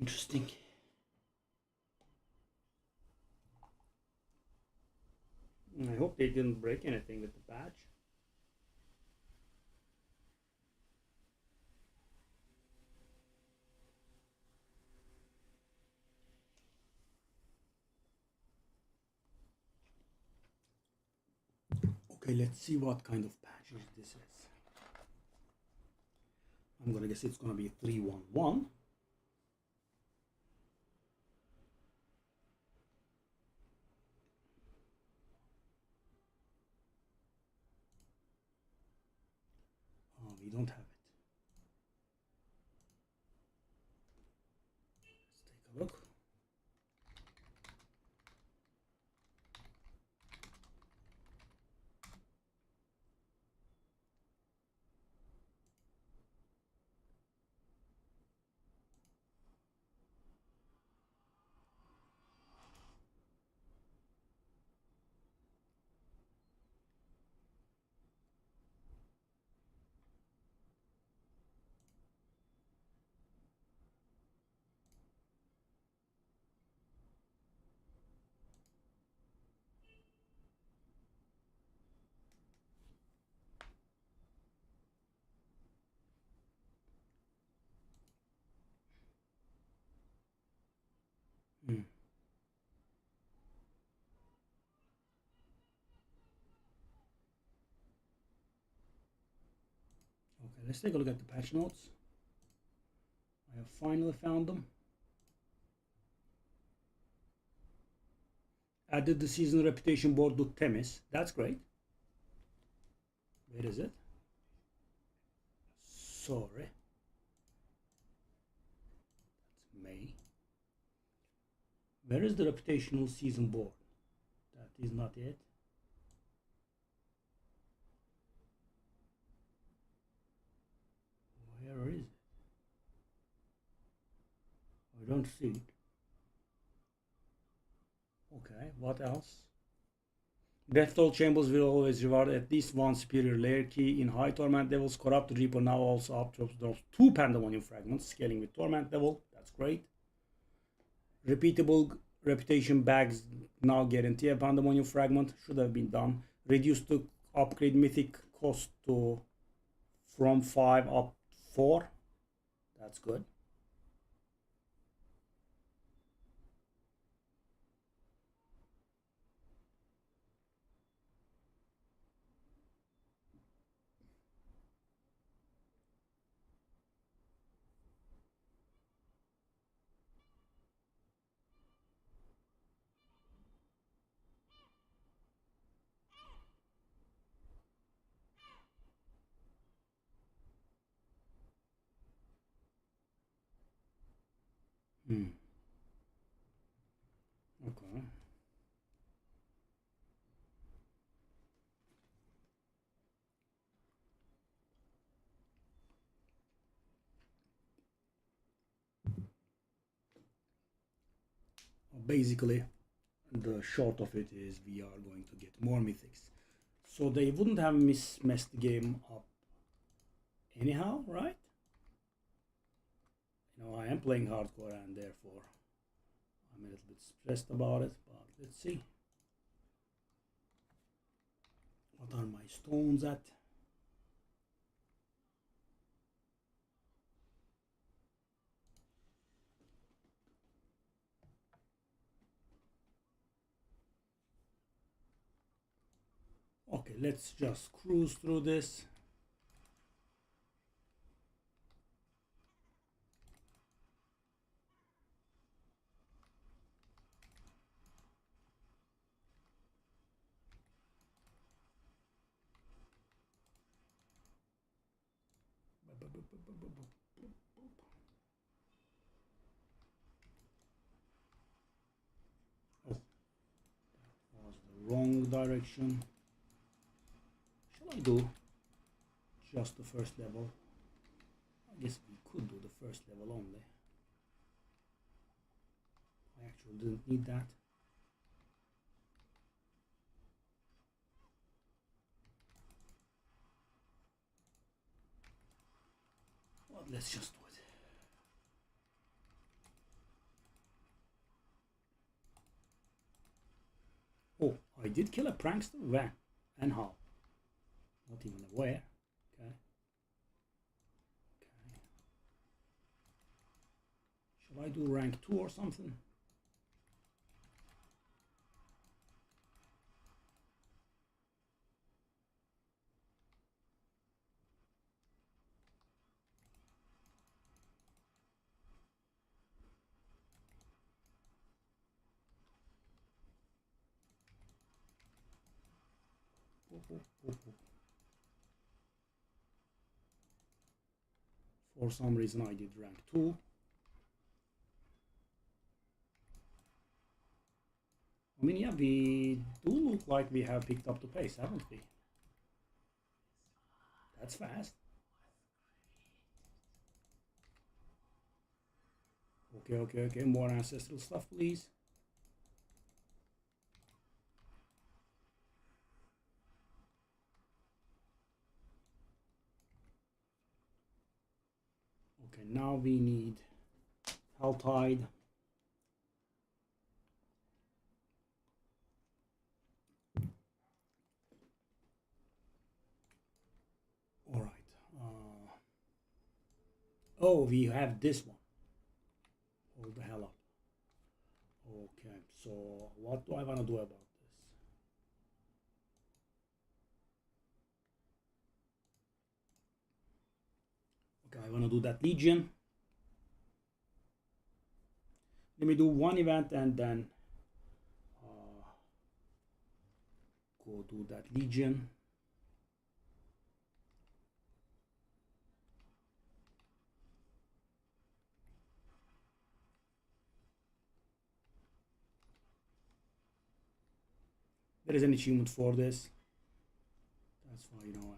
Interesting. I hope they didn't break anything with the badge. Okay, let's see what kind of patch this is. I'm gonna guess it's gonna be 311. Oh, we don't have it. Let's take a look. Hmm. Okay, let's take a look at the patch notes. I have finally found them. Added the season reputation board to Temis. That's great. Where is it? Sorry. That's May. Where is the reputational season board? That is not it. Where is it? I don't see it. Okay, what else? Death Toll Chambers will always reward at least one superior layer key. In high Torment levels, Corrupt Reaper now also drops 2 Pandemonium Fragments, scaling with Torment level. That's great. Repeatable Reputation bags now guarantee a Pandemonium Fragment. Should have been done. Reduced the upgrade Mythic cost to from 5 up 4. That's good. Okay. Basically, the short of it is we are going to get more mythics. So they wouldn't have messed the game up anyhow, right? You know, I am playing hardcore and therefore I'm a little bit stressed about it, but let's see. What are my stones at? Okay, let's just cruise through this. Oh, that was the wrong direction. Shall I do just the first level? I guess we could do the first level only. I actually didn't need that. Well, let's just do it. I did kill a prankster? When? And how? Not even aware. Okay. Okay. Shall I do rank 2 or something? For some reason I did rank 2. I mean, yeah, we do look like we have picked up the pace, haven't we? That's fast. Okay, okay, okay. More ancestral stuff, please. Okay, now we need Helltide. All right. Oh, we have this one. Hold the hell up. Okay, so what do I want to do about this? Okay, I want to do that Legion. Let me do one event and then go do that Legion. There is an achievement for this. That's why, you know,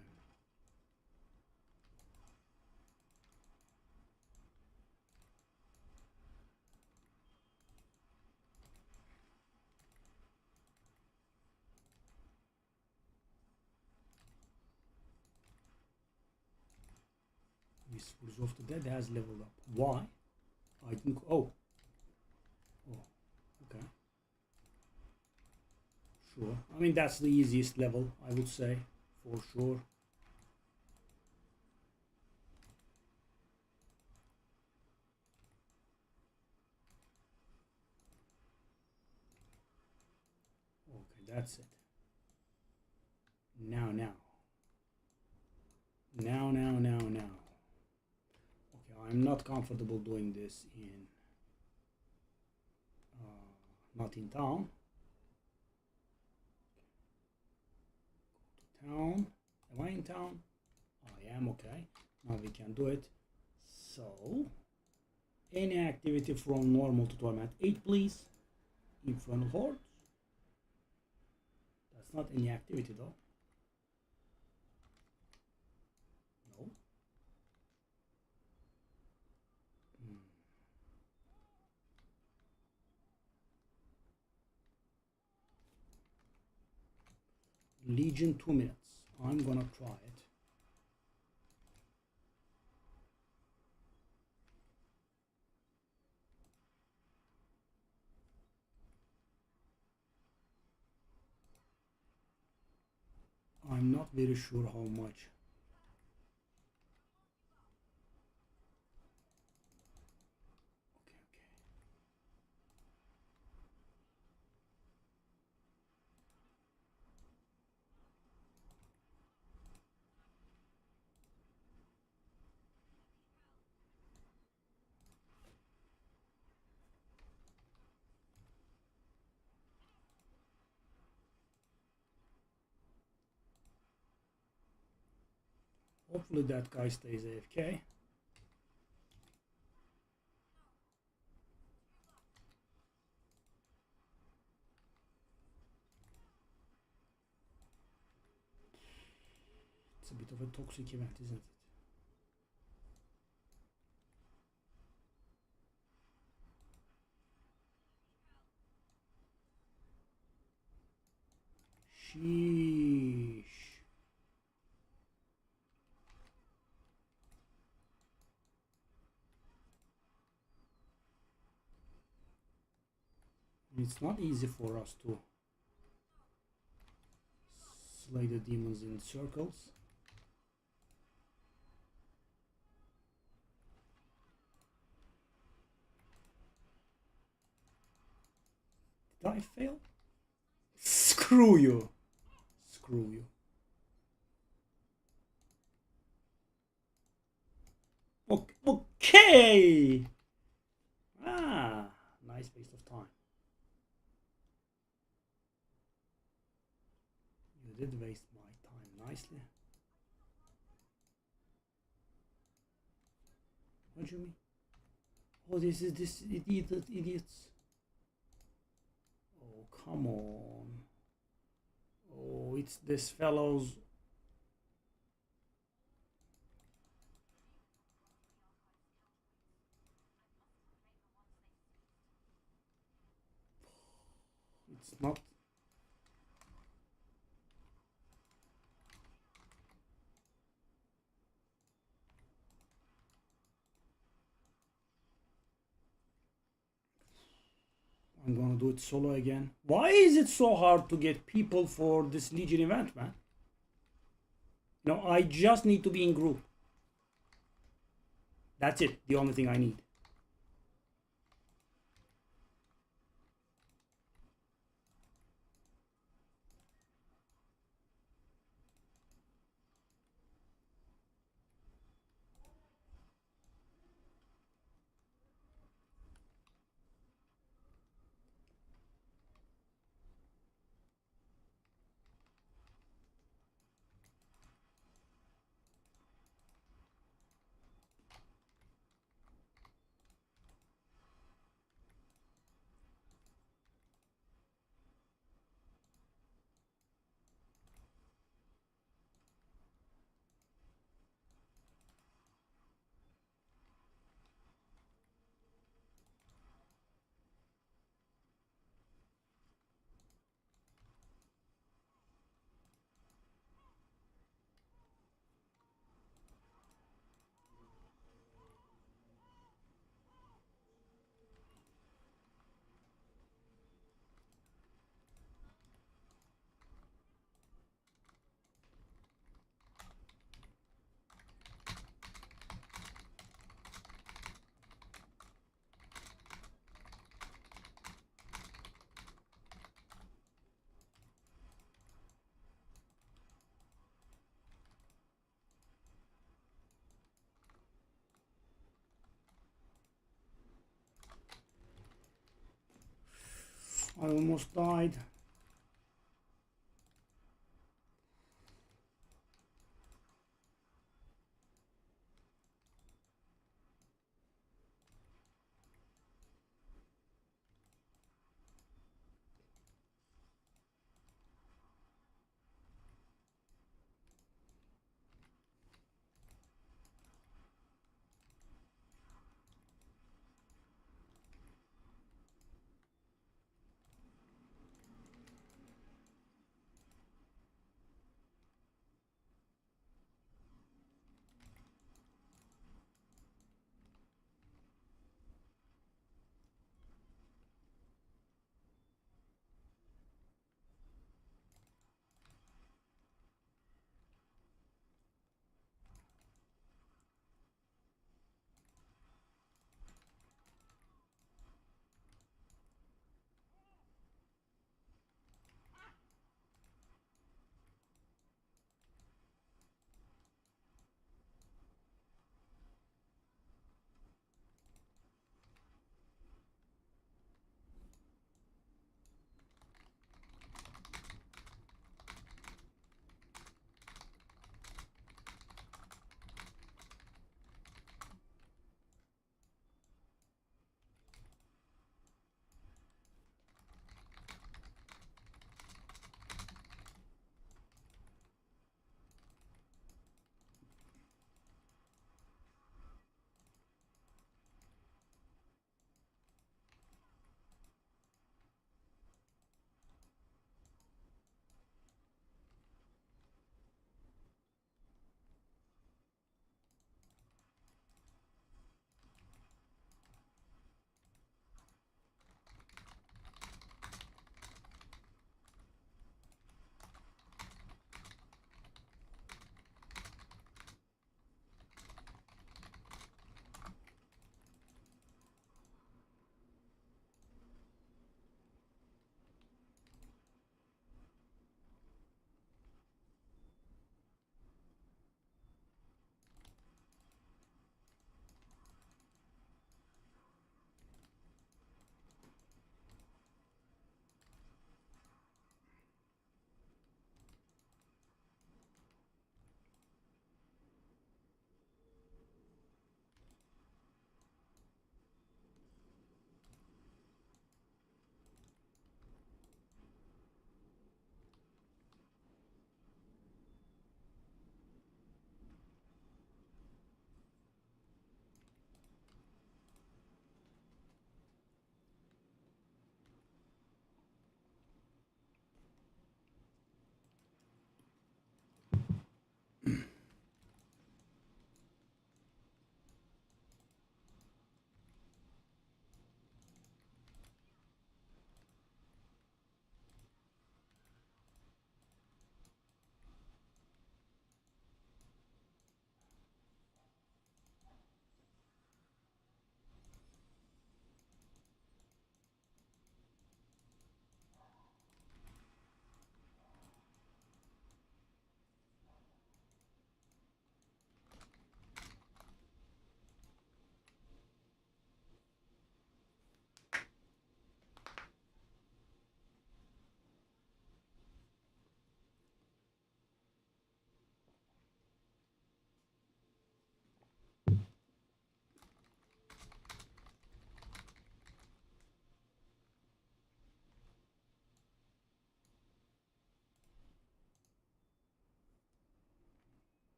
Whispers of the Dead has leveled up. Why? I think. Oh. Oh. Okay. Sure. I mean, that's the easiest level, I would say, for sure. Okay, that's it. Now. Okay, I'm not comfortable doing this in not in town. Go to town. Am I in town? I am. Okay. Now we can do it. So, any activity from normal to torment 8, please. Infernal Hordes. That's not any activity though. No. Legion 2 minutes. I'm gonna try it. I'm not very sure how much. Okay, okay. Hopefully that guy stays AFK. It's a bit of a toxic event, isn't it? Sheesh. It's not easy for us to Slay the demons in circles. Did I fail? Screw you. Screw you. Okay. Ah, nice waste of time. You did waste my time nicely. What do you mean? Oh, this is this idiots. Oh, come on. Oh, it's this fellow's. It's not. I'm gonna do it solo again. Why is it so hard to get people for this Legion event, man? No, I just need to be in group. That's it. The only thing I need. I almost died.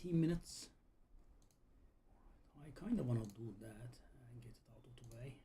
18 minutes. I kind of want to do that and get it out of the way.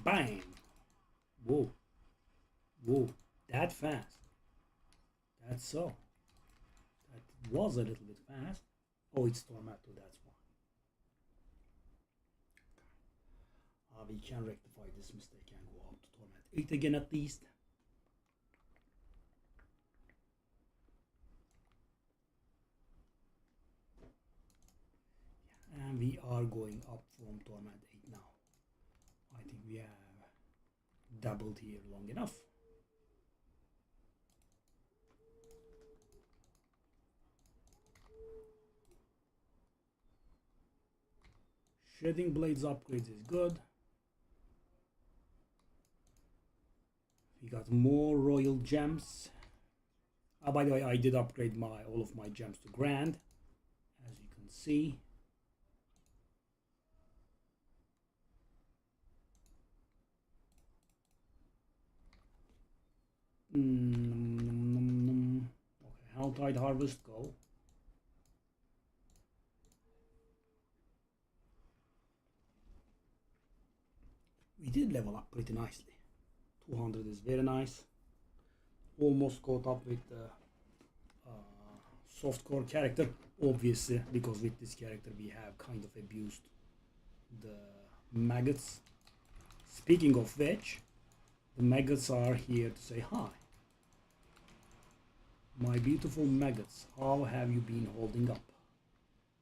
Bang! Whoa. Whoa. That fast. That's so. That was a little bit fast. Oh, it's Tornado, that's why. We can rectify this mistake and go up to Tornado 8 again at least. And we are going up from Tornado 8 now. I think we have doubled here long enough. Shredding blades upgrades is good. We got more royal gems. By the way, I did upgrade all of my gems to grand, as you can see. Okay, how tide harvest go? We did level up pretty nicely. 200 is very nice. Almost caught up with the softcore character, obviously, because with this character we have kind of abused the maggots. Speaking of which, the maggots are here to say hi. My beautiful maggots, how have you been holding up?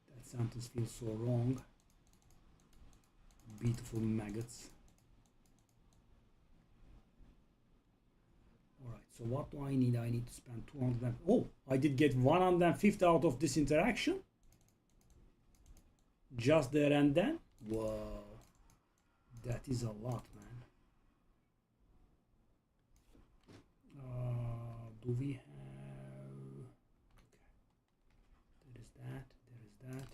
That sentence feels so wrong. Beautiful maggots. Alright, so what do I need? I need to spend 200. Oh, I did get 150 out of this interaction. Just there and then. Whoa. That is a lot, man. Do we have... Okay. There is that. There is that.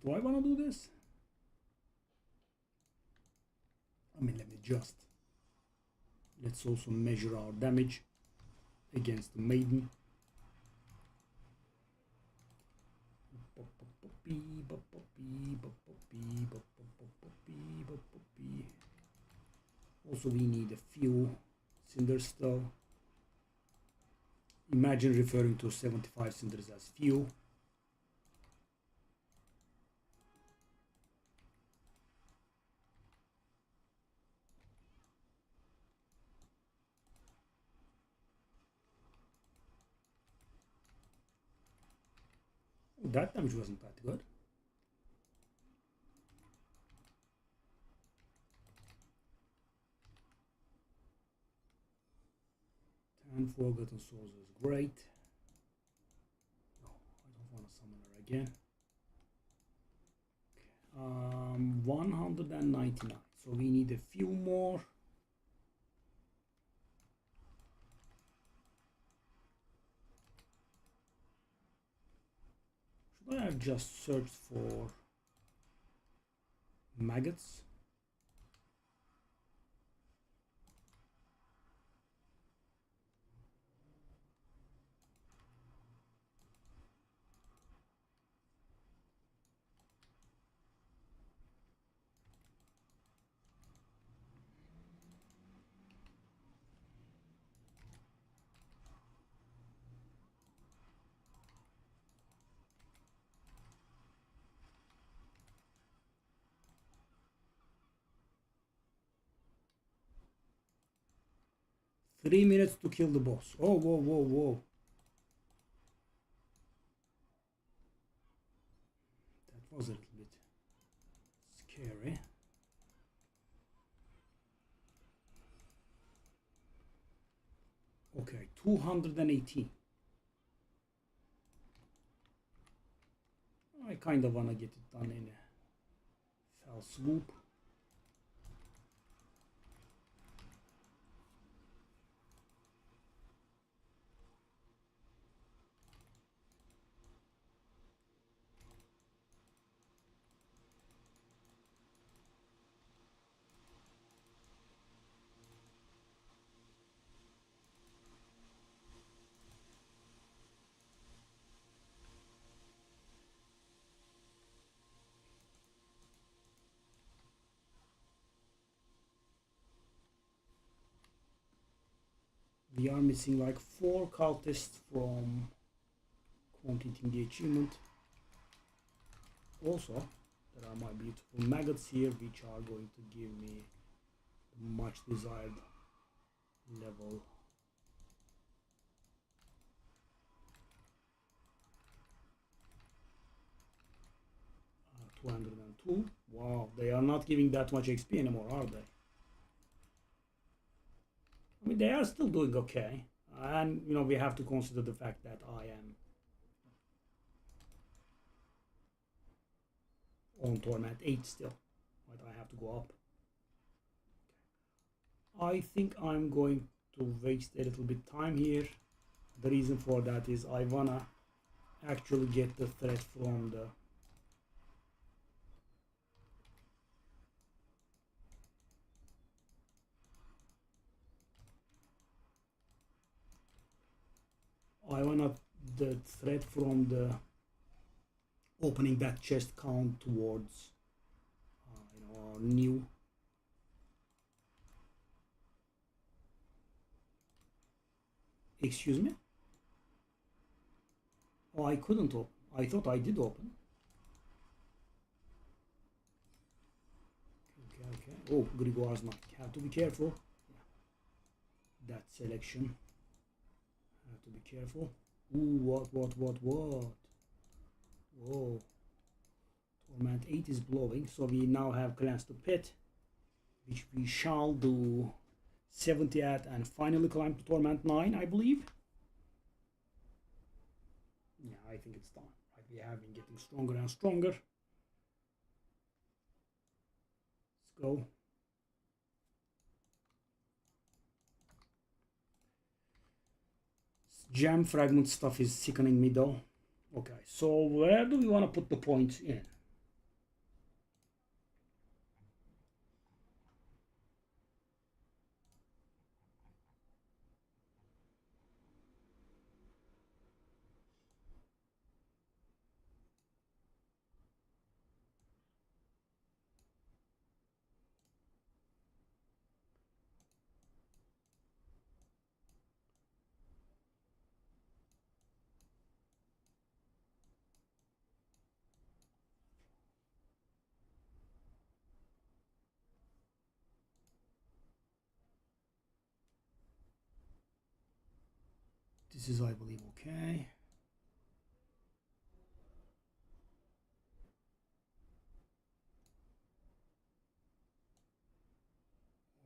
Do I want to do this? I mean, let me just. Let's also measure our damage against the maiden. Also, we need a few cinders still. Imagine referring to 75 cinders as few. That damage wasn't that good. And Forgotten Souls is great. No, I don't want to summon her again. Okay. 199. So we need a few more. Should I have just searched for maggots? Three minutes to kill the boss. Oh, whoa, whoa, whoa. That was a little Okay, 218. I kind of want to get it done in a fell swoop. We are missing like 4 cultists from completing the achievement. Also, there are my beautiful maggots here, which are going to give me the much desired level. 202. Wow, they are not giving that much XP anymore, are they? I mean, they are still doing okay. And, you know, we have to consider the fact that I am on Torment 8 still. Right, I have to go up. I think I'm going to waste a little bit time here. The reason for that is I wanna actually get the threat from the the threat from the opening that chest count towards you know, our new. Excuse me? Oh, I couldn't open. I thought I did open. Okay. Oh, Grigoire's not. Have to be careful. Yeah. That selection. Have to be careful. Ooh, what? Whoa. Torment 8 is blowing, so we now have Cleanse the Pit, which we shall do 70 at and finally climb to Torment 9, I believe. Yeah, I think it's done. Right, we have been getting stronger and stronger. Let's go. Gem fragment stuff is sickening me though. Okay, so where do we want to put the points in? This is, I believe, okay.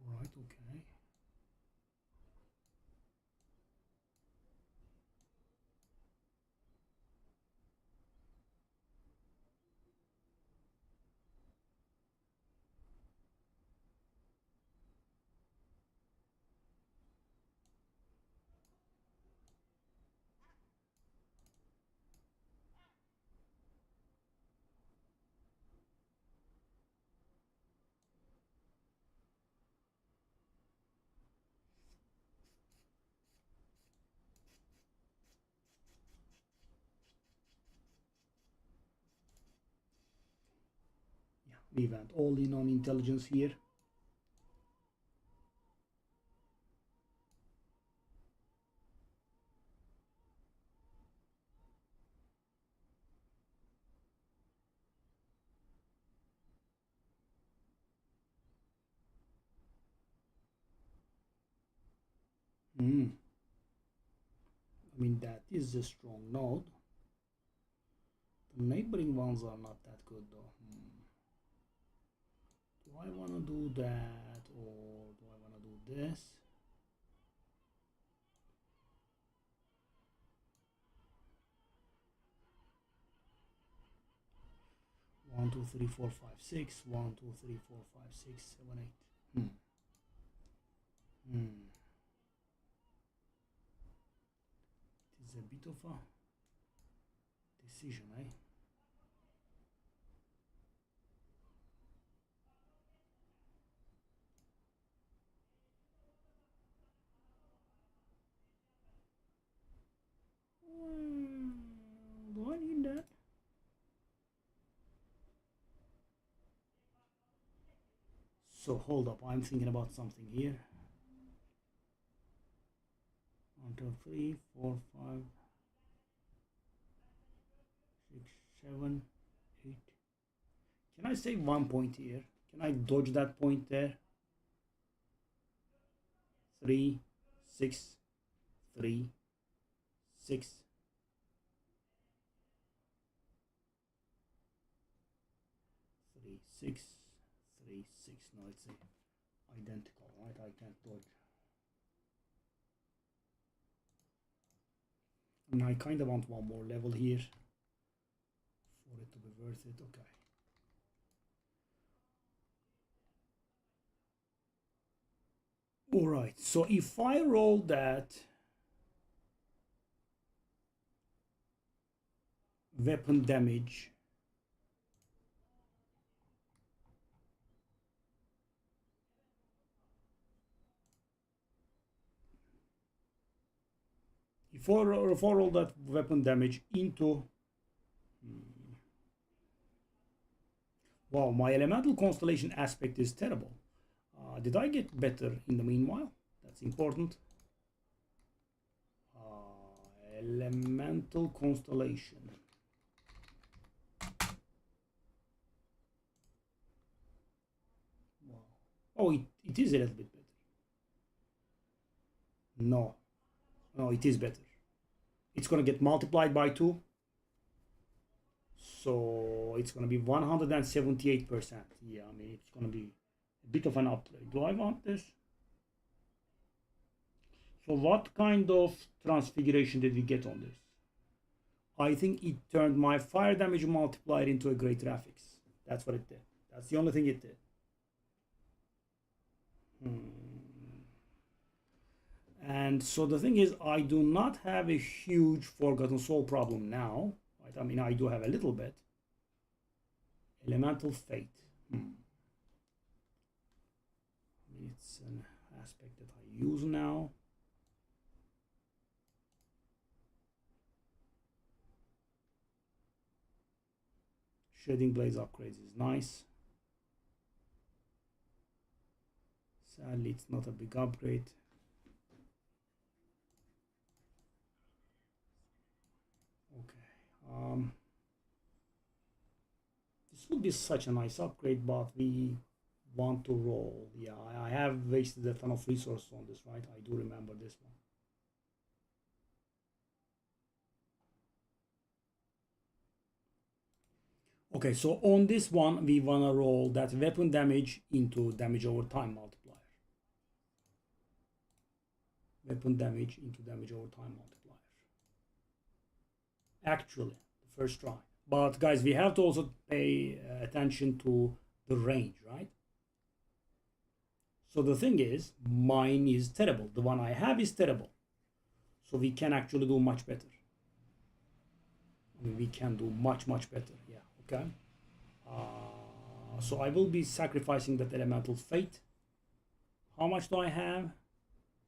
All right, okay. Yeah, we went all in on intelligence here. I mean, that is a strong node. The neighboring ones are not that good though. Do I want to do that or do I want to do this? 1, 2, 3, 4, 5, 6. 1, 2, 3, 4, 5, 6, 7, 8. It is a bit of a decision, eh? Do I need that? So hold up, I'm thinking about something here. 1, 2, 3, 4, 5, 6, 7, 8. Can I save 1 point here? Can I dodge that point there? 3, 6, 3, 6. 3, 6, 3, 6. No, it's identical, right? I can't dodge. And I kind of want one more level here for it to be worth it. Okay. All right. So if I roll that weapon damage, if I roll that weapon damage into, wow, my elemental constellation aspect is terrible. Did I get better in the meanwhile? That's important. Elemental constellation. Wow. Oh, it is a little bit better. No, it is better. It's gonna get multiplied by 2. So it's gonna be 178%. Yeah, I mean, it's gonna be a bit of an upgrade. Do I want this? So what kind of transfiguration did we get on this? I think it turned my fire damage multiplier into a great graphics. That's what it did. That's the only thing it did. And so the thing is, I do not have a huge Forgotten Soul problem now. Right? I mean, I do have a little bit. Elemental Fate. I mean, it's an aspect that I use now. Shedding Blades upgrades is nice. Sadly, it's not a big upgrade. Okay. This would be such a nice upgrade, but we want to roll. Yeah, I have wasted a ton of resources on this, right? I do remember this one. Okay, so on this one, we want to roll that weapon damage into damage over time multiplier. Weapon damage into damage over time multiplier. Actually, the first try. But guys, we have to also pay attention to the range, right? So the thing is, mine is terrible. The one I have is terrible. So we can actually do much better. I mean, we can do much better. Yeah, okay. So I will be sacrificing that elemental fate. How much do I have?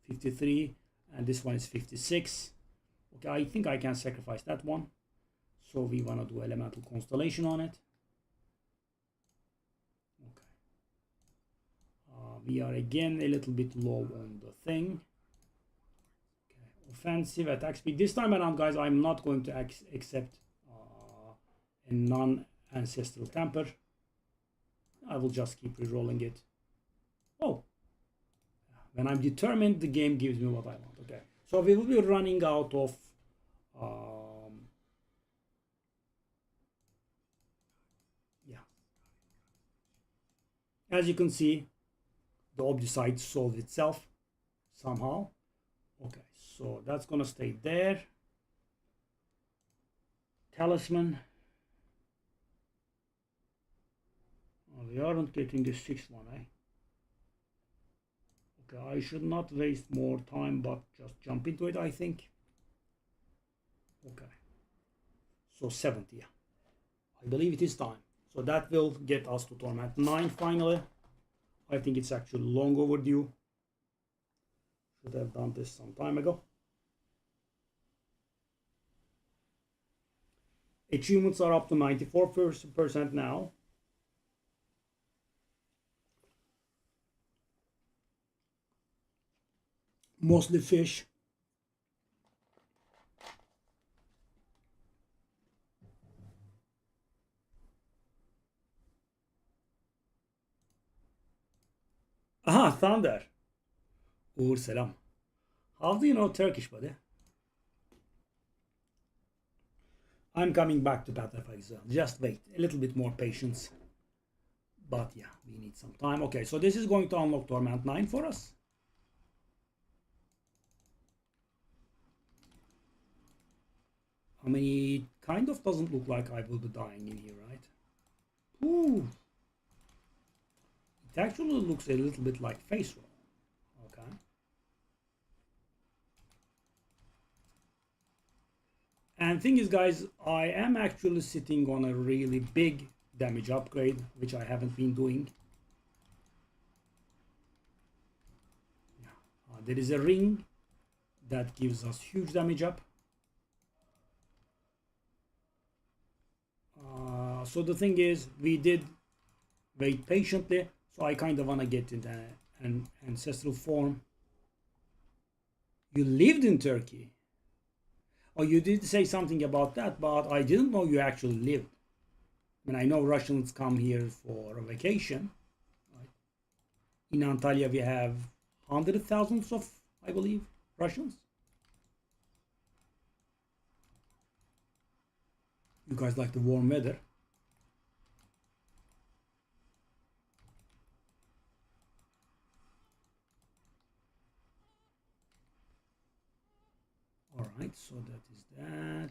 53, and this one is 56. Okay, I think I can sacrifice that one. So we want to do elemental constellation on it. Okay. We are again a little bit low on the thing. Okay. Offensive attack speed. This time around, guys, I'm not going to accept a non-ancestral temper. I will just keep re-rolling it. Oh, when I'm determined, the game gives me what I want. Okay, so we will be running out of yeah. As you can see, the Obdicite solved itself somehow. Okay, so that's gonna stay there. Talisman. We aren't getting the sixth one, eh? Okay, I should not waste more time, but just jump into it, I think. Okay. So 70, yeah. I believe it is time. So that will get us to Torment 9 finally. I think it's actually long overdue. Should have done this some time ago. Achievements are up to 94% now. Mostly fish. Aha, Thunder. Uğur selam. How do you know Turkish, buddy? I'm coming back to Path of Exile. Just wait. A little bit more patience. But yeah, we need some time. Okay, so this is going to unlock Torment 9 for us. I mean, it kind of doesn't look like I will be dying in here, right? Ooh. It actually looks a little bit like face roll. Okay. And thing is, guys, I am actually sitting on a really big damage upgrade, which I haven't been doing. Yeah. There is a ring that gives us huge damage up. So the thing is, we did wait patiently, so I kind of want to get in an ancestral form. You lived in Turkey. Oh, you did say something about that, but I didn't know you actually lived. I mean, I know Russians come here for a vacation. Right? In Antalya, we have hundreds of thousands of, I believe, Russians. You guys like the warm weather. All right, so that is that.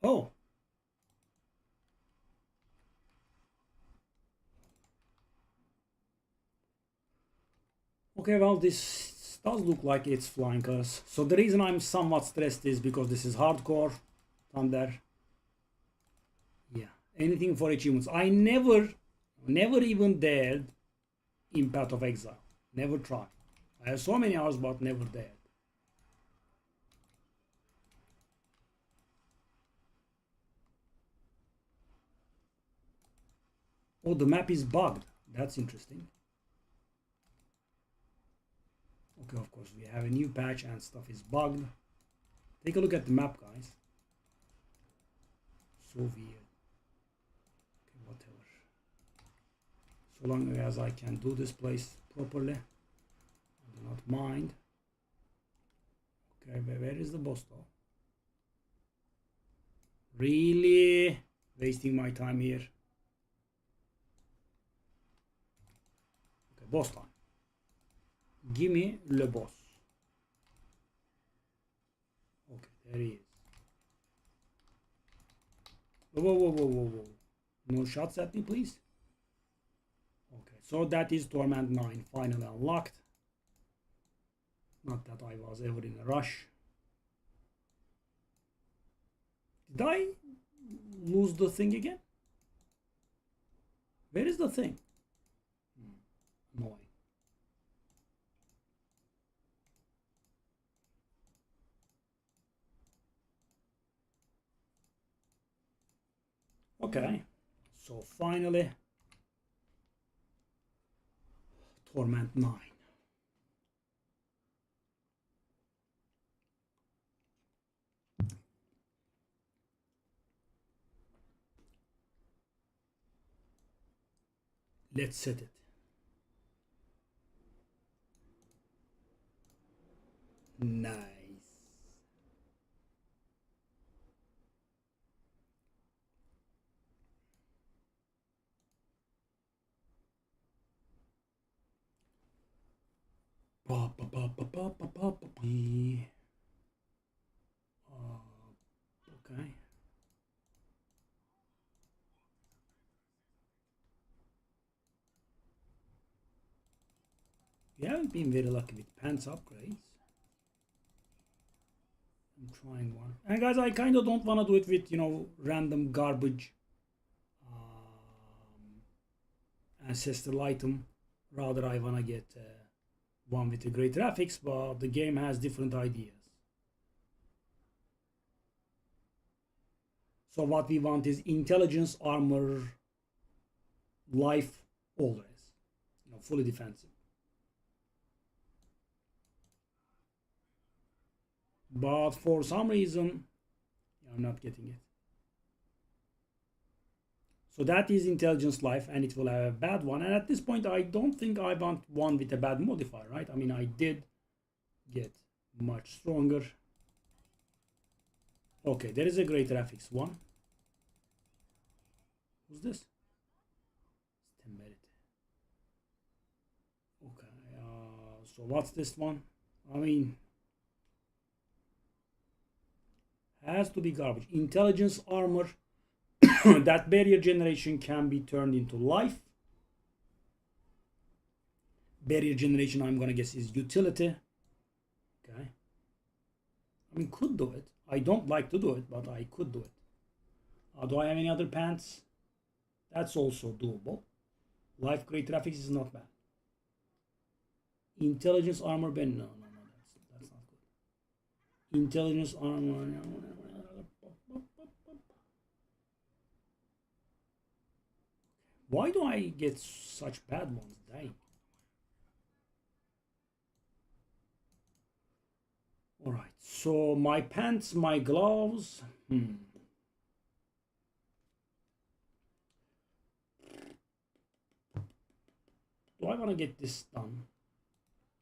Oh. Okay, well, this does look like it's flying us. So the reason I'm somewhat stressed is because this is hardcore Thunder. Yeah, anything for achievements. I never even dared in Path of Exile. Never tried. I have so many hours, but never dared. Oh, the map is bugged. That's interesting. Okay, of course, we have a new patch and stuff is bugged. Take a look at the map, guys. So weird. Okay, whatever. So long as I can do this place properly, I do not mind. Okay, where is the boss though? Really wasting my time here. Okay, boss time. Give me le boss. Okay, there he is. Whoa, whoa, whoa, whoa, whoa. No shots at me, please. Okay, so that is Torment 9 finally unlocked. Not that I was ever in a rush. Did I lose the thing again? Where is the thing? Annoying. Okay, so finally, Torment 9. Let's set it. Nice. Okay. We haven't been very lucky with pants upgrades. I'm trying one. And guys, I kind of don't want to do it with, random garbage ancestral item. Rather, I want to get one with a great graphics, but the game has different ideas. So what we want is intelligence, armor, life, always. Fully defensive. But for some reason, I'm not getting it. So that is intelligence life, and it will have a bad one. And at this point, I don't think I want one with a bad modifier, right? I mean, I did get much stronger. Okay, there is a great graphics one. Who's this? Okay, so what's this one? I mean, has to be garbage. Intelligence, armor. That barrier generation can be turned into life. Barrier generation, I'm gonna guess, is utility. Okay. I mean, could do it. I don't like to do it, but I could do it. Do I have any other pants? That's also doable. Life great graphics is not bad. Intelligence armor ben no, that's not good. Intelligence armor. Why do I get such bad ones? Dang. Alright, so my pants, my gloves. Do I want to get this done?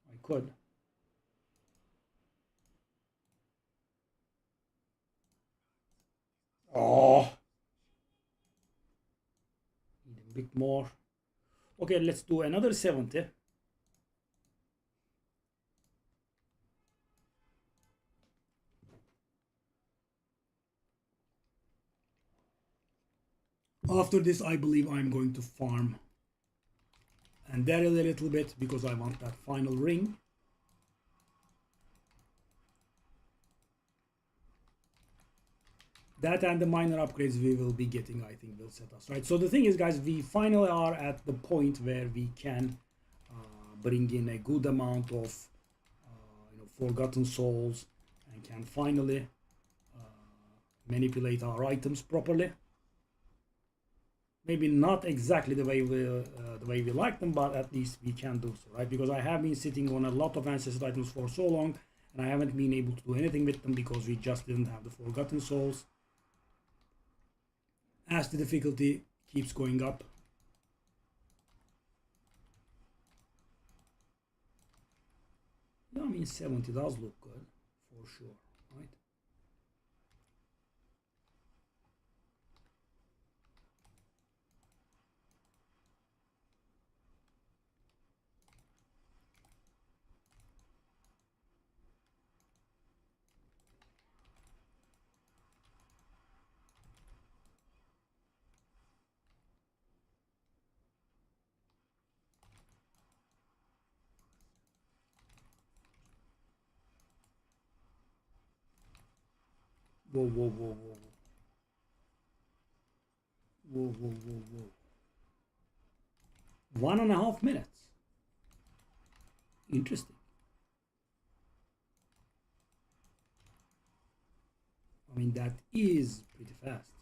I could. Oh. Need a bit more. Okay, let's do another 70. After this, I believe I'm going to farm and Daryl a little bit because I want that final ring. That and the minor upgrades we will be getting, I think, will set us right. So the thing is, guys, we finally are at the point where we can bring in a good amount of forgotten souls and can finally manipulate our items properly. Maybe not exactly the way we like them, but at least we can do so, right? Because I have been sitting on a lot of ancestor items for so long, and I haven't been able to do anything with them because we just didn't have the forgotten souls. As the difficulty keeps going up, yeah, I mean 70 does look good for sure, right? Whoa, whoa, whoa, whoa. Whoa, whoa, whoa, whoa. 1.5 minutes. Interesting. I mean, that is pretty fast.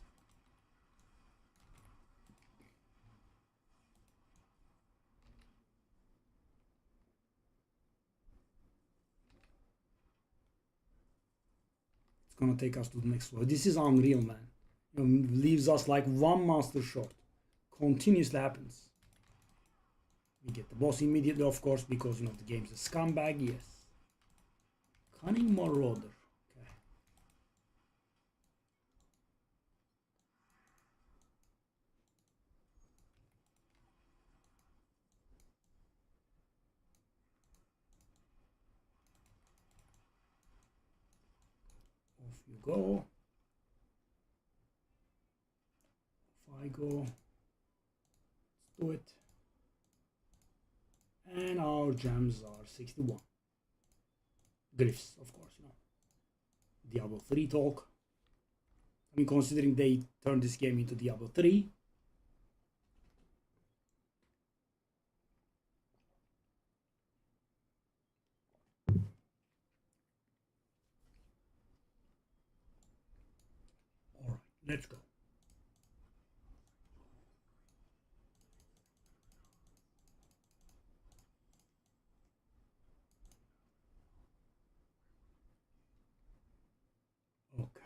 It's gonna take us to the next floor. This is unreal, man. Leaves us like one monster short. Continuously happens. We get the boss immediately, of course, because the game's a scumbag. Yes. Cunning Marauder. Okay. Off you go. Off I go. Let's do it. And our gems are 61. Glyphs, of course, you know. Diablo 3 talk. I mean, considering they turned this game into Diablo 3. Alright, let's go. Okay.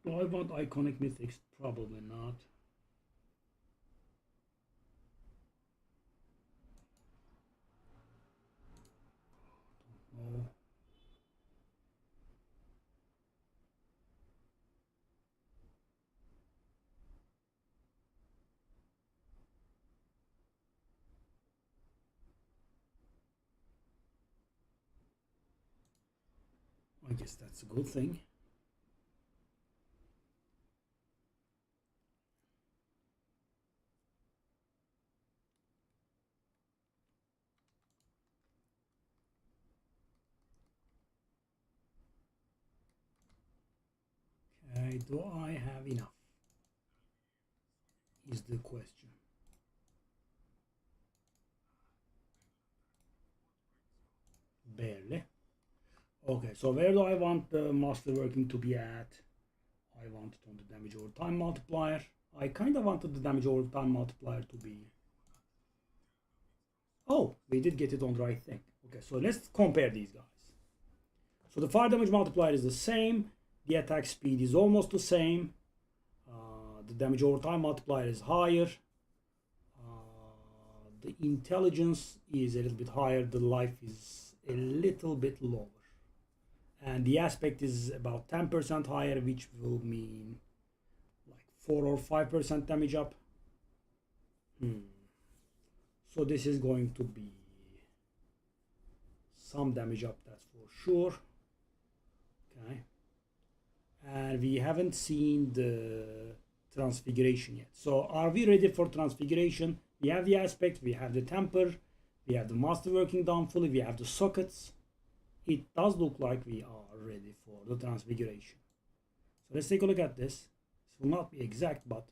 Do I want iconic mythics? Probably not. No. I guess that's a good thing. Okay, do I have enough? Is the question. Barely. Okay, so where do I want the masterworking to be at? I want it on the damage over time multiplier. I kind of wanted the damage over time multiplier to be... Oh, we did get it on the right thing. Okay, so let's compare these guys. So the fire damage multiplier is the same. The attack speed is almost the same. The damage over time multiplier is higher. The intelligence is a little bit higher. The life is a little bit lower. And the aspect is about 10% higher, which will mean like 4 or 5% damage up. So this is going to be some damage up, that's for sure. Okay. And we haven't seen the transfiguration yet. So are we ready for transfiguration? We have the aspect, we have the temper, we have the masterworking done fully, we have the sockets. It does look like we are ready for the transfiguration. So let's take a look at this. This will not be exact, but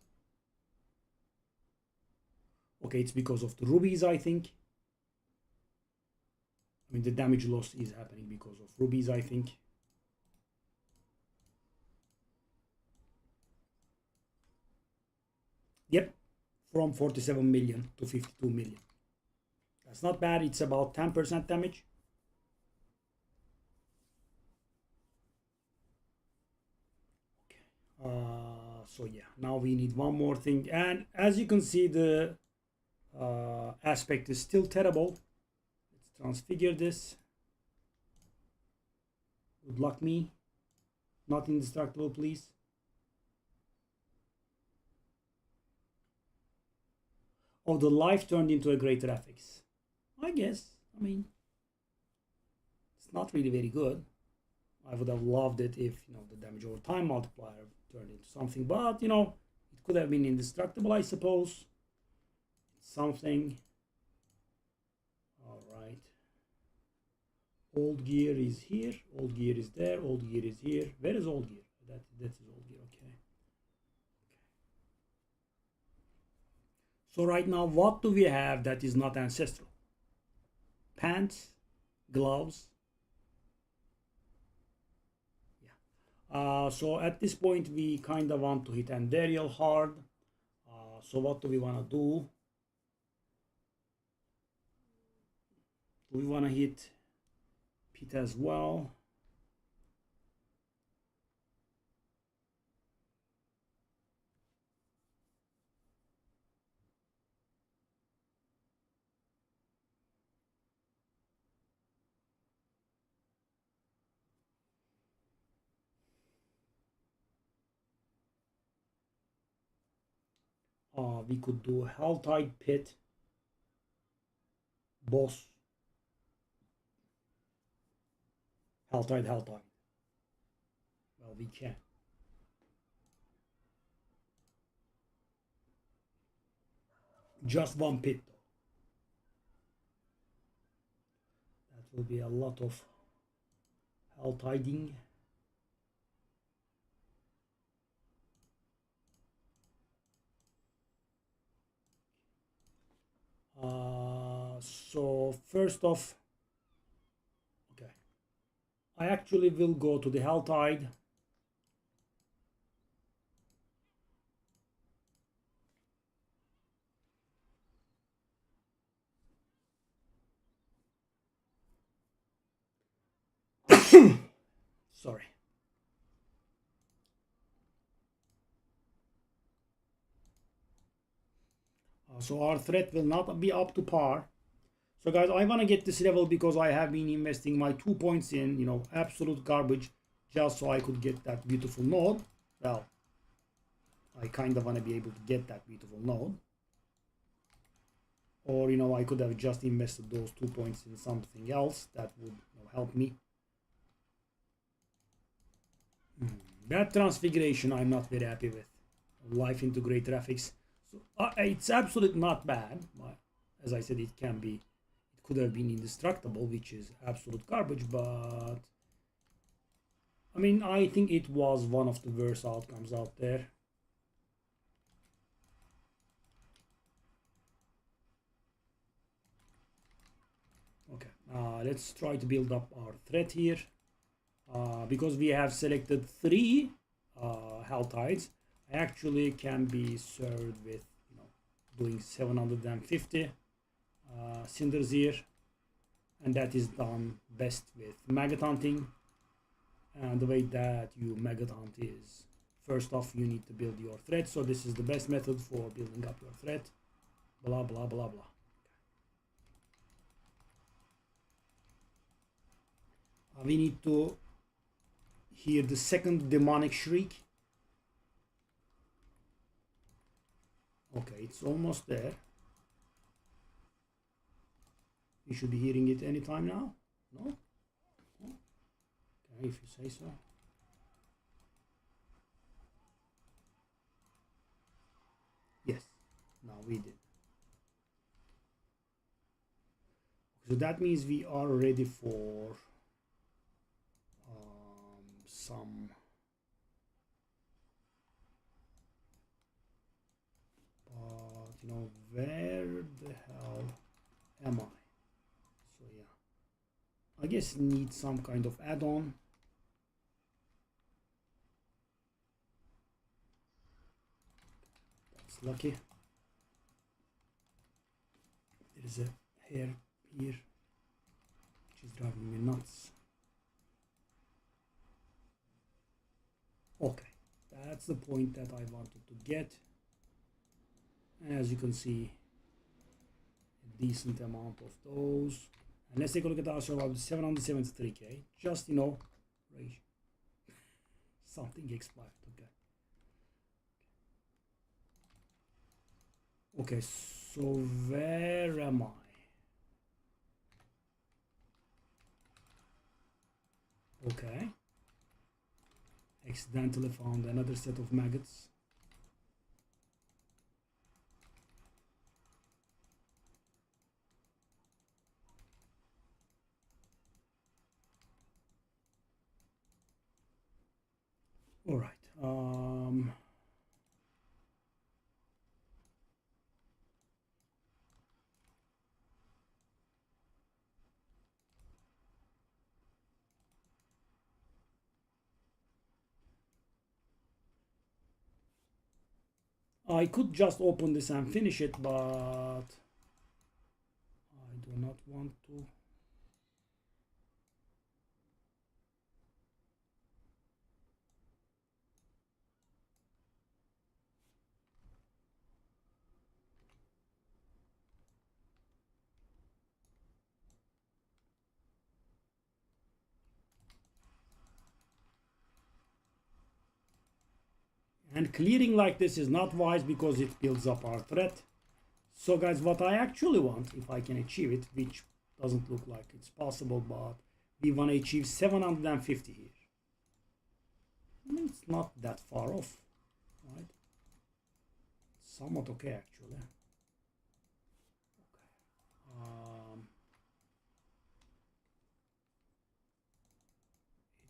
okay, it's because of the rubies, I think. I mean, the damage loss is happening because of rubies, I think. Yep, from 47 million to 52 million. That's not bad. It's about 10% damage. So yeah, now we need one more thing. And as you can see, the aspect is still terrible. Let's transfigure this. Good luck me. Not indestructible, please. Oh, the life turned into a greater affix. I guess. I mean, it's not really very good. I would have loved it if, you know, the damage over time multiplier turned into something, but, you know, it could have been indestructible, I suppose. It's something. All right. Old gear is here. Old gear is there. Old gear is here. Where is old gear? That is old gear. Okay. So right now, what do we have that is not ancestral? Pants, gloves. Yeah. So at this point, we kind of want to hit Andariel hard. So what do we want to do? Do we want to hit Pete as well? We could do Helltide Pit, Boss, Haltide, haltide. Well, we can. Just one pit though. That will be a lot of haltiding. So first off, okay, I actually will go to the haltide. Sorry. So our threat will not be up to par. So guys, I want to get this level because I have been investing my 2 points in, you know, absolute garbage just so I could get that beautiful node. Well, I kind of want to be able to get that beautiful node. Or, you know, I could have just invested those 2 points in something else that would, you know, help me. That transfiguration I'm not very happy with. Life into great graphics. So it's absolutely not bad. But as I said, it can be, it could have been indestructible, which is absolute garbage. But I mean, I think it was one of the worst outcomes out there. Okay, let's try to build up our threat here. Because we have selected 3 haltides, I actually can be served with, you know, doing 750 cinders here, and that is done best with maggot hunting. And the way that you maggot hunt is, first off, you need to build your threat. So this is the best method for building up your threat. Blah blah blah blah. We need to hear the second demonic shriek. Okay, it's almost there. We should be hearing it anytime now. No? Okay, if you say so. Yes, now we did. So that means we are ready for some but you know, where the hell am I? So yeah, I guess need some kind of add-on. That's lucky. There is a hair here which is driving me nuts. Okay, that's the point that I wanted to get. And as you can see, a decent amount of those. And let's take a look at our survival, 773k. Just, you know, something expired. Okay, so where am I? Okay. Accidentally found another set of maggots. All right. I could just open this and finish it, but I do not want to. And clearing like this is not wise because it builds up our threat. So guys, what I actually want, if I can achieve it, which doesn't look like it's possible, but We want to achieve 750 here. I mean, it's not that far off, right? Somewhat okay, actually. Okay.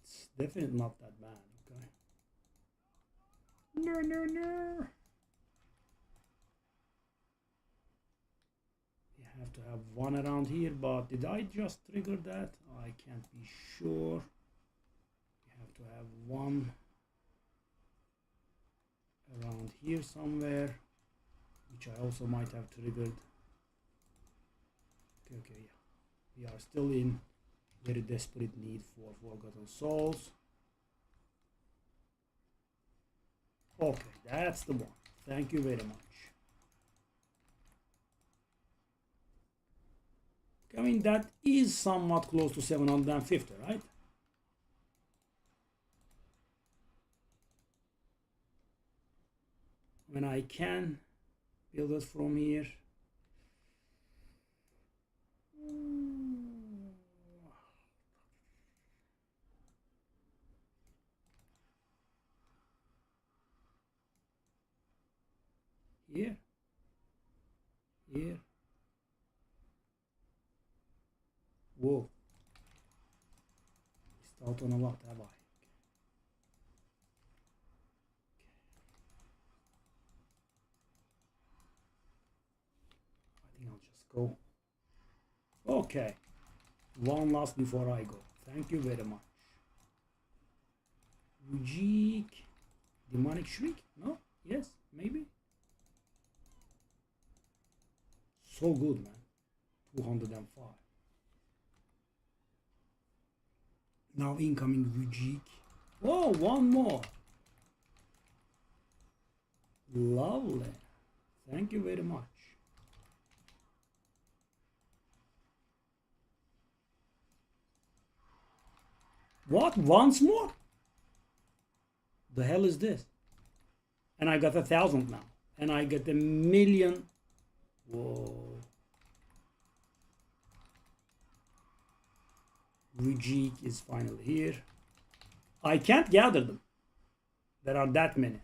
It's definitely not that bad, okay? No. We have to have one around here, but did I just trigger that? I can't be sure. We have to have one around here somewhere, which I also might have triggered. Okay, yeah. We are still in very desperate need for Forgotten Souls. Okay, that's the one. Thank you very much. I mean, that is somewhat close to 750, right? When I can build it from here. Here. Here. Whoa. Missed out on a lot, have I? I think I'll just go. Okay. One last before I go. Thank you very much. Rujik. Demonic Shriek? No? Yes? Maybe? So good, man. 205. Now incoming Rujik. Oh, one more. Lovely. Thank you very much. What? Once more? The hell is this? And I got 1,000 now. And I get 1,000,000. Whoa. Rujik is finally here. I can't gather them. There are that many.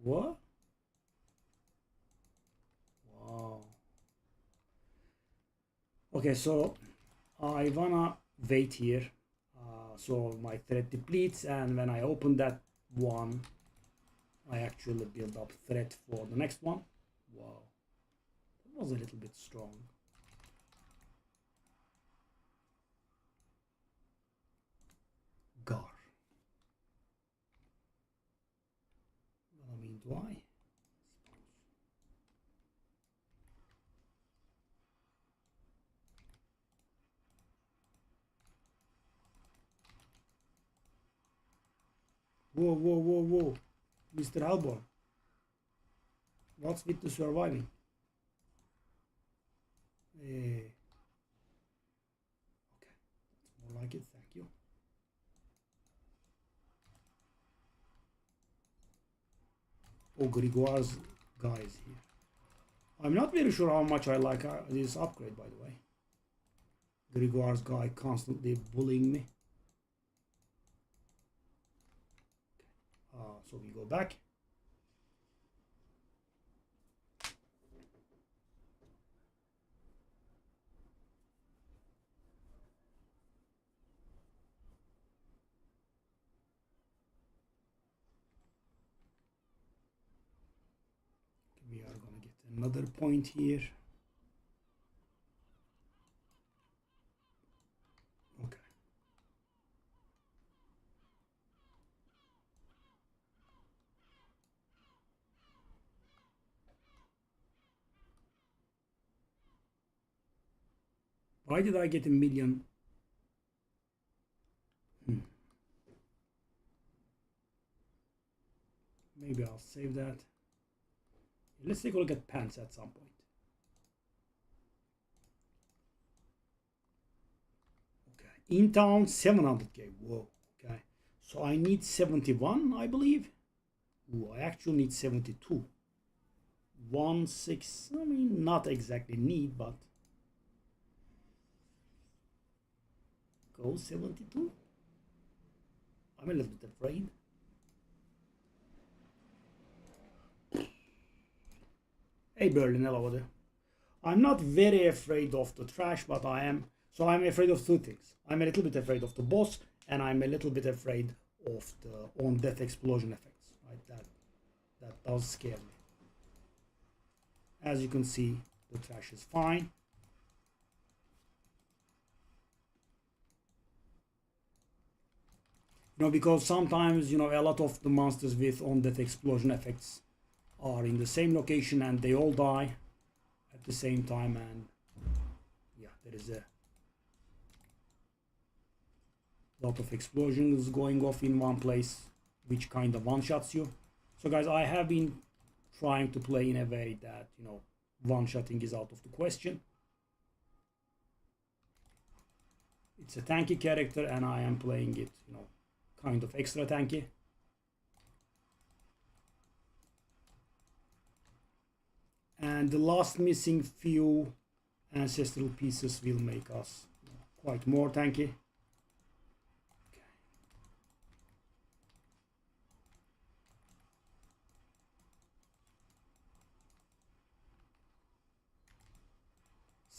What? Wow. Okay, so I wanna wait here. So my thread depletes, and when I open that one, I actually build up thread for the next one. Wow. That was a little bit strong. Gar. Well, I mean, do I? Whoa. Mr. Halborn. What's with the surviving? Okay. That's more like it, thank you. Oh, Grigoire's guy is here. I'm not very sure how much I like this upgrade, by the way. Grigoire's guy constantly bullying me. So we go back. We are going to get another point here. Okay. Why did I get 1,000,000? Maybe I'll save that. Let's take a look at pants at some point. Okay. In town, 700k. Whoa. Okay. So I need 71, I believe. Ooh, I actually need 72. 1, 6. I mean, not exactly need, but go 72. I'm a little bit afraid. Hey Berlin, hello there. I'm not very afraid of the trash, but I am. So I'm afraid of two things. I'm a little bit afraid of the boss, and I'm a little bit afraid of the on-death explosion effects. Right, that does scare me. As you can see, the trash is fine. You know, because sometimes, you know, a lot of the monsters with on-death explosion effects are in the same location and they all die at the same time, and yeah, there is a lot of explosions going off in one place, which kind of one-shots you. So guys, I have been trying to play in a way that, you know, one-shotting is out of the question. It's a tanky character and I am playing it, you know, kind of extra tanky. And the last missing few ancestral pieces will make us quite more tanky. Okay.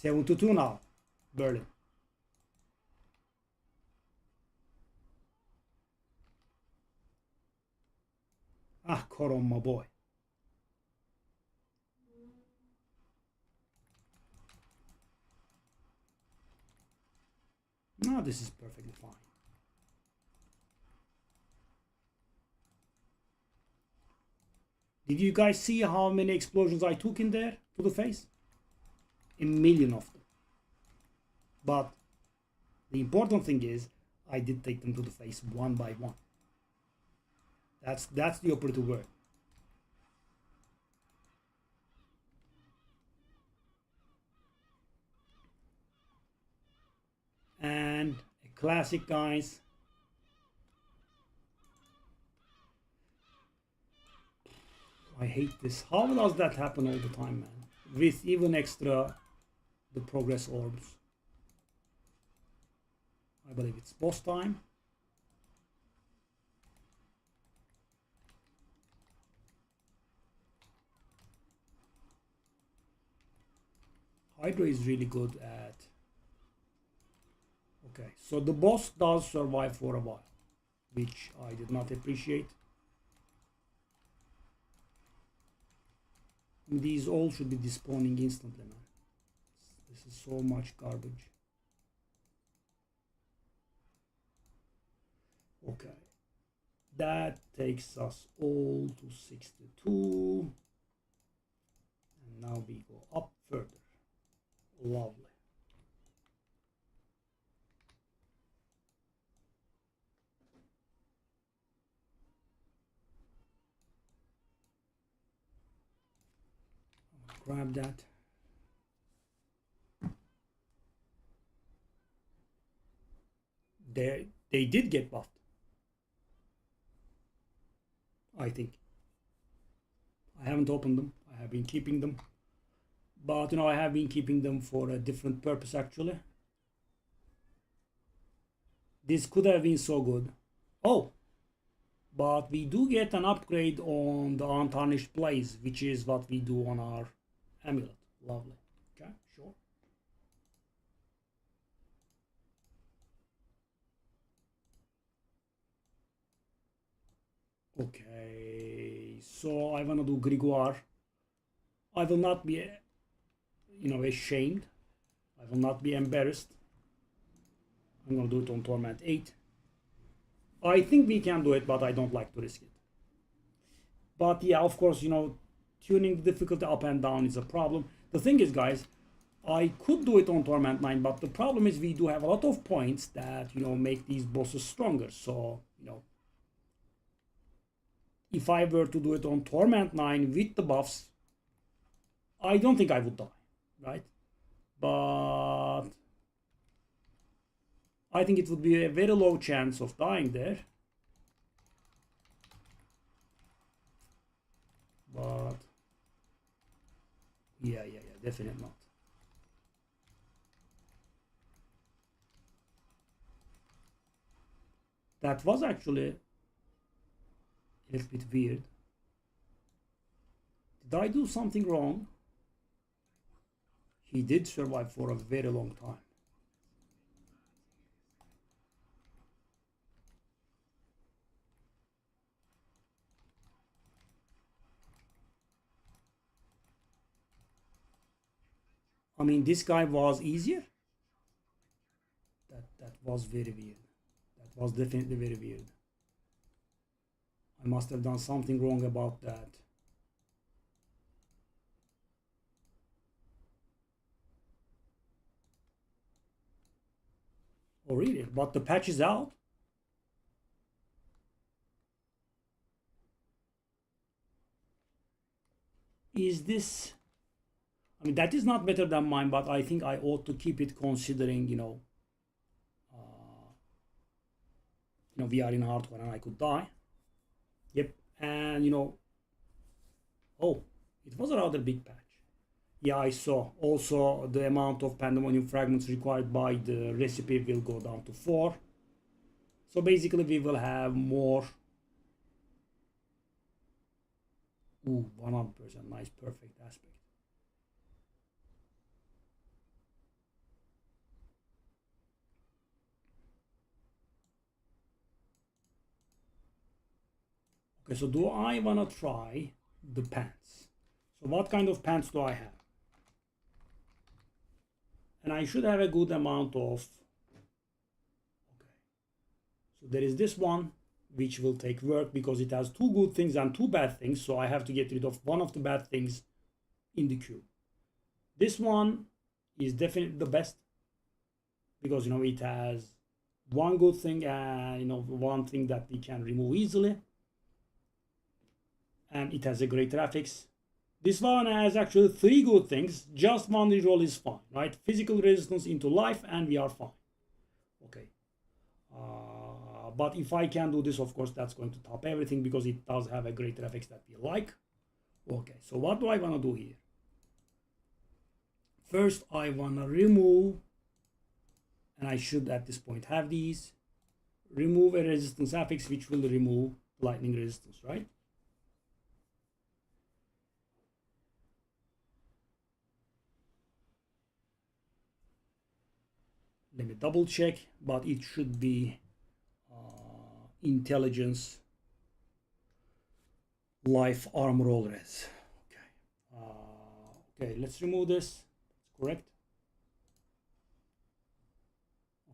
7-2 now, Berlin. Ah, Coron, my boy. No, this is perfectly fine. Did you guys see how many explosions I took in there to the face? A million of them. But the important thing is I did take them to the face one by one. That's the operative word. And a classic, guys. I hate this. How does that happen all the time, man? With even extra the progress orbs. I believe it's boss time. Hydra is really good at... Okay, so the boss does survive for a while, which I did not appreciate. These all should be despawning instantly, man. This is so much garbage. Okay, that takes us all to 62. And now we go up further. Lovely. Grab that. They did get buffed, I think. I haven't opened them. I have been keeping them. But, you know, I have been keeping them for a different purpose, actually. This could have been so good. Oh! But we do get an upgrade on the Untarnished Blaze, which is what we do on our amulet. Lovely. Okay, sure. Okay, so I wanna do Grimoire. I will not be, you know, ashamed. I will not be embarrassed. I'm gonna do it on Torment 8. I think we can do it, but I don't like to risk it. But yeah, of course, you know, tuning the difficulty up and down is a problem. The thing is, guys, I could do it on Torment 9, but the problem is we do have a lot of points that, you know, make these bosses stronger. So, you know, if I were to do it on Torment 9 with the buffs, I don't think I would die, right? But I think it would be a very low chance of dying there. But yeah, definitely not. That was actually a little bit weird. Did I do something wrong? He did survive for a very long time. I mean, this guy was easier. That was very weird. That was definitely very weird. I must have done something wrong about that. Oh, really? But the patch is out? Is this... I mean, that is not better than mine, but I think I ought to keep it considering, we are in hardcore and I could die. Yep. And, oh, it was a rather big patch. Yeah, I saw. Also, the amount of pandemonium fragments required by the recipe will go down to 4. So basically, we will have more. Ooh, 100%. Nice, perfect aspect. Okay, so do I want to try the pants? So what kind of pants do I have? And I should have a good amount of... Okay. So there is this one, which will take work because it has 2 good things and 2 bad things. So I have to get rid of one of the bad things in the cube. This one is definitely the best because, it has 1 good thing and, 1 thing that we can remove easily. And it has a great graphics. This one has actually 3 good things. Just 1 reroll is fine, right? Physical resistance into life and we are fine. Okay. But if I can do this, of course, that's going to top everything because it does have a great graphics that we like. Okay, so what do I want to do here? First, I want to remove, and I should at this point have these, remove a resistance affix which will remove lightning resistance, right? Let me double check, but it should be intelligence life armor roll res. Okay. Okay, let's remove this. That's correct.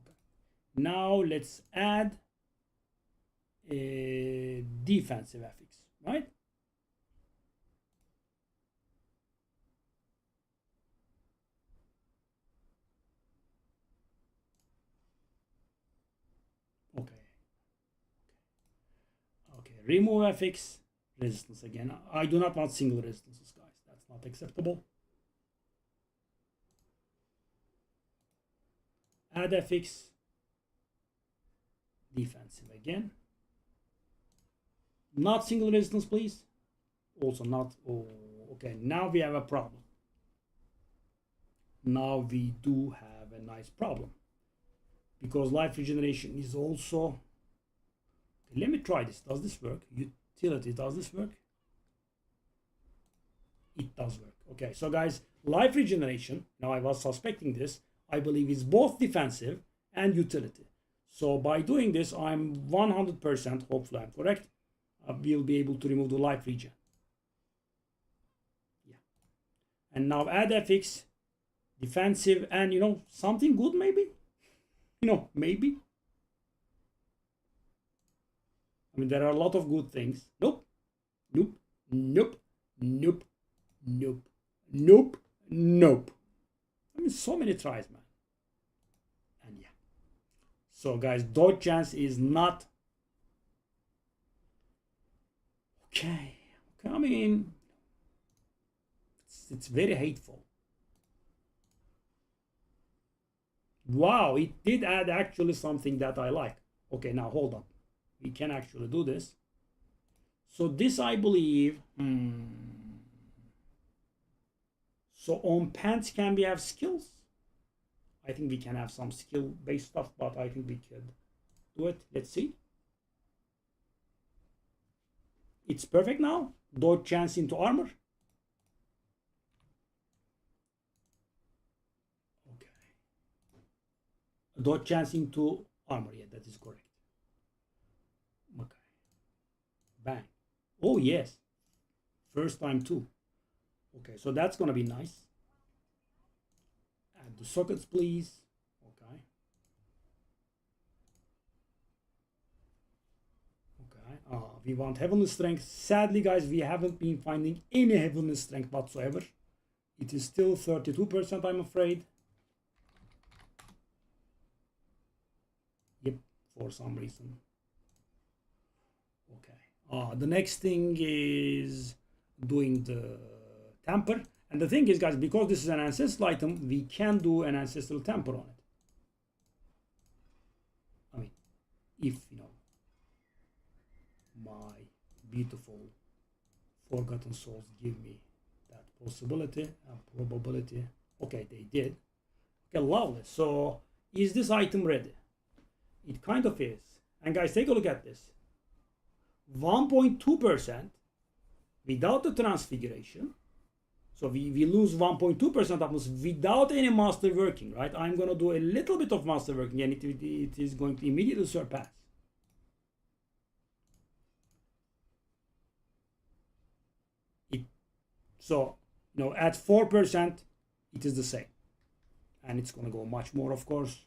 Okay. Now let's add a defensive affix, right? Okay. Okay, remove affix, resistance again. I do not want single resistances, guys. That's not acceptable. Add affix, defensive again. Not single resistance, please. Also not, oh, okay, now we have a problem. Now we do have a nice problem. Because life regeneration is also... Okay, let me try this. Does this work? Utility, does this work? It does work. Okay, so guys, life regeneration, now I was suspecting this, I believe is both defensive and utility. So by doing this, I'm 100%, hopefully I'm correct, we'll be able to remove the life regen. Yeah. And now add FX, defensive, and something good maybe? Maybe. I mean, there are a lot of good things. Nope. Nope. Nope. Nope. Nope. Nope. Nope. I mean, so many tries, man. And yeah. So, guys, dodge chance is not... Okay. I mean, it's very hateful. Wow, it did add actually something that I like. Okay, now hold on. We can actually do this. So this, I believe... So on pants, can we have skills? I think we can have some skill-based stuff, but I think we could do it. Let's see. It's perfect now. Dodge chance into armor. Okay. Dodge chance into armor. Yeah, that is correct. Okay. Bang. Oh, yes. First time too. Okay, so that's going to be nice. Add the sockets, please. Okay. Okay. We want Heavenly Strength. Sadly, guys, we haven't been finding any Heavenly Strength whatsoever. It is still 32%, I'm afraid. Yep, for some reason. Okay. The next thing is doing the tamper. And the thing is, guys, because this is an ancestral item, we can do an ancestral tamper on it. I mean, if, you know, my beautiful Forgotten Souls give me that possibility and probability. Okay, they did. Okay, lovely. So, is this item ready? It kind of is. And guys, take a look at this. 1.2% without the transfiguration. So we lose 1.2% of this without any master working, right? I'm going to do a little bit of master working and it is going to immediately surpass. So, you know, at 4%, it is the same. And it's going to go much more, of course.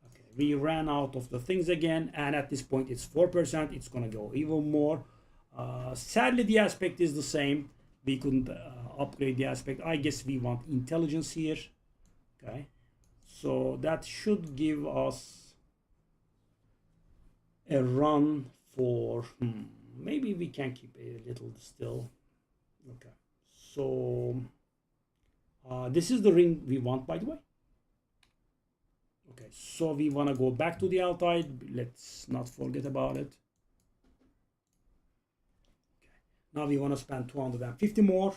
Okay, we ran out of the things again. And at this point, it's 4%. It's going to go even more. Sadly, the aspect is the same. We couldn't upgrade the aspect. I guess we want intelligence here. Okay. So that should give us a run for... maybe we can keep a little still. Okay, so this is the ring we want, by the way. Okay, so we want to go back to the Altai. Let's not forget about it. Okay, now we want to spend 250 more.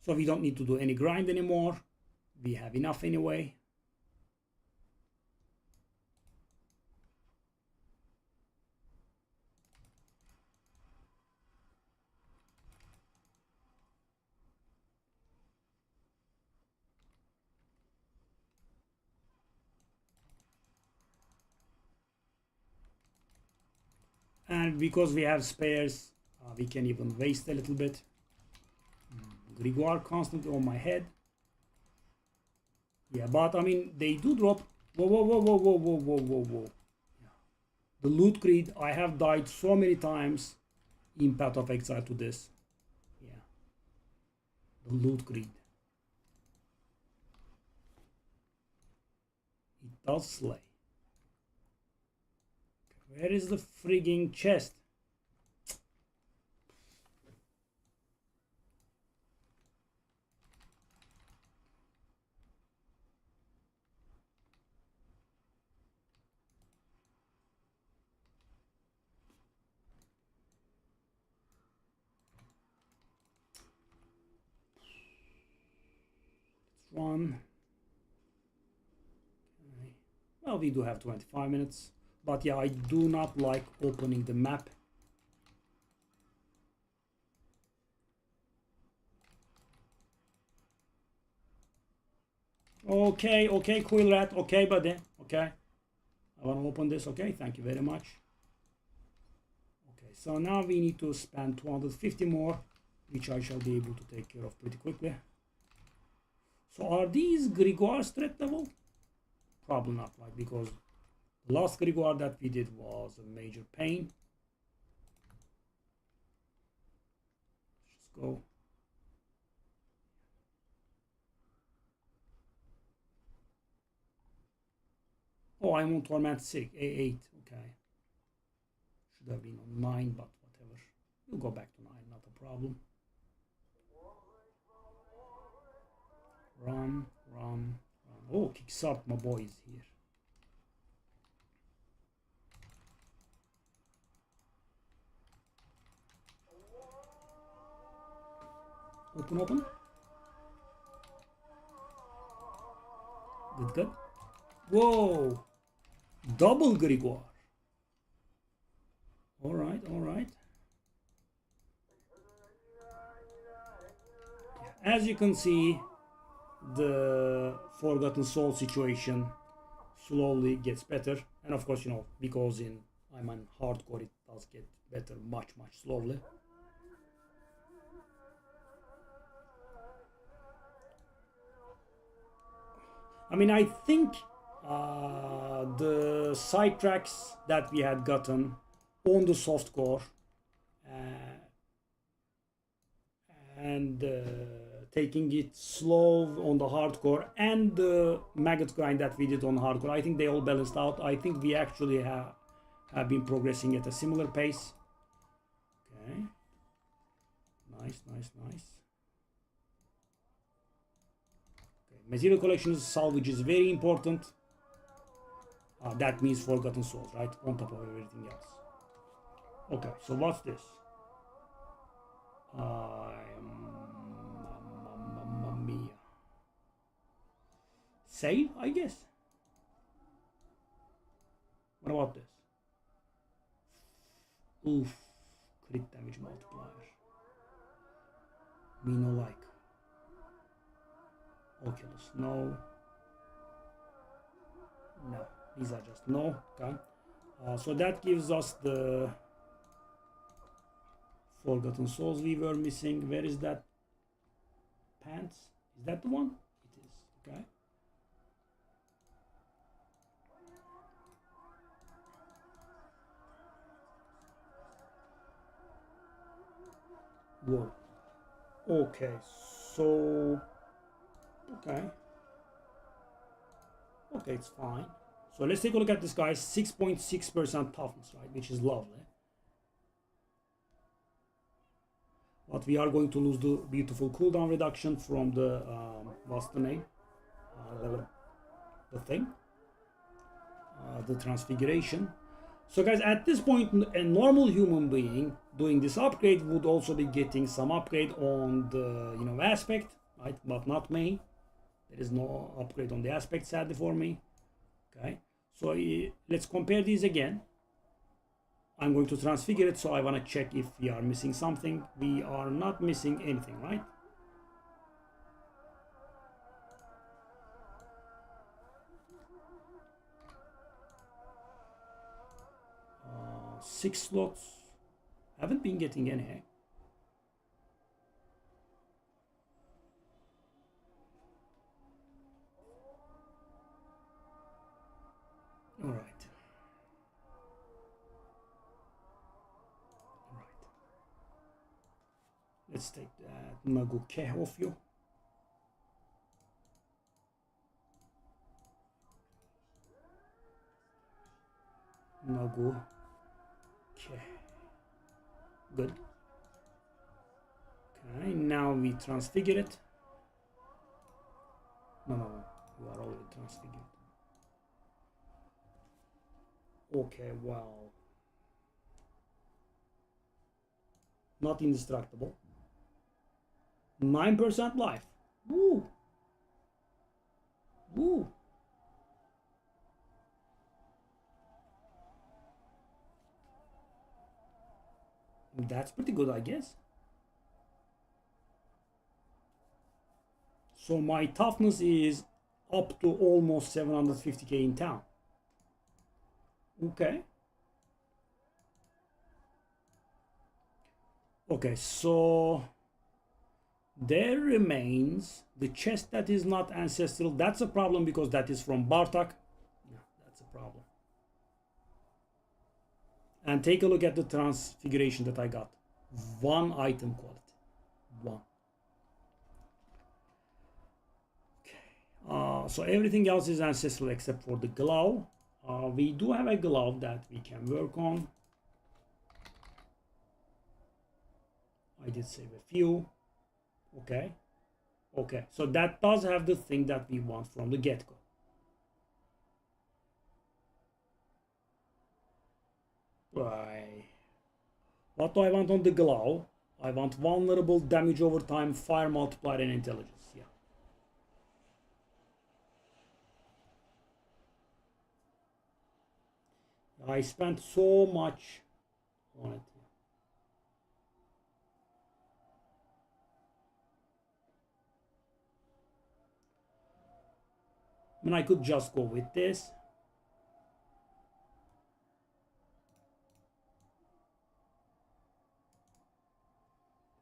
So we don't need to do any grind anymore. We have enough anyway. And because we have spares, we can even waste a little bit. Grimoire constantly on my head. Yeah, but I mean, they do drop. Whoa, whoa, whoa, whoa, whoa, whoa, whoa, whoa, whoa. Yeah. The loot greed, I have died so many times in Path of Exile to this. Yeah. The loot greed. It does slay. Where is the frigging chest? One. Okay. Well, we do have 25 minutes. But yeah, I do not like opening the map. Okay, okay, Quill Rat. Okay, buddy. Okay. I want to open this. Okay, thank you very much. Okay, so now we need to spend 250 more, which I shall be able to take care of pretty quickly. So are these Grimoires threat level? Probably not, right? Because the last Grimoire that we did was a major pain. Let's just go. Oh, I'm on Torment 6, A8. Okay. Should have been on 9, but whatever. We'll go back to 9, not a problem. Run, run, run. Oh, kicks up, my boy is here. Open, open. Good, good. Whoa! Double Grigor. All right, all right. As you can see, the Forgotten Soul situation slowly gets better. And of course, you know, because I'm on hardcore, it does get better much slowly. I mean, I think the side tracks that we had gotten on the softcore and taking it slow on the hardcore and the maggot grind that we did on hardcore, I think they all balanced out. I think we actually have been progressing at a similar pace. Okay, nice. Material collection salvage is very important. That means Forgotten Souls, right? On top of everything else. Okay, so what's this? Mamma mia. Save, I guess. What about this? Oof, crit damage multiplier. Me no like. Oculus, no. No, these are just no. Okay. So that gives us the Forgotten Souls we were missing. Where is that? Pants? Is that the one? It is. Okay. Whoa. Okay, so okay, it's fine. So let's take a look at this guy's 6.6% toughness, right, which is lovely. But we are going to lose the beautiful cooldown reduction from the what's the name? The thing, the transfiguration. So guys, at this point, a normal human being doing this upgrade would also be getting some upgrade on the aspect, right? But not me. There is no upgrade on the aspect, sadly for me. Okay, so let's compare these again. I'm going to transfigure it, so I want to check if we are missing something. We are not missing anything, right? Six slots. Haven't been getting any. All right. Let's take that Maguke off you. Nagu. Okay. Good. Okay, now we transfigure it. No, you are already transfigured. Okay, well. Not indestructible. 9% life. Woo! Woo! That's pretty good, I guess. So my toughness is up to almost 750k in town. Okay. Okay, so there remains the chest that is not ancestral. That's a problem because that is from Bartak. Yeah, that's a problem. And take a look at the transfiguration that I got. 1 item quality. 1. Okay. So everything else is ancestral except for the glove. We do have a glove that we can work on. I did save a few. Okay. Okay. So that does have the thing that we want from the get-go. Right. What do I want on the glove? I want vulnerable, damage over time, fire multiplier, and intelligence. Yeah. I spent so much on it. I mean, I could just go with this.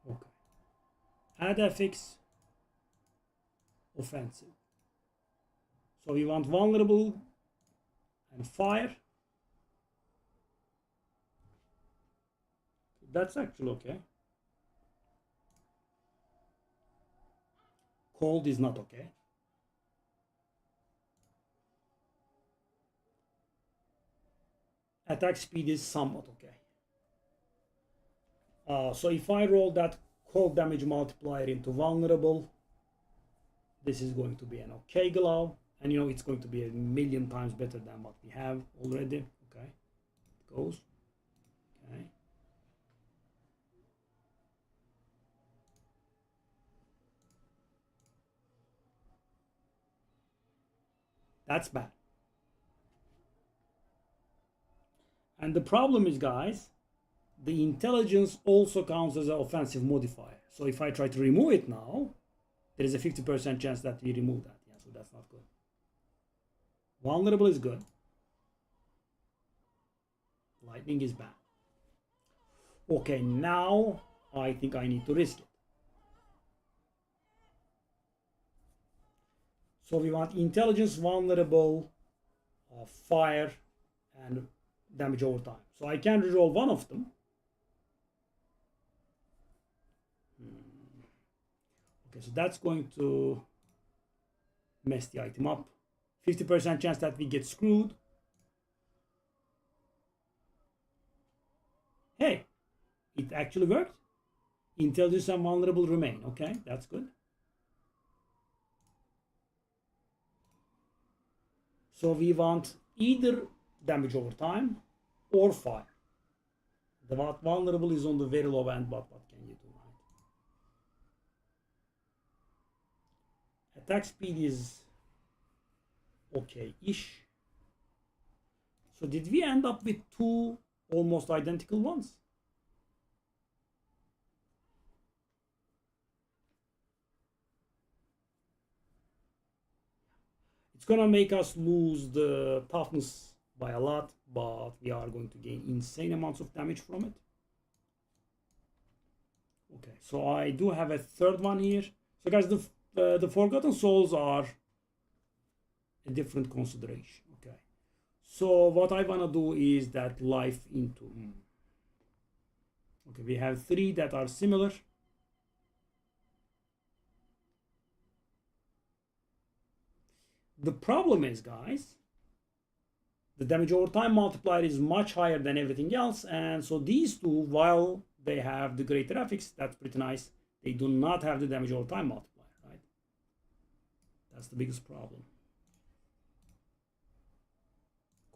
Okay. Add FX, offensive. So we want vulnerable and fire. That's actually okay. Cold is not okay. Attack speed is somewhat okay. So if I roll that cold damage multiplier into vulnerable, this is going to be an okay glove. And you know, it's going to be a million times better than what we have already. Okay, it goes. Okay. That's bad. And the problem is, guys, the intelligence also counts as an offensive modifier. So if I try to remove it now, there is a 50% chance that we remove that. Yeah, so that's not good. Vulnerable is good. Lightning is bad. Okay, now I think I need to risk it. So we want intelligence, vulnerable, fire, and damage over time. So I can reroll one of them. Okay, so that's going to mess the item up. 50% chance that we get screwed. Hey, it actually worked. Intelligence and vulnerable remain. Okay, that's good. So we want either damage over time or fire. The vulnerable is on the very low end, but what can you do, right? Attack speed is okay-ish. So did we end up with two almost identical ones? It's gonna make us lose the toughness by a lot, but we are going to gain insane amounts of damage from it. Okay, so I do have a third one here. So guys, the Forgotten Souls are a different consideration. Okay, so what I wanna do is that life into. Okay, we have three that are similar. The problem is, guys, the damage over time multiplier is much higher than everything else, and so these two, while they have the greater affix, that's pretty nice, they do not have the damage over time multiplier, right? That's the biggest problem.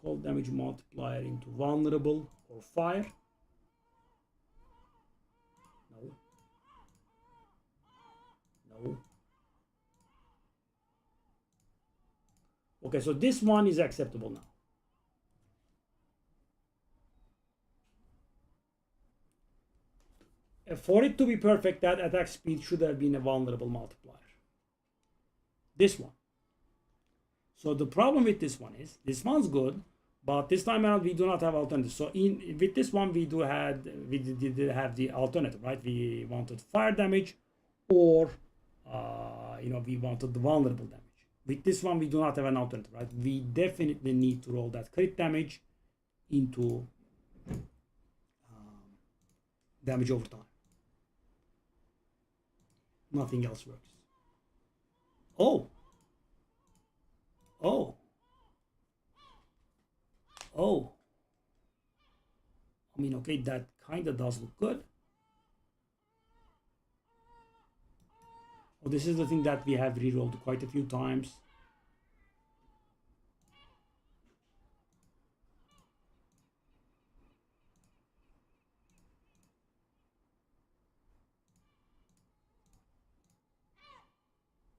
Cold damage multiplier into vulnerable or fire. No. No. Okay, so this one is acceptable now. For it to be perfect, that attack speed should have been a vulnerable multiplier. This one. So the problem with this one is, this one's good, but this time around we do not have alternative. So with this one we did have the alternative, right? We wanted fire damage, or we wanted the vulnerable damage. With this one we do not have an alternative, right? We definitely need to roll that crit damage into damage over time. Nothing else works. Oh. Oh. Oh. I mean, okay, that kind of does look good. Oh, this is the thing that we have rerolled quite a few times.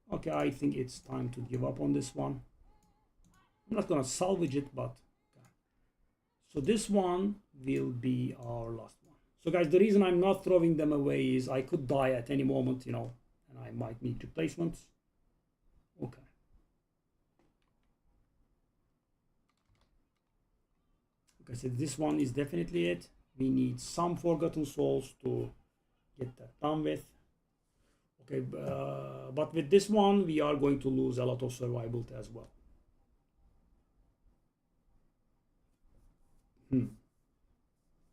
Okay, I think it's time to give up on this one. I'm not gonna salvage it, but okay. So this one will be our last one. So guys, the reason I'm not throwing them away is I could die at any moment, you know, and I might need replacements. Okay. Okay, so this one is definitely it. We need some Forgotten Souls to get that done with. Okay, but with this one, we are going to lose a lot of survivability as well.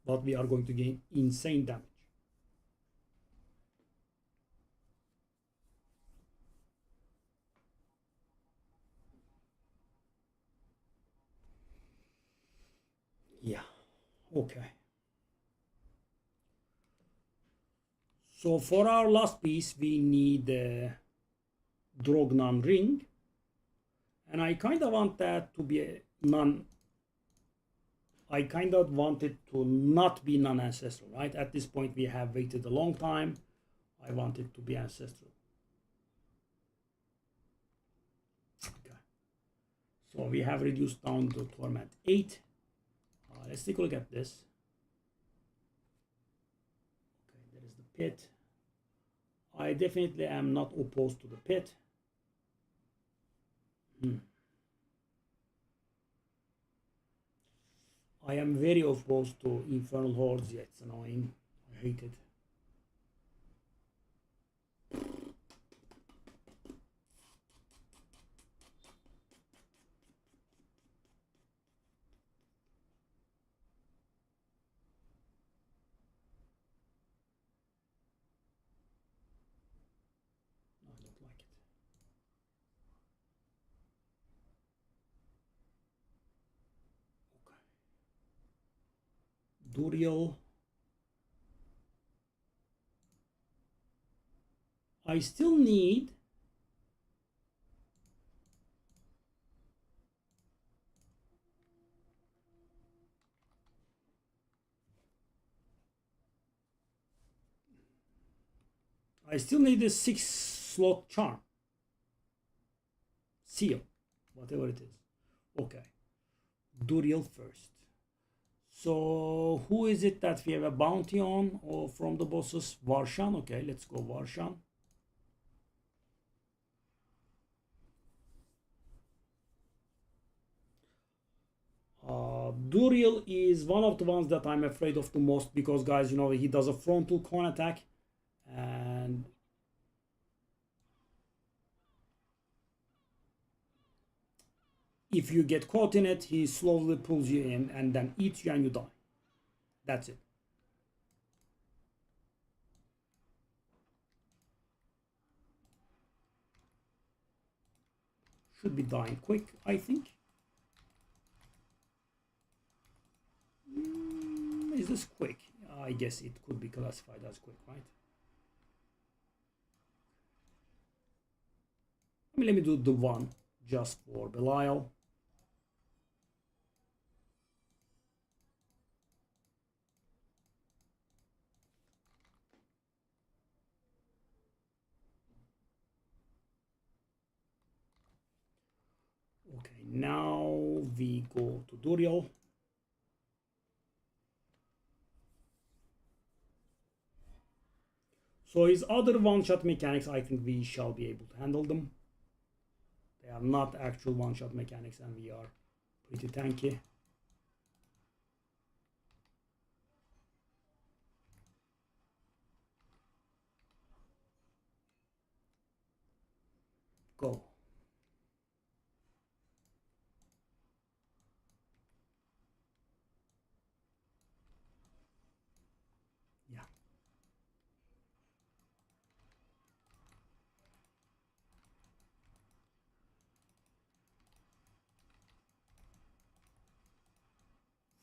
But we are going to gain insane damage. Yeah, okay. So for our last piece, we need the Drognan ring. And I kind of want that to be a I kind of want it to not be non-ancestral, right? At this point, we have waited a long time. I want it to be ancestral. Okay. So we have reduced down to Torment 8. Let's take a look at this. Okay, there is the pit. I definitely am not opposed to the pit. I am very opposed to Infernal Hordes. Yeah, it's annoying. I hate it. I don't like it. Okay. Duriel. I still need a 6-slot charm. Seal. Whatever it is. Okay. Duriel first. So who is it that we have a bounty on or from the bosses? Varshan. Okay, let's go Varshan. Duriel is one of the ones that I'm afraid of the most because, guys, you know, he does a frontal con attack, and if you get caught in it, he slowly pulls you in and then eats you and you die. That's it. Should be dying quick, I think. Is this quick? I guess it could be classified as quick, right? Let me do the one just for Belial. Okay, now we go to Duriel. So his other one-shot mechanics, I think we shall be able to handle them. They are not actual one-shot mechanics and we are pretty tanky. Go. Yeah.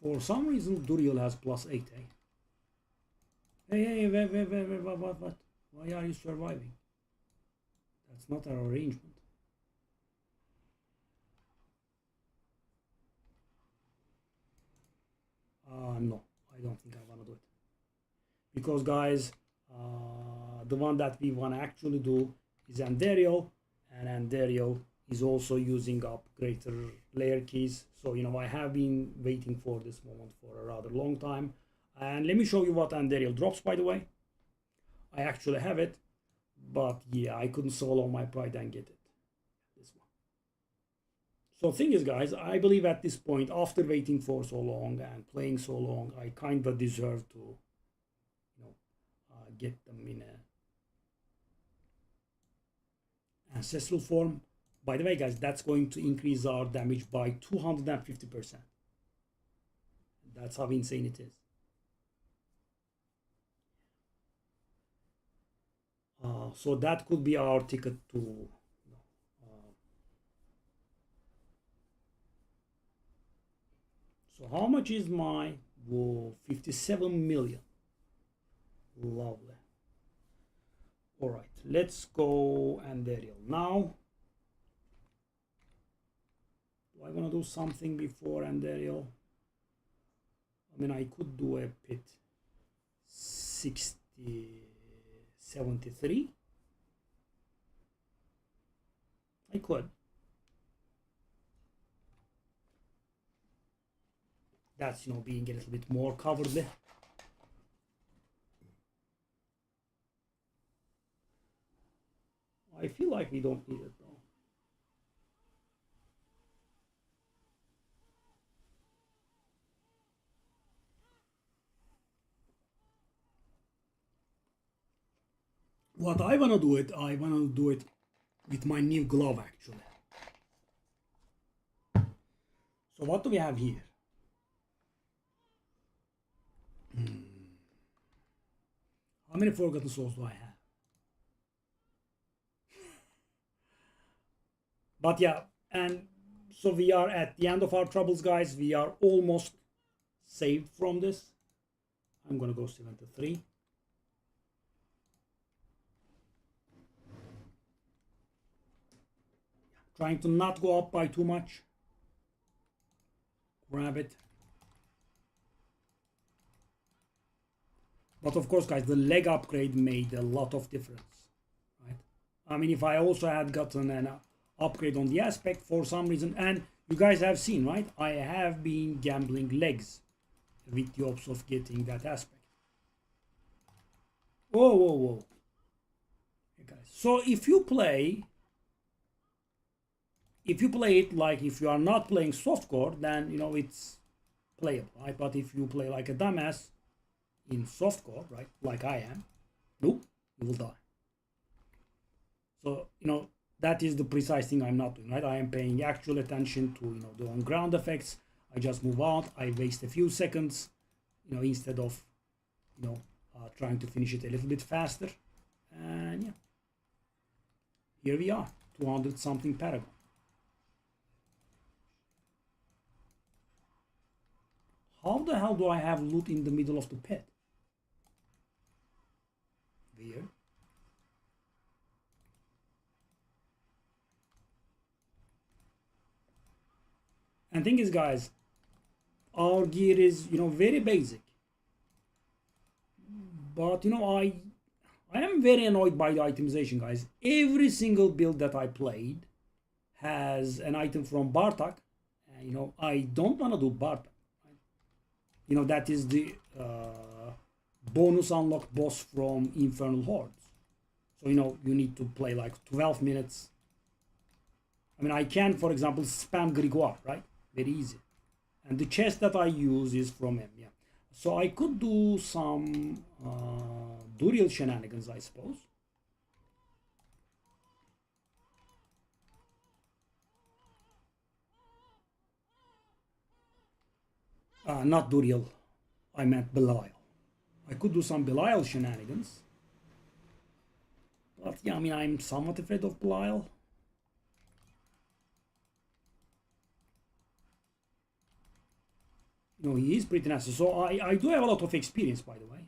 For some reason, Duriel has +8, eh? Hey, wait, what? Why are you surviving? That's not our arrangement. No, I don't think I want to do it. Because, guys, the one that we want to actually do is Andariel, and Andariel is also using up greater layer keys. So, you know, I have been waiting for this moment for a rather long time. And let me show you what Andariel drops, by the way. I actually have it, but yeah, I couldn't swallow my pride and get it. This one. So thing is, guys, I believe at this point, after waiting for so long and playing so long, I kind of deserve to, you know, get them in a ancestral form. By the way, guys, that's going to increase our damage by 250%. That's how insane it is. So that could be our ticket to so how much is my 57 million. Lovely. All right, let's go Andariel now. Do I want to do something before Andariel? I mean, I could do a pit 73. I could. That's, you know, being a little bit more cowardly. I feel like we don't need it though. What I want to do it, with my new glove actually. So what do we have here? How many Forgotten Souls do I have? But yeah, and so we are at the end of our troubles, guys. We are almost saved from this. I'm gonna go 73. Trying to not go up by too much. Grab it. But of course, guys, the leg upgrade made a lot of difference, right? I mean, if I also had gotten an upgrade on the aspect for some reason, and you guys have seen, right? I have been gambling legs with the hopes of getting that aspect. Whoa, whoa, whoa. Okay, guys. So if you play it like if you are not playing softcore, then, you know, it's playable, right? But if you play like a dumbass in softcore, right, like I am, nope, you will die. So, you know, that is the precise thing I'm not doing, right? I am paying actual attention to, you know, the on-ground effects. I just move out, I waste a few seconds, you know, instead of, you know, trying to finish it a little bit faster. And yeah, here we are, 200 something Paragon. How the hell do I have loot in the middle of the pit? Weird. And thing is, guys, our gear is, you know, very basic. But, you know, I am very annoyed by the itemization, guys. Every single build that I played has an item from Bartak. And, you know, I don't want to do Bartak. Right? You know, that is the bonus unlock boss from Infernal Hordes. So, you know, you need to play like 12 minutes. I mean, I can, for example, spam Grigoire, right? Very easy. And the chest that I use is from him, yeah. So I could do some Duriel shenanigans, I suppose. Not Duriel. I meant Belial. I could do some Belial shenanigans. But yeah, I mean, I'm somewhat afraid of Belial. No, he is pretty nasty. So I do have a lot of experience, by the way.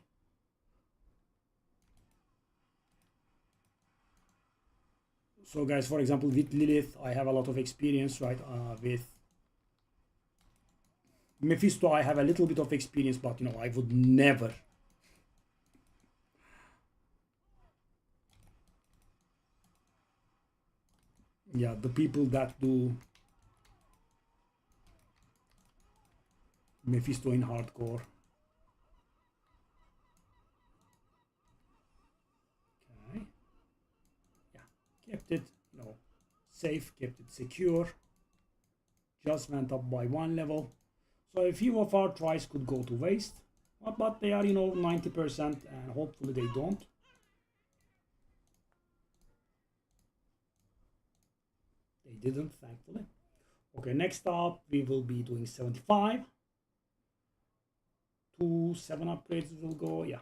So guys, for example, with Lilith, I have a lot of experience, right? With Mephisto, I have a little bit of experience, but, you know, I would never. Yeah, the people that do Mephisto in hardcore. Okay. Yeah, kept it, safe, kept it secure. Just went up by one level. So a few of our tries could go to waste, but they are, 90%, and hopefully they don't. They didn't, thankfully. Okay, next up, we will be doing 75. 2 7 upgrades will go, yeah.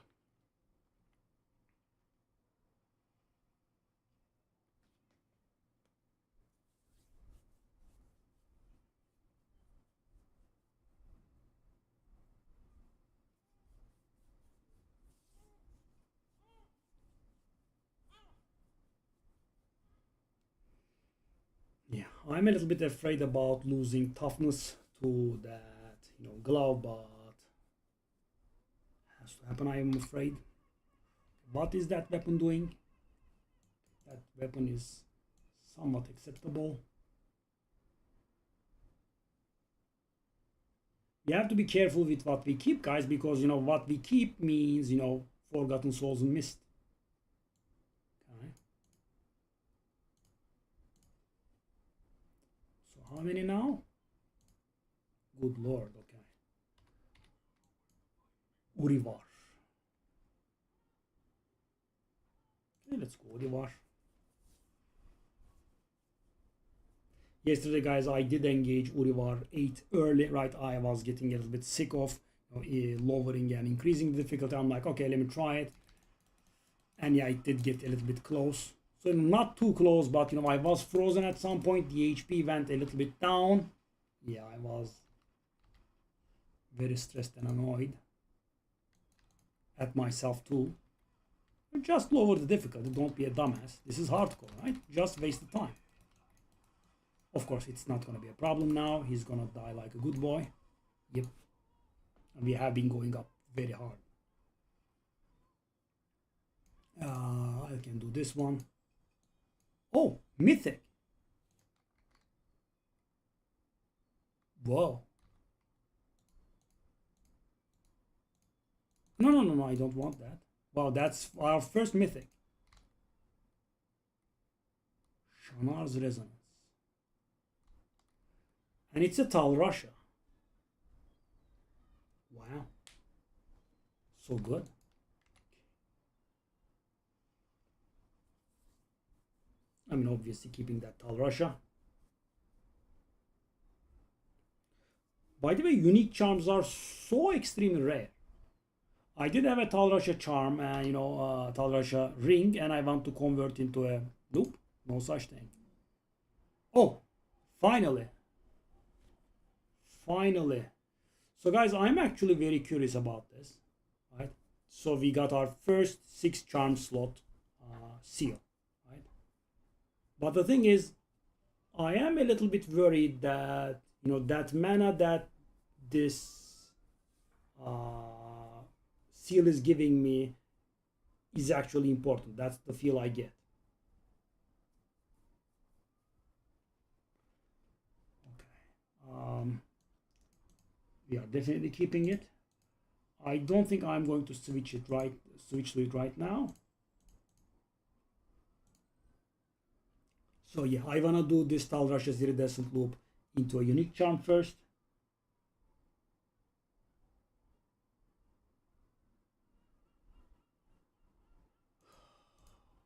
Yeah, I'm a little bit afraid about losing toughness to that, glove, but has to happen, I am afraid. What is that weapon doing? That weapon is somewhat acceptable. We have to be careful with what we keep, guys, because what we keep means forgotten souls and mist. Okay. So how many now? Good lord. Okay. Urivar. Okay, let's go Urivar. Yesterday, guys, I did engage Urivar 8 early, right? I was getting a little bit sick of lowering and increasing the difficulty. I'm like, okay, let me try it. And yeah, it did get a little bit close. So not too close, but I was frozen at some point. The HP went a little bit down. Yeah, I was very stressed and annoyed at myself too. Just lower the difficulty. Don't be a dumbass. This is hardcore, right? Just waste the time. Of course, it's not going to be a problem now. He's going to die like a good boy. Yep. And we have been going up very hard. I can do this one. Oh, mythic. Whoa. No, I don't want that. Wow, that's our first mythic. Shanar's Resonance. And it's a Tal Russia. Wow. So good. I mean, obviously keeping that Tal Russia. By the way, unique charms are so extremely rare. I did have a Tal Russia charm and Tal Russia ring, and I want to convert into a loop. No such thing. Oh, finally. Finally. So guys, I'm actually very curious about this. Right? So we got our first 6 charm slot seal. Right? But the thing is, I am a little bit worried that that mana that this seal is giving me is actually important. That's the feel I get. Okay. We are definitely keeping it. I don't think I'm going to switch to it right now. So yeah, I wanna do this Tal Russia's iridescent loop into a unique charm first.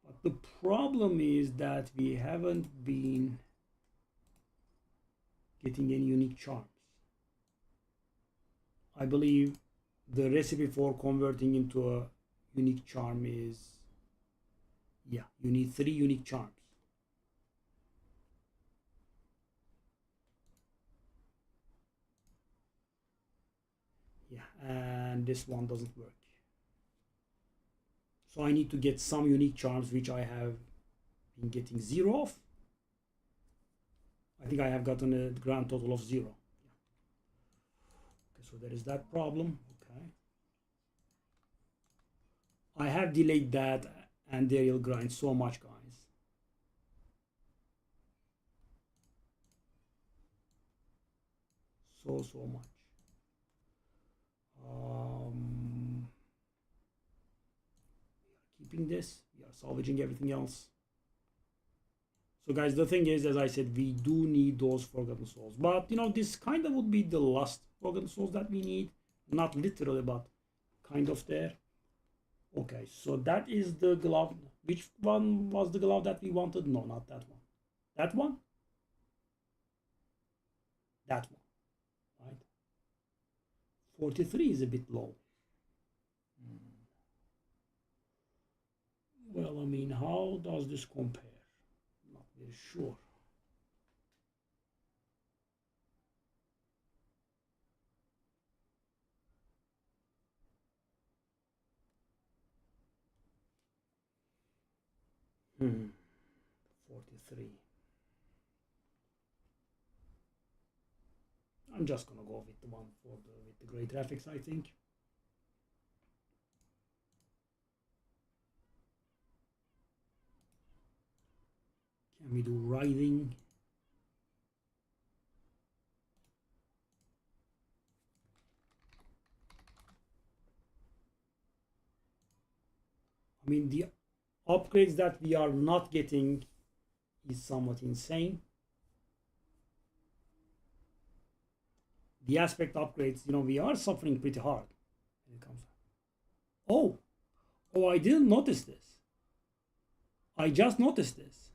But the problem is that we haven't been getting any unique charms. I believe the recipe for converting into a unique charm is, yeah, you need 3 unique charms. Yeah, and this one doesn't work. So I need to get some unique charms, which I have been getting 0 of. I think I have gotten a grand total of 0. Okay, so there is that problem. Okay. I have delayed that and Daryl grind so much, guys. so much. Keeping this, we are salvaging everything else. So guys, the thing is, as I said, we do need those Forgotten Souls. But, you know, this kind of would be the last Forgotten Souls that we need. Not literally, but kind of there. Okay, so that is the glove. Which one was the glove that we wanted? No, not that one. That one? That one, right? 43 is a bit low. Well, I mean, how does this compare? Not very sure. Hmm. 43. I'm just gonna go with the one with the great graphics, I think. Can we do riding? I mean, the upgrades that we are not getting is somewhat insane. The aspect upgrades, you know, we are suffering pretty hard when it comes. Oh, I didn't notice this. I just noticed this.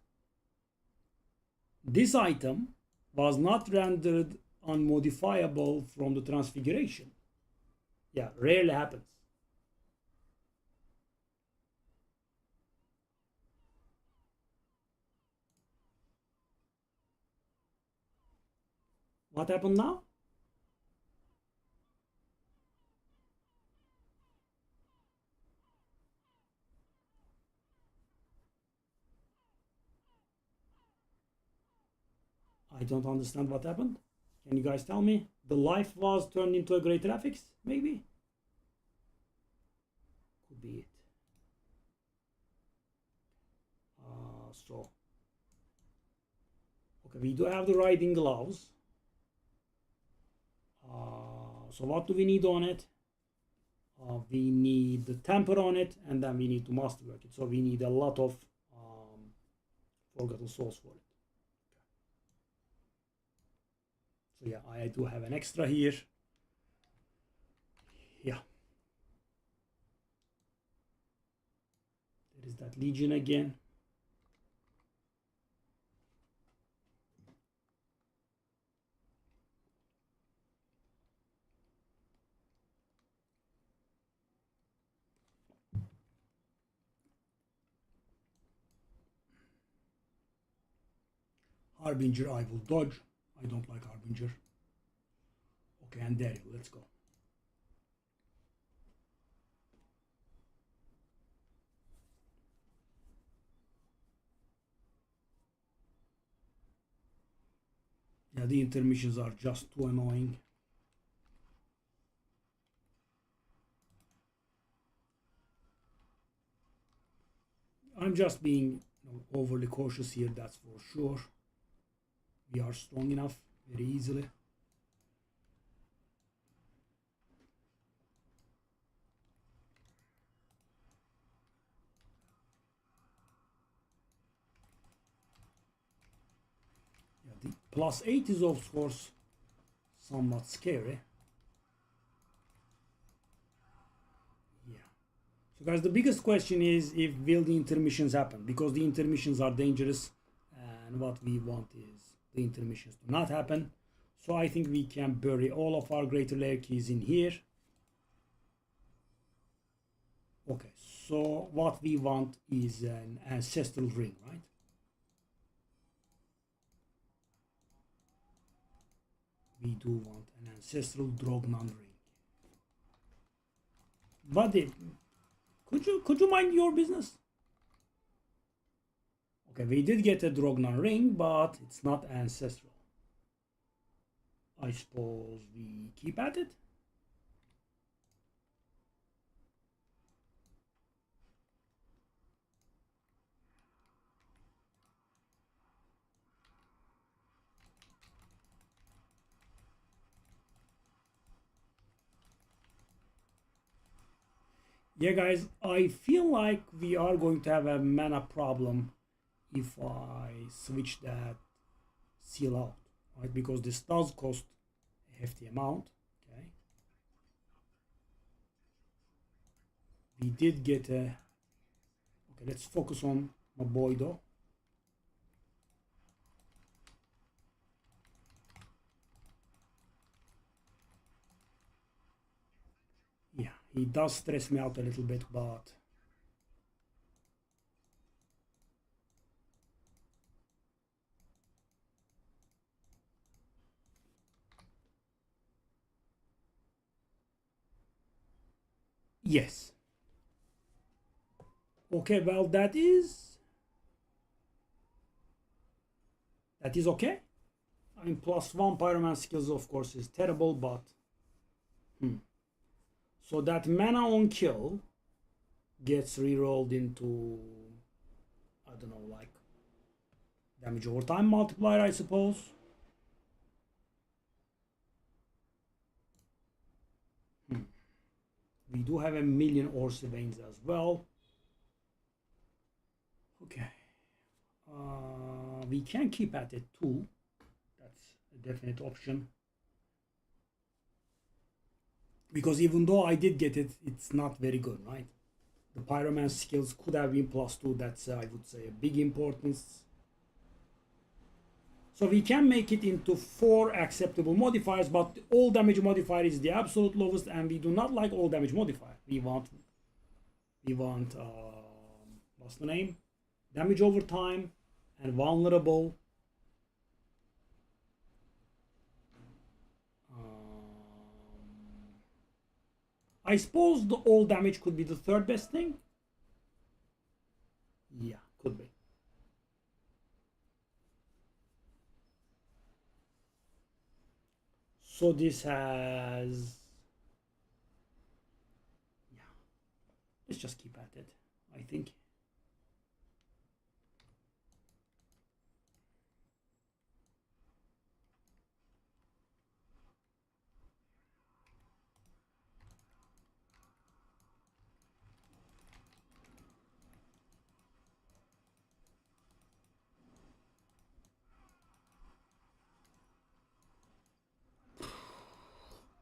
This item was not rendered unmodifiable from the transfiguration. Yeah, rarely happens. What happened now? I don't understand what happened. Can you guys tell me? The life was turned into a great graphics, maybe? Could be it. So, okay, we do have the riding gloves. So what do we need on it? We need the temper on it, and then we need to masterwork it. So we need a lot of Forgotten Souls for it. So yeah, I do have an extra here. Yeah. There is that Legion again. Harbinger, I will dodge. I don't like Harbinger. Okay, and Daryl, let's go. Yeah, the intermissions are just too annoying. I'm just being, you know, overly cautious here, that's for sure. We are strong enough very easily. Yeah, the +8 is of course somewhat scary. Yeah. So guys, the biggest question is, if will the intermissions happen, because the intermissions are dangerous, and what we want is the intermissions to not happen. So I think we can bury all of our greater layer keys in here. Okay, so what we want is an ancestral ring, right? We do want an ancestral Drognan ring. Buddy, could you mind your business? Okay, we did get a Drognan ring, but it's not ancestral. I suppose we keep at it. Yeah, guys, I feel like we are going to have a mana problem if I switch that seal out, right? Because this does cost a hefty amount. Okay, we did get a. Okay, let's focus on my boy though. Yeah, he does stress me out a little bit, but yes. Okay, well that is okay. I mean, +1 pyroman skills of course is terrible, but so that mana on kill gets rerolled into, I don't know, like damage over time multiplier, I suppose. We do have a million Orsi veins as well. Okay. We can keep at it too. That's a definite option. Because even though I did get it, it's not very good, right? The pyroman skills could have been +2. That's, I would say, a big importance. So we can make it into 4 acceptable modifiers, but all damage modifier is the absolute lowest, and we do not like all damage modifier. We want what's the name? Damage over time and vulnerable. I suppose the all damage could be the third best thing. Yeah, could be. So this has, yeah, let's just keep at it, I think.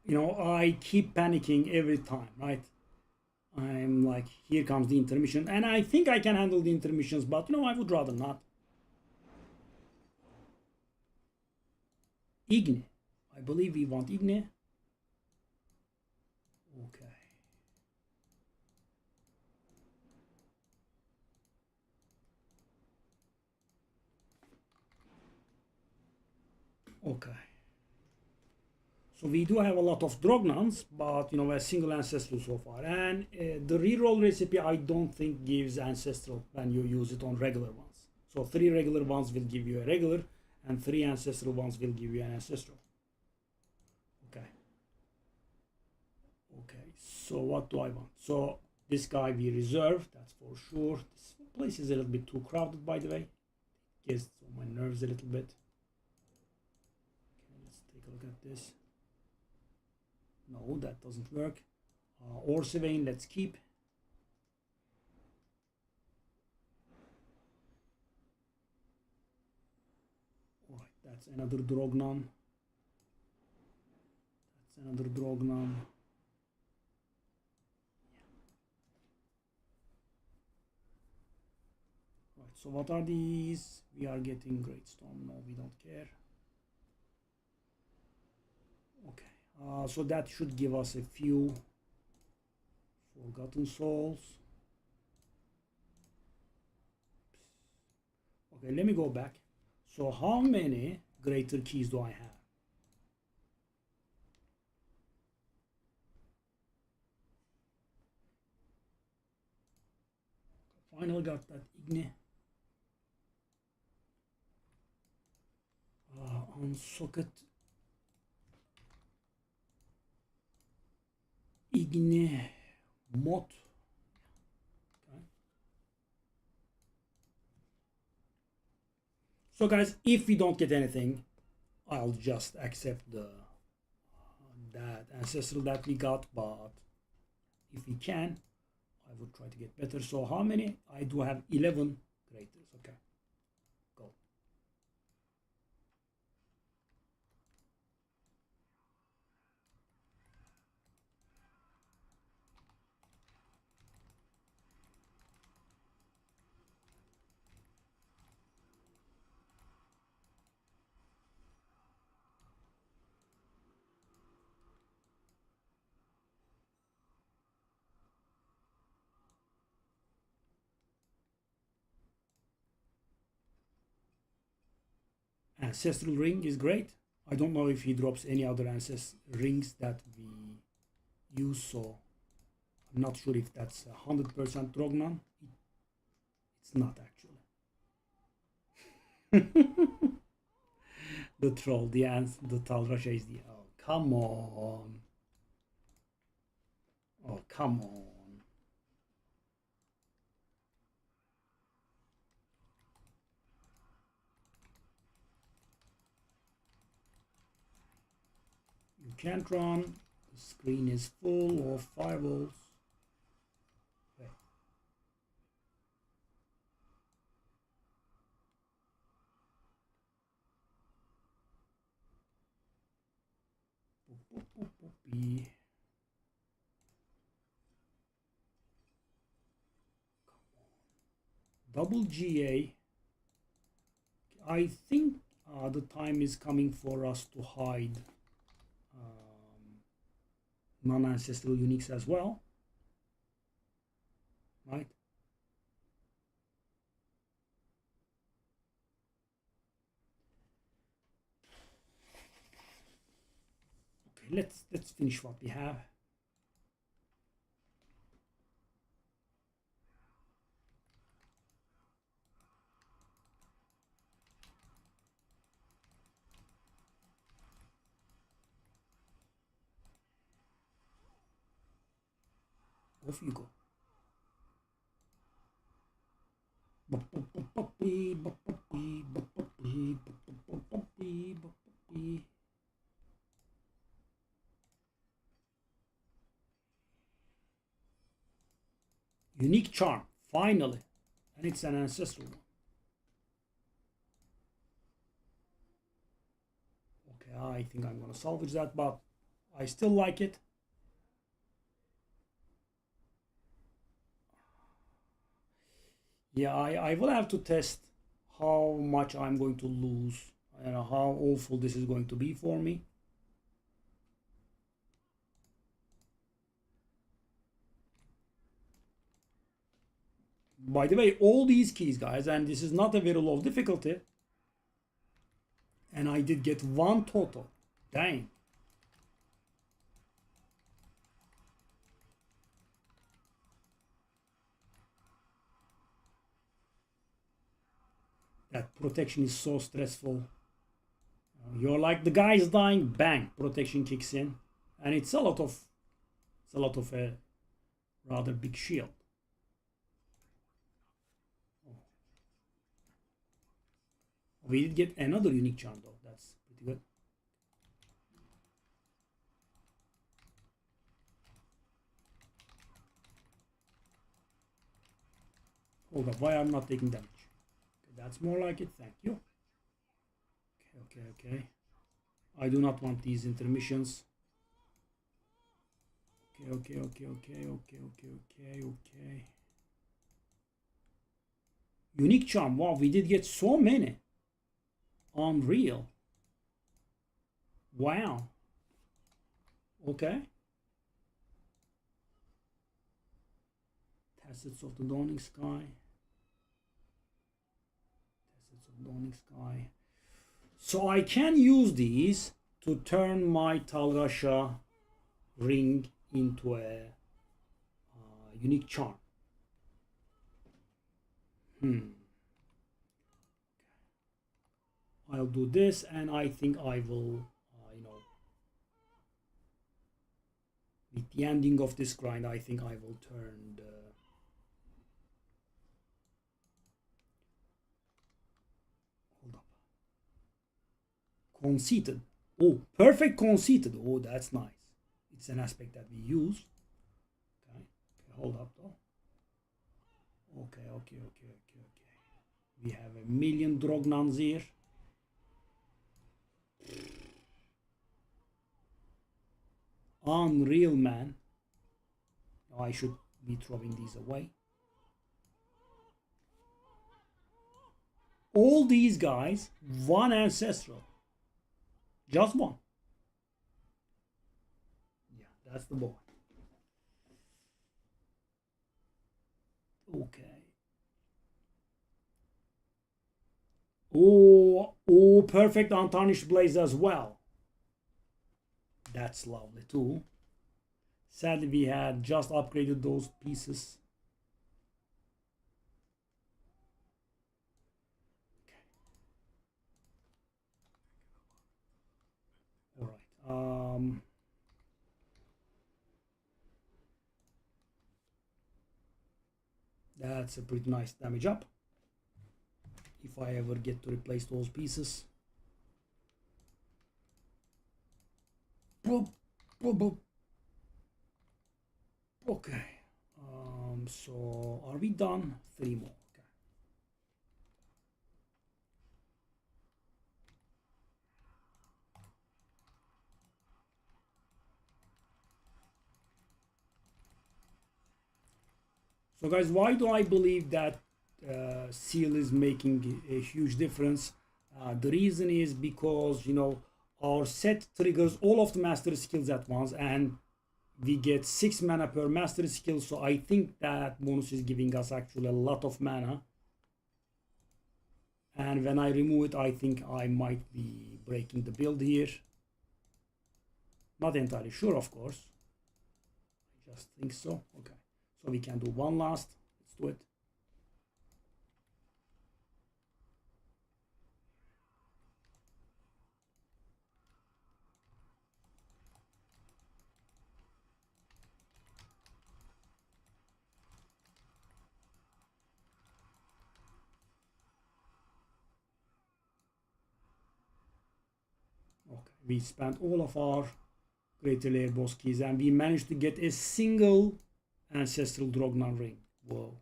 You know, I keep panicking every time, right? I'm like, here comes the intermission, and I think I can handle the intermissions, but you know, I would rather not. Igne. I believe we want Igne. Okay. Okay. So we do have a lot of Drognans, but you know, a single ancestral so far. And the reroll recipe I don't think gives ancestral when you use it on regular ones. So 3 regular ones will give you a regular, and 3 ancestral ones will give you an ancestral. Okay. Okay, so what do I want? So this guy we reserve, that's for sure. This place is a little bit too crowded, by the way. Gets on my nerves a little bit. Okay, let's take a look at this. No, that doesn't work. Orsevein, let's keep. Alright, that's another Drognan. That's another Drognan. Right, so what are these? We are getting Great Storm. No, we don't care. Okay. So that should give us a few Forgotten Souls. Okay, let me go back. So how many greater keys do I have? Finally got that Igne. On socket Igne mod. Okay. So guys, if we don't get anything, I'll just accept the that ancestral that we got, but if we can, I would try to get better. So how many? I do have 11 craters. Okay, go. Ancestral ring is great. I don't know if he drops any other ancestral rings that we use, so I'm not sure if that's 100% Drogman. It's not actually. The troll, the ants, the Talrasha is the. Oh, come on. Oh, come on. You can't run. The screen is full of fireballs. Okay. Double GA. I think the time is coming for us to hide non-ancestral uniques as well, right? Okay, let's finish what we have. Off you go. Unique charm, finally, and it's an ancestral one. Okay, I think I'm gonna salvage that, but I still like it. Yeah, I will have to test how much I'm going to lose and how awful this is going to be for me. By the way, all these keys, guys, and this is not a very low difficulty, and I did get one total. Dang. That protection is so stressful. You're like, the guy is dying, bang, protection kicks in, and it's a lot of a rather big shield. We did get another unique charm though. That's pretty good. Hold up, why I'm not taking damage? Okay, that's more like it. Thank you. Okay. I do not want these intermissions. Okay. Unique charm. Wow, we did get so many. Unreal. Wow. Okay. Facets of the Dawning Sky. Facets of Dawning Sky. So I can use these to turn my Talrasha ring into a unique charm. I'll do this, and I think I will, with the ending of this grind, I think I will turn the conceited. Oh, perfect conceited. Oh, that's nice. It's an aspect that we use. Okay, hold up though. Okay, okay, okay, okay, okay. We have a million Drognans here. Unreal, man. I should be throwing these away. All these guys, one ancestral. Just one. Yeah, that's the boy. Okay. Oh, oh, perfect untarnished blaze as well. That's lovely too. Sadly, we had just upgraded those pieces. All right. That's a pretty nice damage up. If I ever get to replace those pieces. Boop, boop, boop. Okay. So are we done? 3 more. Okay. So guys, why do I believe that seal is making a huge difference? The reason is because, you know, our set triggers all of the mastery skills at once, and we get 6 mana per mastery skill. So I think that bonus is giving us actually a lot of mana. And when I remove it, I think I might be breaking the build here. Not entirely sure, of course. I just think so. Okay. So we can do one last. Let's do it. Okay. We spent all of our Greater Lair boss keys and we managed to get a single Ancestral Drognan ring. Whoa.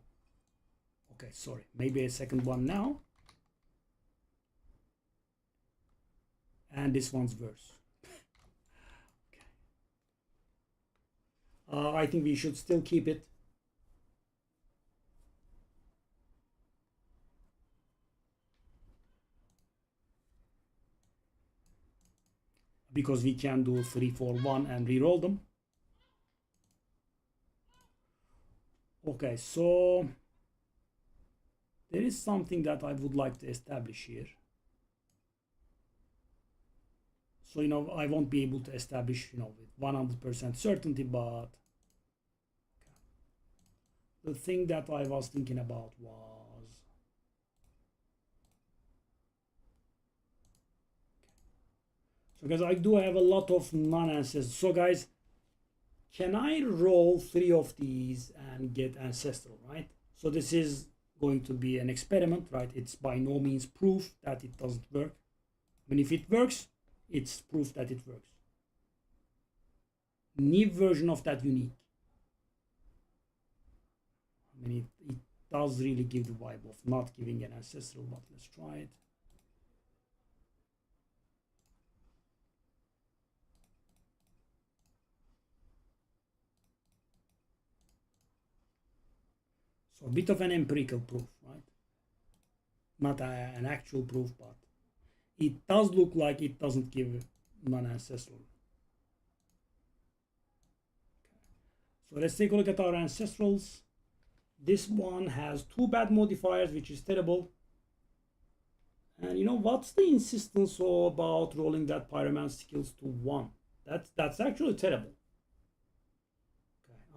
Okay, sorry. Maybe a second one now. And this one's worse. Okay. I think we should still keep it. Because we can do 3, 4, 1 and reroll them. Okay, so there is something that I would like to establish here. So, you know, I won't be able to establish, you know, with 100% certainty, but the thing that I was thinking about was, so guys, I do have a lot of non-ancestral. So guys, can I roll 3 of these and get ancestral, right? So this is going to be an experiment, right? It's by no means proof that it doesn't work. I mean, if it works, it's proof that it works. New version of that unique. I mean, it does really give the vibe of not giving an ancestral, but let's try it. So a bit of an empirical proof, right? Not an actual proof, but it does look like it doesn't give non-ancestral. Okay. So let's take a look at our ancestrals. This one has 2 bad modifiers, which is terrible. And you know, what's the insistence about rolling that pyroman skills to 1? That's actually terrible.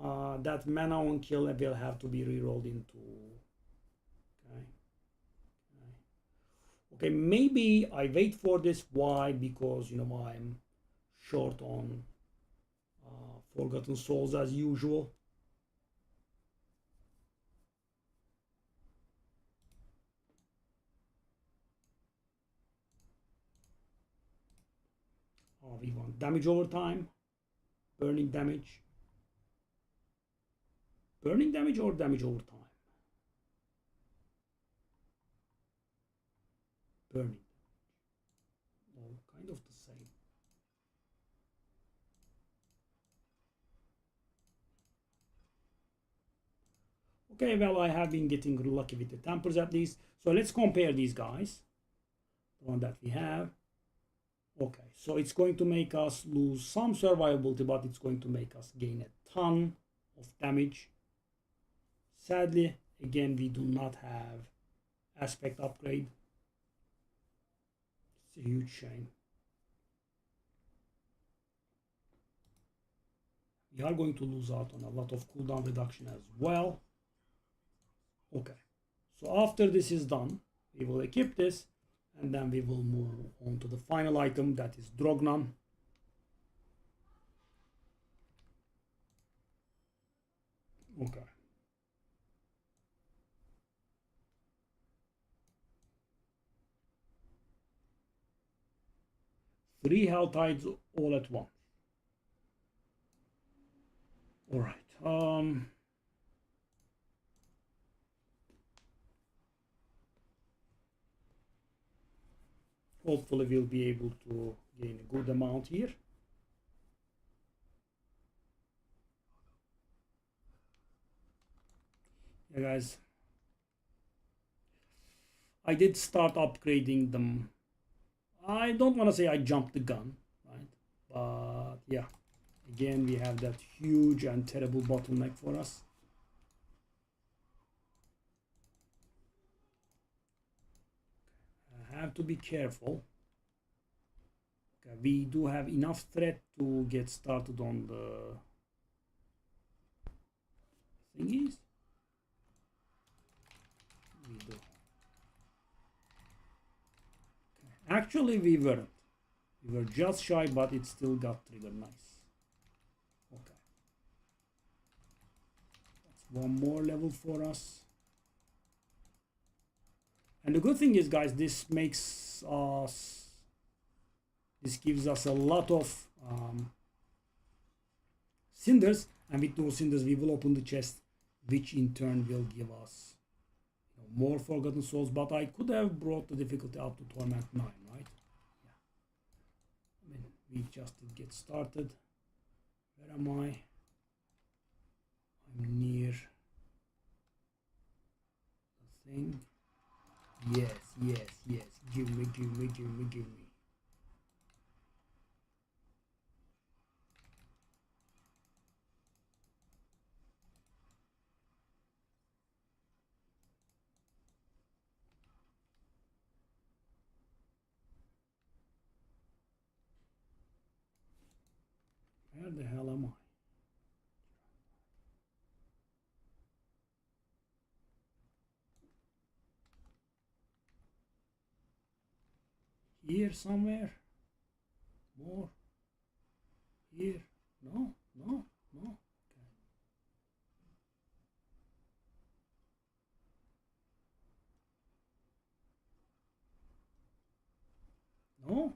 Okay. That mana on kill will have to be rerolled into. Okay. Okay, maybe I wait for this. Why? Because, you know, I'm short on Forgotten Souls as usual. We want damage over time, burning damage or damage over time. burning. All kind of the same. Okay, well, I have been getting lucky with the tempers at least. So let's compare these guys. The one that we have. Okay, so it's going to make us lose some survivability, but it's going to make us gain a ton of damage. Sadly, again, we do not have aspect upgrade. It's a huge shame. We are going to lose out on a lot of cooldown reduction as well. Okay, so after this is done, we will equip this, and then we will move on to the final item, that is Drognan. Okay. Three hell tides all at once. All right. Hopefully we'll be able to gain a good amount here. Yeah, guys. I did start upgrading them. I don't want to say I jumped the gun, right? But yeah, again, we have that huge and terrible bottleneck for us. I have to be careful. Okay, we do have enough threat to get started on the thingies. We do. Okay. Actually, we weren't. We were just shy, but it still got triggered. Nice. Okay. That's one more level for us. And the good thing is, guys, this makes us, this gives us a lot of cinders, and with those cinders we will open the chest, which in turn will give us, you know, more Forgotten Souls. But I could have brought the difficulty up to Torment 9, right? Yeah. I mean, we just did get started. Where am I? I'm near the thing. Yes, yes, yes. Give me, give me, give me, give me. Where the hell am I? Here somewhere? More? Here? No, no, no. Okay. No.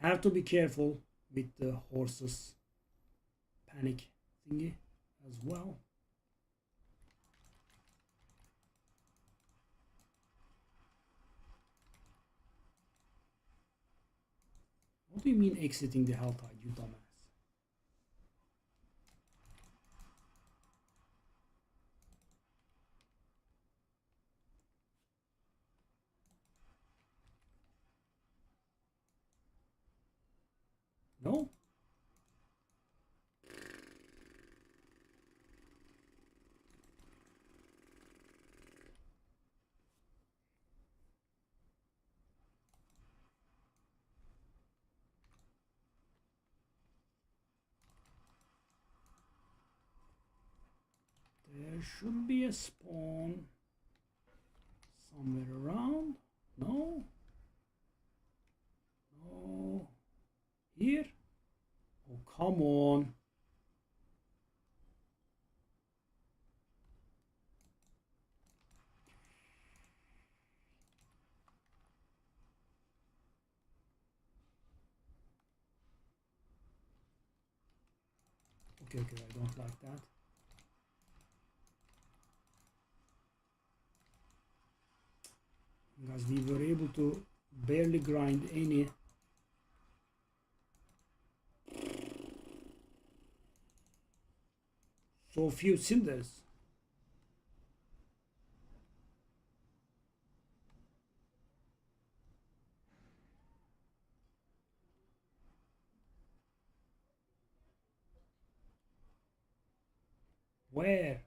Have to be careful with the horses panic thingy as well. What do you mean exiting the hell tide, you dumbass? No? There should be a spawn somewhere around. No? No. Here? Oh, come on. Okay, okay, I don't like that. Guys, we were able to barely grind any. So few cinders. Where?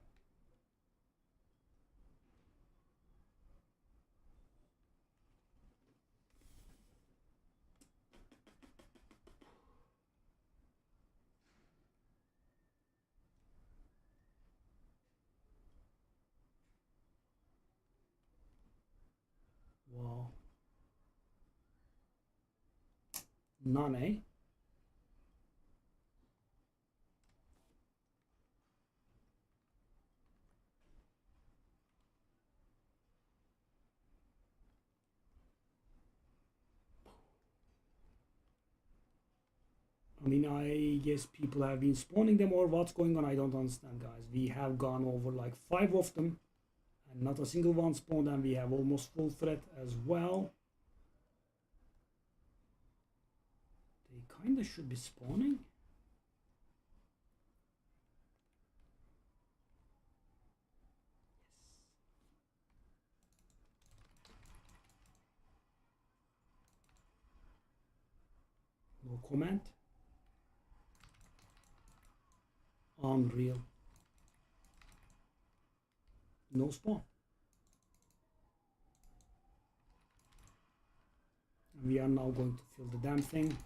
Wow. None, eh? I mean, I guess people have been spawning them, or what's going on? I don't understand, guys. We have gone over like 5 of them and not a single one spawned, and we have almost full threat as well. They kind of should be spawning. No comment. Unreal. No spawn. We are now going to fill the damn thing.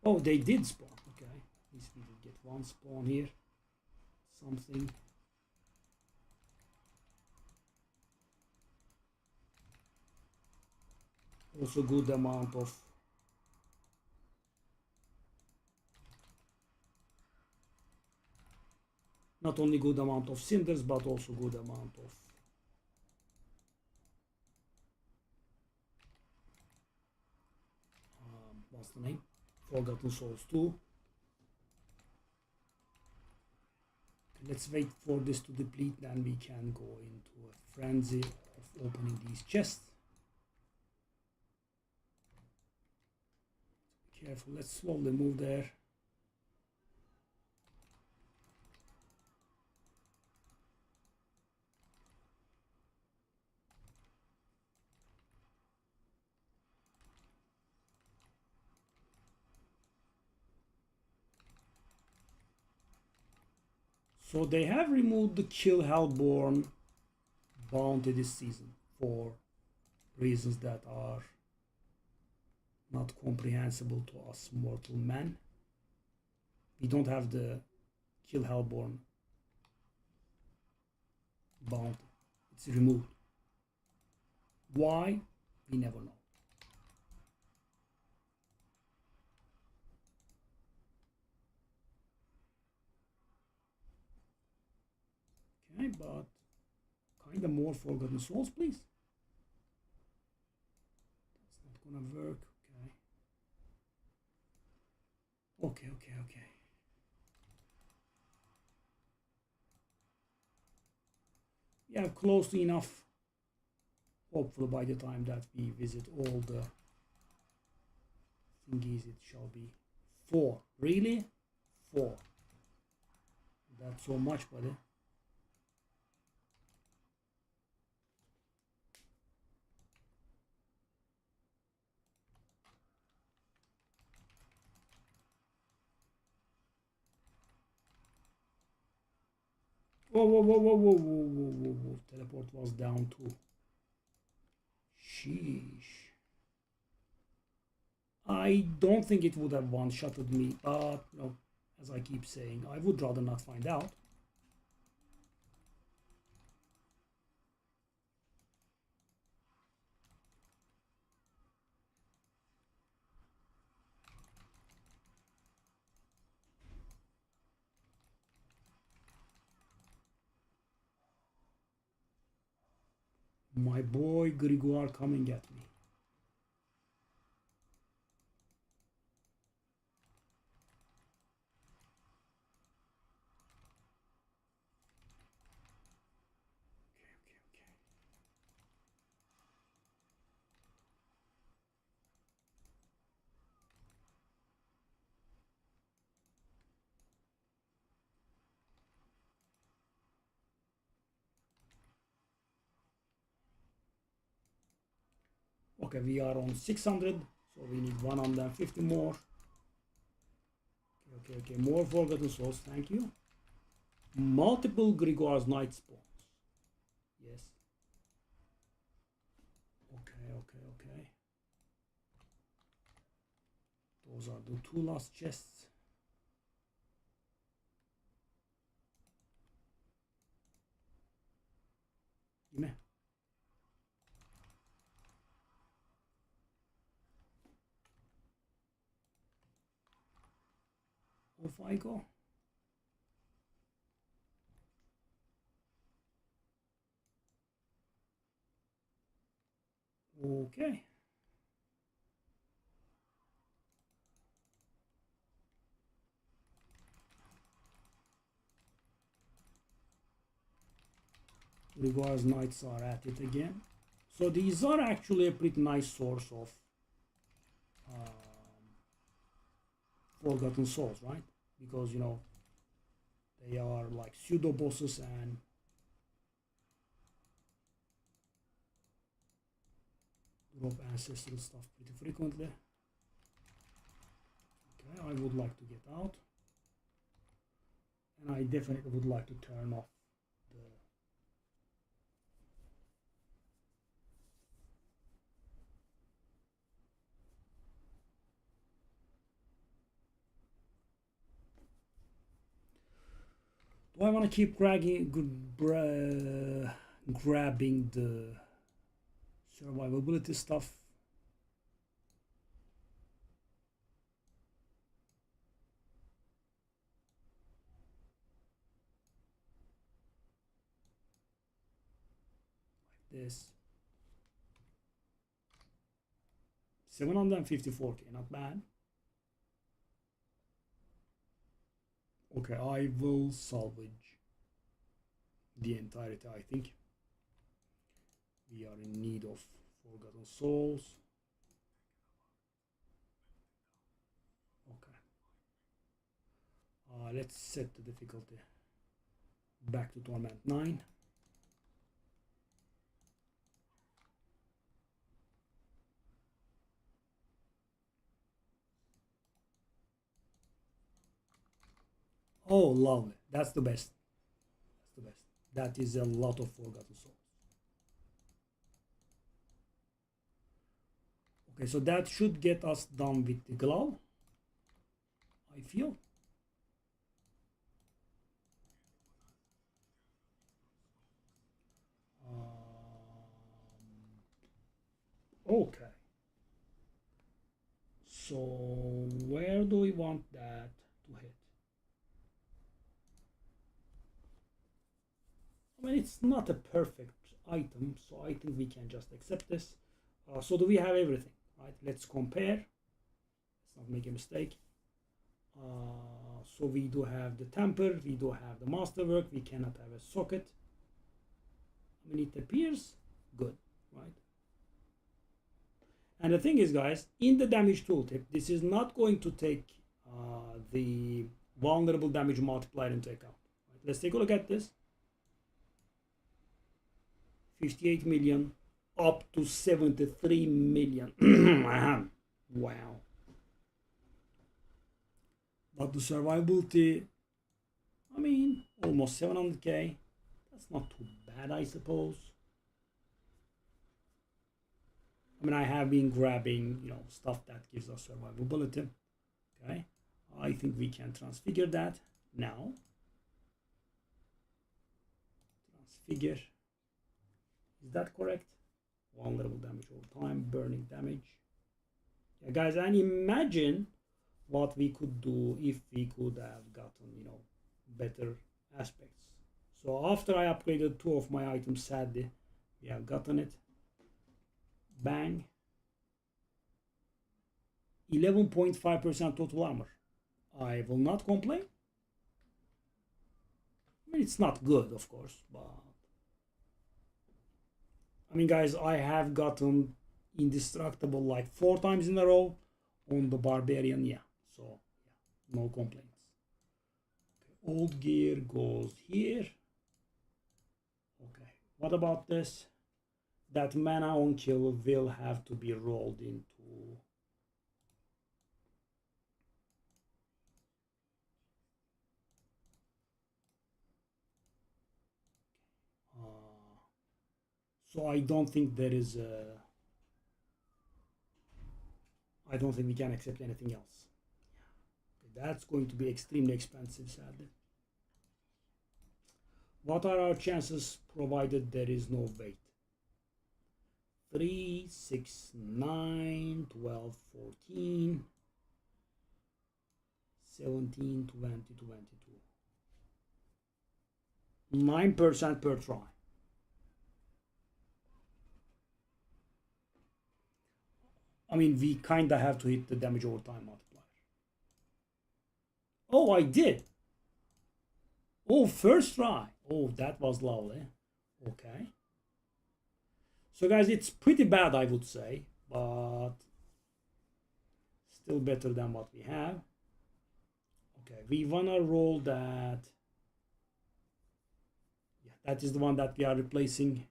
Oh, they did spawn. Okay. At least we did get one spawn here. Something. Also good amount of not only good amount of cinders, but also good amount of what's the name? Forgotten Souls 2. Let's wait for this to deplete, then we can go into a frenzy of opening these chests. Careful, let's slowly move there. So they have removed the Kill Hellborn bounty this season for reasons that are not comprehensible to us mortal men. We don't have the Kill Hellborn bounty. It's removed. Why? We never know. Okay, but kind of more Forgotten Souls, please. That's not gonna work. Okay. Okay. Yeah, close to enough. Hopefully by the time that we visit all the thingies, it shall be 4. Really? 4. That's so much, buddy. Whoa. Teleport was down too. Sheesh. I don't think it would have one-shotted me, but you know, as I keep saying, I would rather not find out. My boy Grigor coming at me. Okay, we are on 600, so we need 150 more. Okay, more Forgotten Souls, thank you. Multiple Grigor's Night Spawns. Yes. Okay. Those are the two last chests. Give me. Off I go. Okay. Grigor's Knights are at it again. So these are actually a pretty nice source of Forgotten Souls, right? Because, you know, they are like pseudo bosses and drop ancestral stuff pretty frequently. Okay, I would like to get out. And I definitely would like to turn off the do I want to keep grabbing the survivability stuff? Like this. 754k, not bad. Okay, I will salvage the entirety, I think. We are in need of Forgotten Souls. Okay. Let's set the difficulty back to Torment 9. Oh, lovely. That's the best. That's the best. That is a lot of Forgotten Souls. Okay, so that should get us done with the glove, I feel. Okay. So where do we want that to hit? I mean, it's not a perfect item, so I think we can just accept this. So do we have everything, right? Let's compare. Let's not make a mistake. So we do have the temper, we do have the masterwork, we cannot have a socket. I mean, it appears good, right? And the thing is, guys, in the damage tooltip, this is not going to take the vulnerable damage multiplier into account. Right? Let's take a look at this. 58 million up to 73 million. Wow. But the survivability, I mean, almost 700k. That's not too bad, I suppose. I mean, I have been grabbing, you know, stuff that gives us survivability. Okay, I think we can transfigure that now. Transfigure. Is that correct? Vulnerable damage all time, burning damage. Yeah, guys, and imagine what we could do if we could have gotten, you know, better aspects. So after I upgraded two of my items, sadly, We have gotten it. Bang. 11.5% total armor. I will not complain. I mean, it's not good, of course, but I mean, guys, I have gotten indestructible like 4 times in a row on the barbarian. Yeah, so yeah, no complaints. Okay, old gear goes here. Okay, what about this? That mana on kill will have to be rolled into so I don't think there is a I don't think we can accept anything else. That's going to be extremely expensive, sadly. What are our chances provided there is no weight? 3, 6, 9, 12, 14, 17, 20, 22. 9% per try. I mean, we kind of have to hit the damage over time multiplier. Oh, I did. Oh, first try. Oh, that was lovely. Okay. So, guys, it's pretty bad, I would say, but still better than what we have. Okay, we want to roll that. Yeah, that is the one that we are replacing.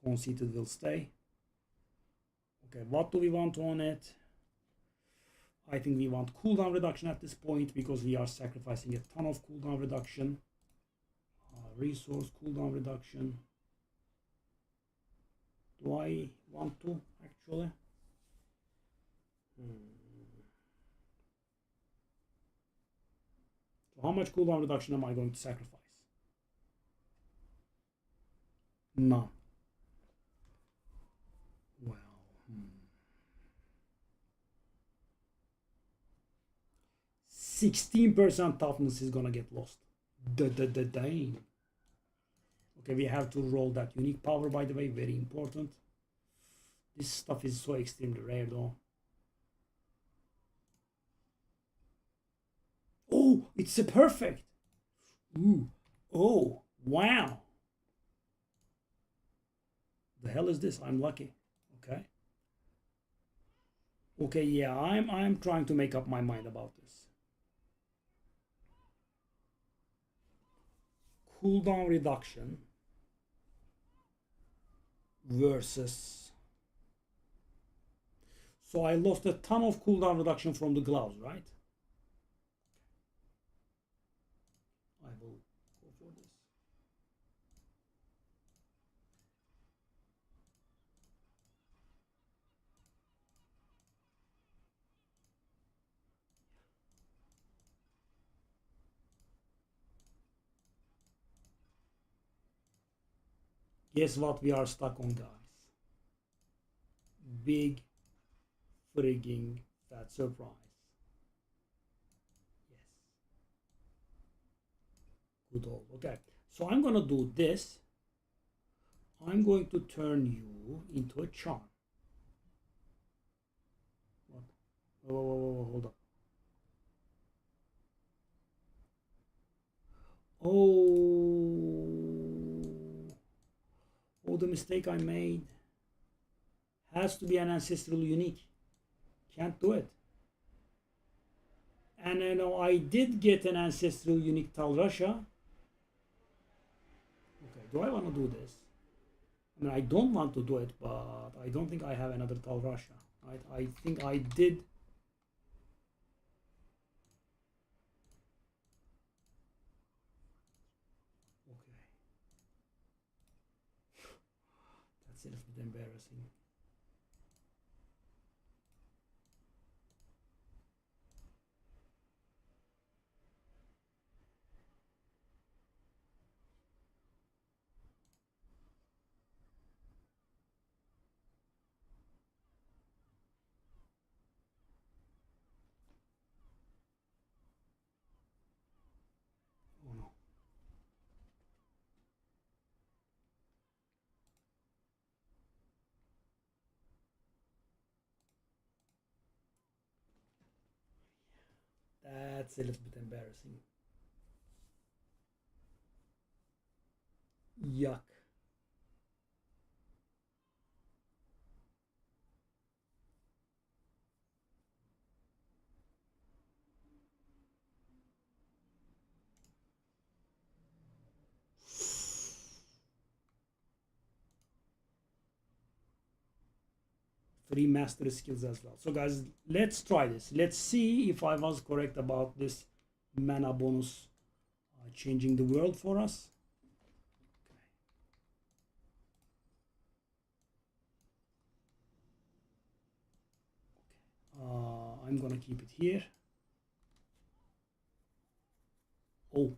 Conceited will stay. Okay, what do we want on it? I think we want cooldown reduction at this point because we are sacrificing a ton of cooldown reduction. Resource cooldown reduction. Do I want to actually? So how much cooldown reduction am I going to sacrifice? None. Well, 16% toughness is gonna get lost. Dang. Okay, we have to roll that unique power, by the way, very important. This stuff is so extremely rare though. Oh, it's a perfect. Ooh. Oh, wow. The hell is this? I'm lucky. Okay. Okay, yeah, I'm trying to make up my mind about this. Cooldown reduction versus. So I lost a ton of cooldown reduction from the gloves, right? I will go for this. Guess what we are stuck on, guys? Big frigging fat surprise. Yes. Good old. Okay. So I'm gonna do this. I'm going to turn you into a charm. What? Whoa, hold up. Oh, the mistake I made. Has to be an ancestral unique. Can't do it. And you know, I did get an ancestral unique Tal Russia. Okay, do I want to do this? I mean, I don't want to do it, but I don't think I have another Tal Russia. I think I did. Okay. That's a little bit embarrassing. Oh no. That's a little bit embarrassing. Yuck. Three mastery skills as well. So guys, let's try this. Let's see if I was correct about this mana bonus changing the world for us. I'm gonna keep it here. Oh,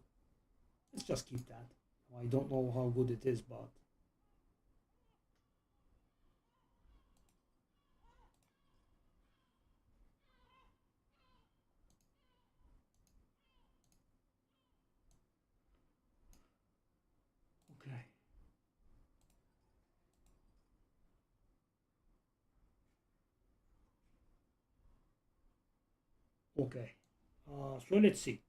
let's just keep that. I don't know how good it is, but okay. Okay. So let's see.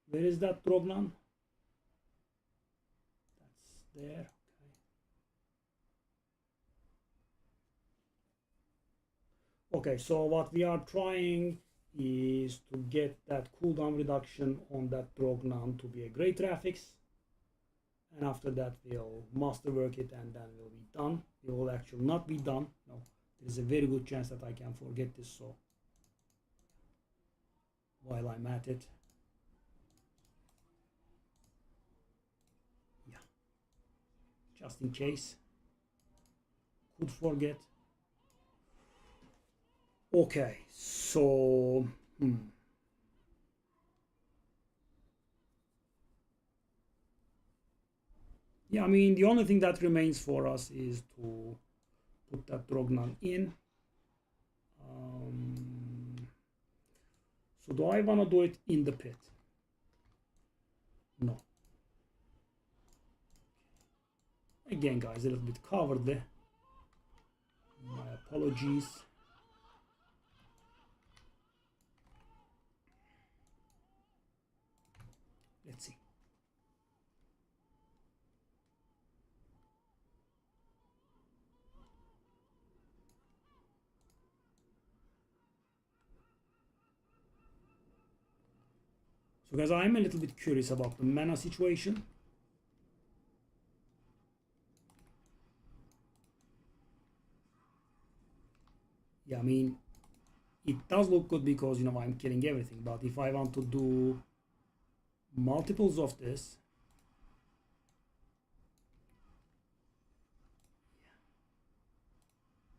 Where is that Drognan? That's there. Okay, so what we are trying is to get that cooldown reduction on that Drognan to be a great graphics. And after that, we'll masterwork it and then we'll be done. It will actually not be done. No, there's a very good chance that I can forget this. So while I'm at it, yeah, just in case, could forget. Okay, so yeah, I mean, the only thing that remains for us is to put that Drognan in. So do I want to do it in the pit? No. Again, guys, a little bit cowardly. My apologies. Let's see. So guys, I'm a little bit curious about the mana situation. Yeah, I mean, it does look good because, you know, I'm killing everything. But if I want to do multiples of this,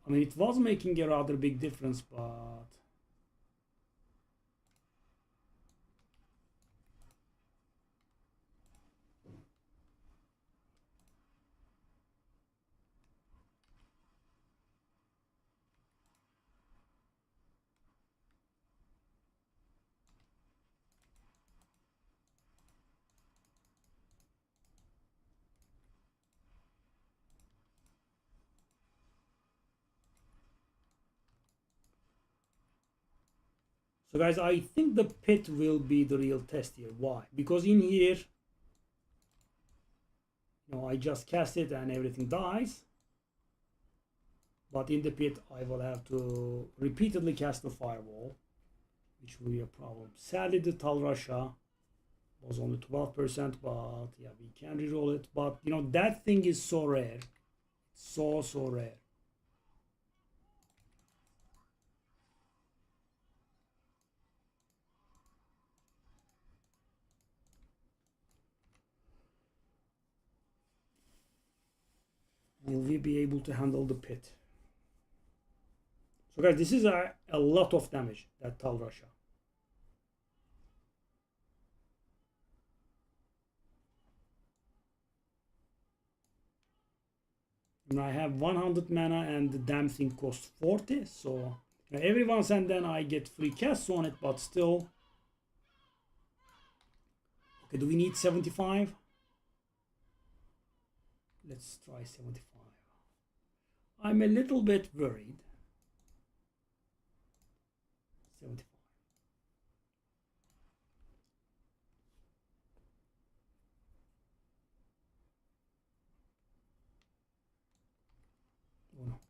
I mean, it was making a rather big difference, but so guys, I think the pit will be the real test here. Why? Because in here, you know, I just cast it and everything dies. But in the pit, I will have to repeatedly cast the firewall, which will be a problem. Sadly, the Tal Rasha was only 12%, but yeah, we can reroll it. But you know, that thing is so rare. So rare. Will we be able to handle the pit? So guys, this is a lot of damage, that Tal Rasha. And I have 100 mana and the damn thing costs 40, so Every once and then I get free casts on it, but still. Okay, do we need 75? Let's try 75. I'm a little bit worried. 75. Oh no.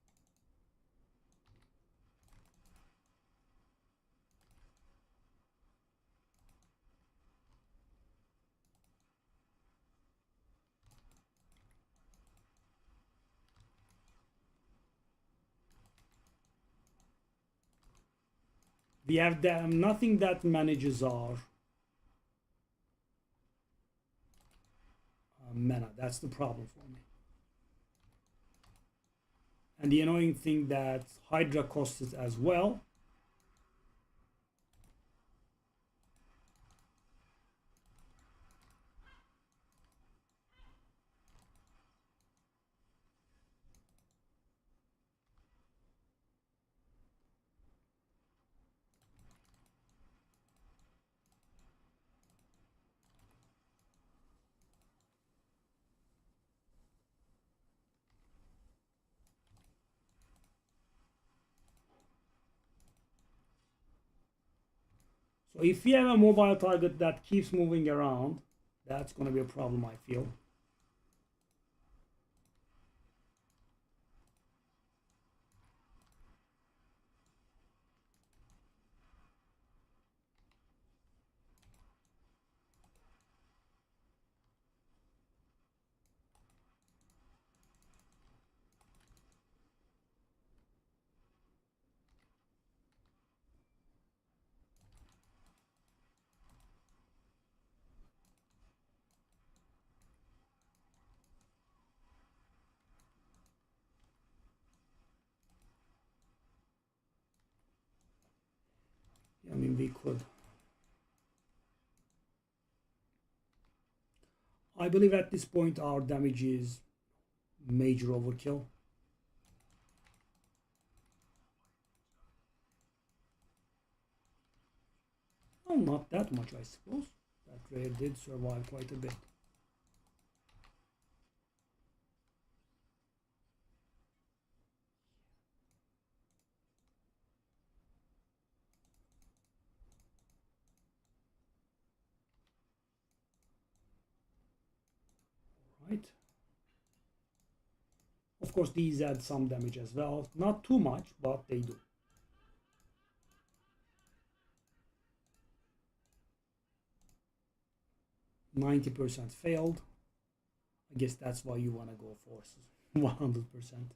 We have nothing that manages our mana. That's the problem for me. And the annoying thing that Hydra costs it as well. So if we have a mobile target that keeps moving around, that's going to be a problem, I feel. I mean, we could. I believe at this point our damage is major overkill. Well, not that much, I suppose. That rare did survive quite a bit. Right. Of course, these add some damage as well. Not too much, but they do. %90 failed. I guess that's why you want to go for 100%.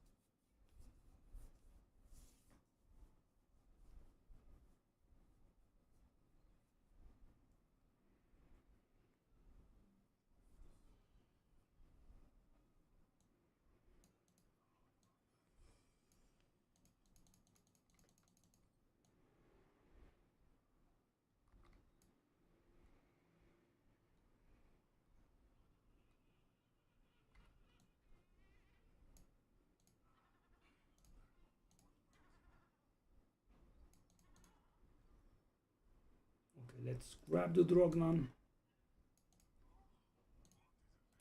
Okay, let's grab the Drognan.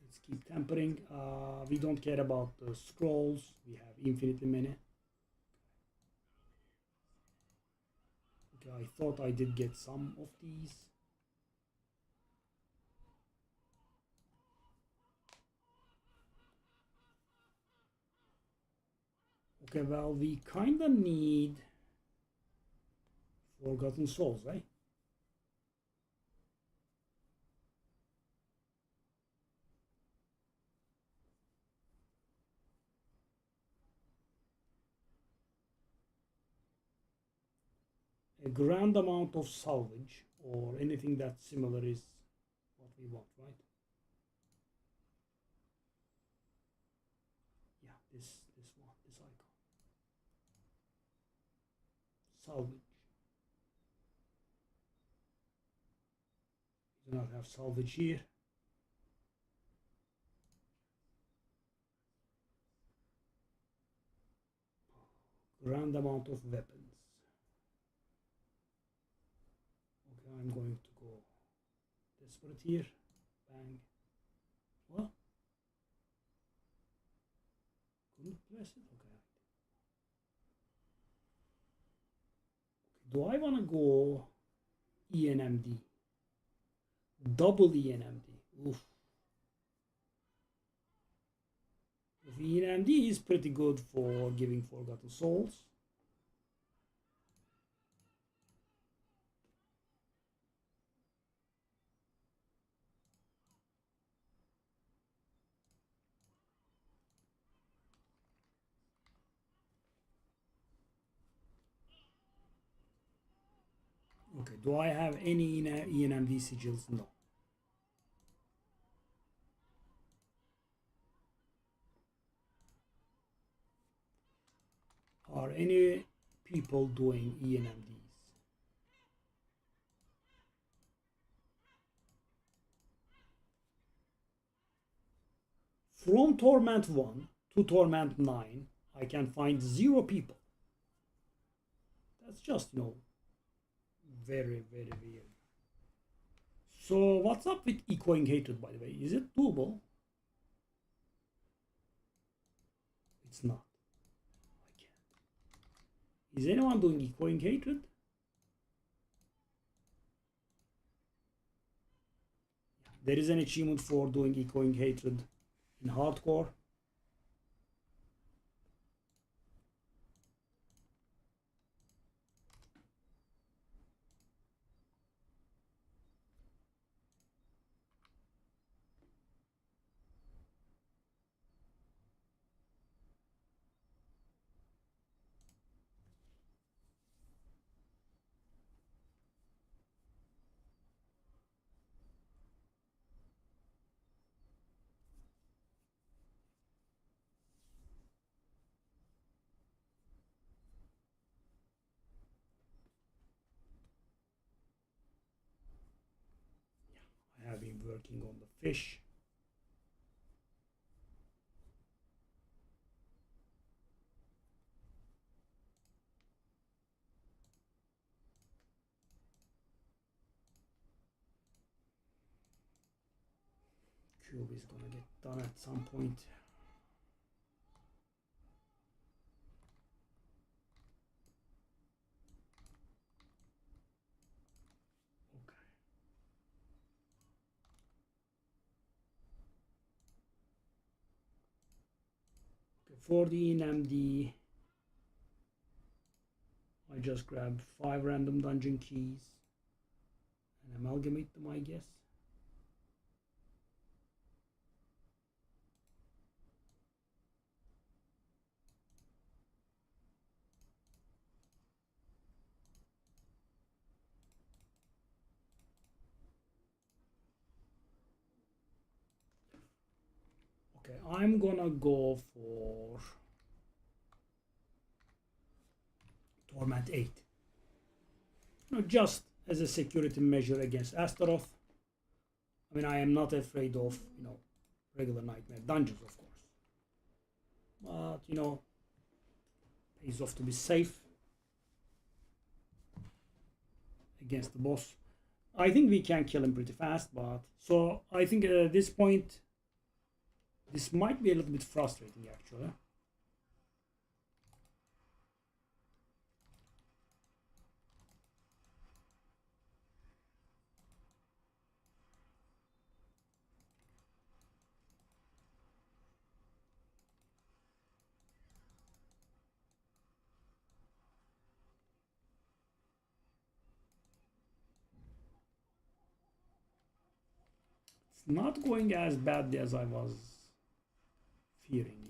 Let's keep tampering. We don't care about the scrolls. We have infinitely many. Okay, I thought I did get some of these. Okay, well, we kind of need Forgotten Souls, right? A grand amount of salvage or anything that's similar is what we want, right? Yeah, this one, this icon. Salvage. We do not have salvage here. Grand amount of weapons. I'm going to go desperate here. Bang. What? Couldn't place it? Okay. Do I want to go ENMD? Double ENMD. Oof. ENMD is pretty good for giving Forgotten Souls. Okay, do I have any ENMD sigils? No. Are any people doing ENMDs? From Torment 1 to Torment 9, I can find 0 people. That's just, very, very weird. So what's up with echoing hatred, by the way? Is it doable? It's not. I can't. Is anyone doing echoing hatred? There is an achievement for doing echoing hatred in hardcore. I have been working on the fish. Cube is gonna get done at some point. For the ENMD, I just grab 5 random dungeon keys and amalgamate them, I guess. Okay, I'm gonna go for Torment 8. Just as a security measure against Astaroth. I mean, I am not afraid of, regular nightmare dungeons, of course. But, pays off to be safe against the boss. I think we can kill him pretty fast, but so I think at this point, this might be a little bit frustrating, actually. It's not going as badly as I was fearing.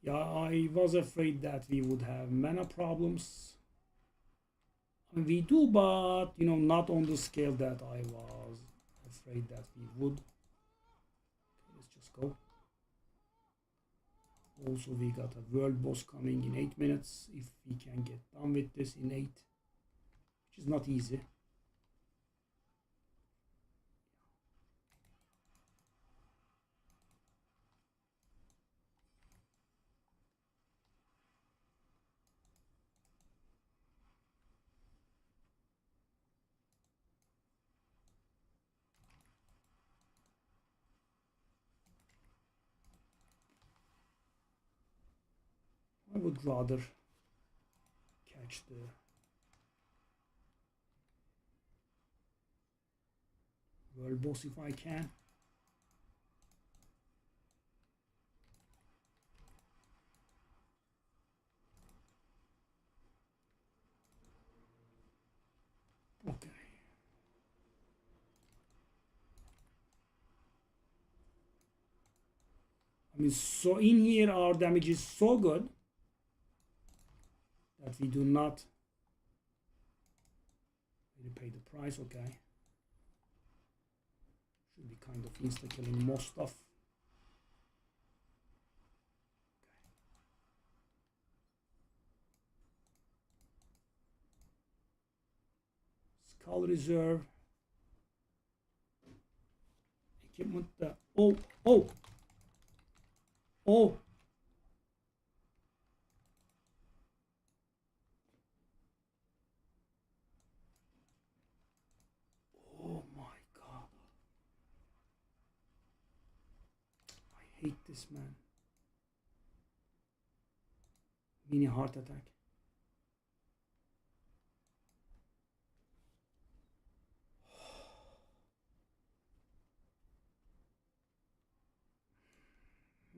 Yeah, I was afraid that we would have mana problems. I mean, we do, but not on the scale that I was afraid that we would. Okay, let's just go. Also, we got a world boss coming in 8 minutes. If we can get done with this in 8, which is not easy. I would rather catch the world boss if I can. Okay. I mean, so in here our damage is so good that we do not really pay the price. Okay. Should be kind of insta-killing most stuff. Skull reserve. Equipment. Oh. Oh my god. I hate this, man. Mini heart attack.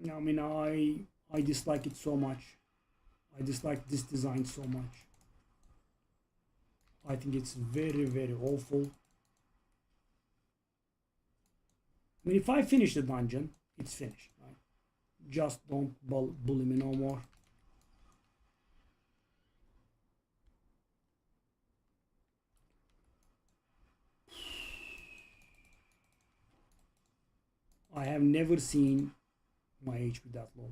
I mean, I dislike it so much. I dislike this design so much. I think it's very, very awful. I mean, if I finish the dungeon, it's finished, right? Just don't bully me no more. I have never seen my HP that low.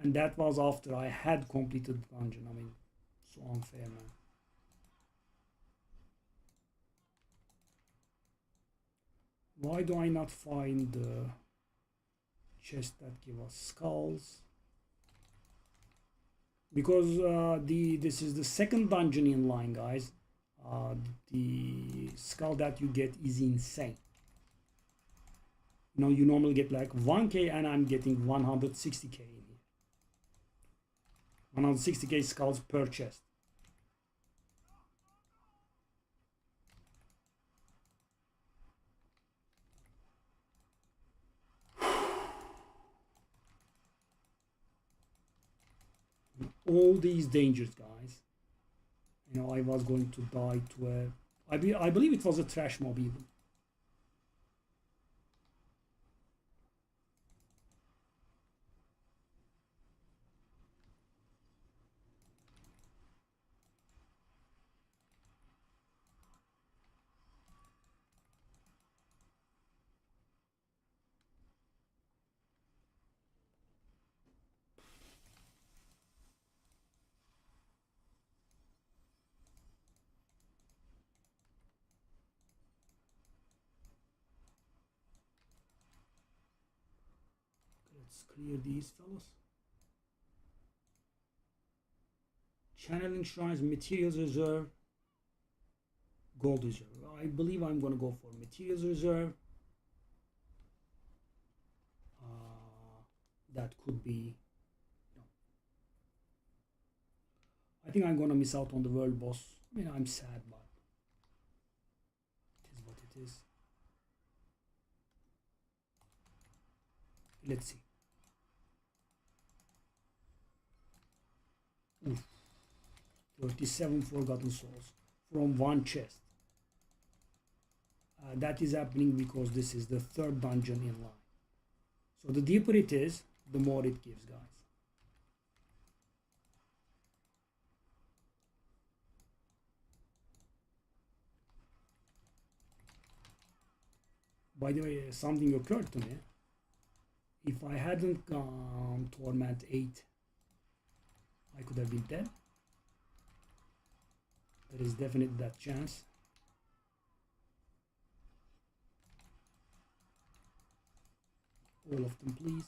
And that was after I had completed the dungeon. I mean, so unfair, man. Why do I not find the chest that give us skulls? Because this is the second dungeon in line, guys. The skull that you get is insane. You know, you normally get like 1k and I'm getting 160k in here. 160k skulls per chest. All these dangers, guys. You know, I was going to die to a... I believe it was a trash mob even. Let's clear these fellas. Channeling shrines, materials reserve, gold reserve. I believe I'm going to go for materials reserve. That could be... No. I think I'm going to miss out on the world boss. I mean, I'm sad, but it is what it is. Let's see. Oof. 37 forgotten souls from one chest. That is happening because this is the third dungeon in line. So the deeper it is, the more it gives, guys. By the way, something occurred to me. If I hadn't gone Torment 8, I could have been dead. There is definitely that chance. All of them, please.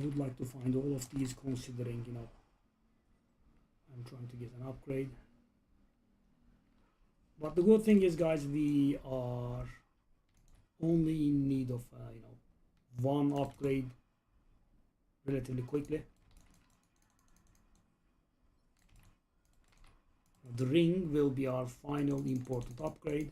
would like to find all of these, considering, you know, I'm trying to get an upgrade. But the good thing is, guys, we are only in need of you know, one upgrade relatively quickly. The ring will be our final important upgrade.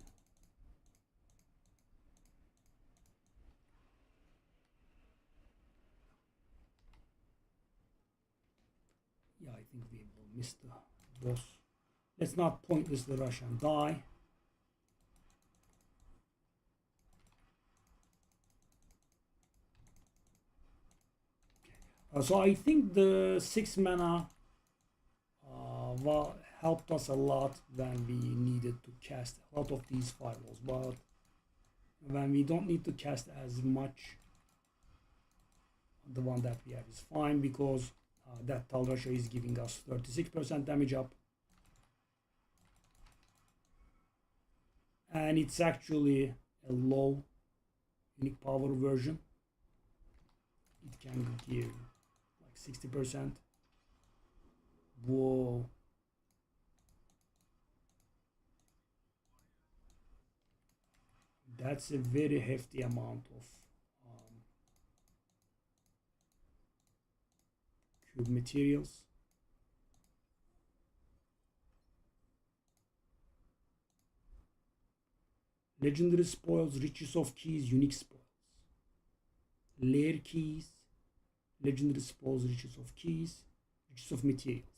Yeah, I think we will miss the boss. Let's not pointlessly rush and die. So I think the 6 mana helped us a lot when we needed to cast a lot of these firewalls, but when we don't need to cast as much, the one that we have is fine, because that Tal Rasha is giving us 36% damage up, and it's actually a low unique power version. It can give like 60%. Whoa. That's a very hefty amount of cube materials. Legendary spoils, riches of keys, unique spoils. Layer keys, legendary spoils, riches of keys, riches of materials.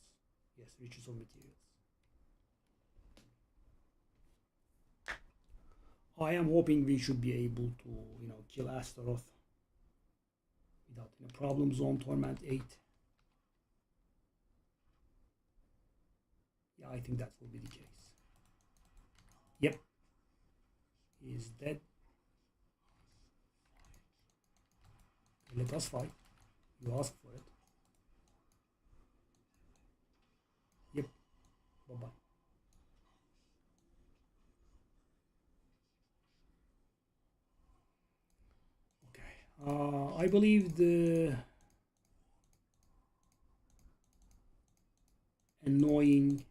Yes, riches of materials. I am hoping we should be able to, you know, kill Astaroth without any problems on Torment 8. Yeah, I think that will be the case. Yep. He is dead. Let us fight. You asked for it. Yep. Bye-bye. I believe the annoying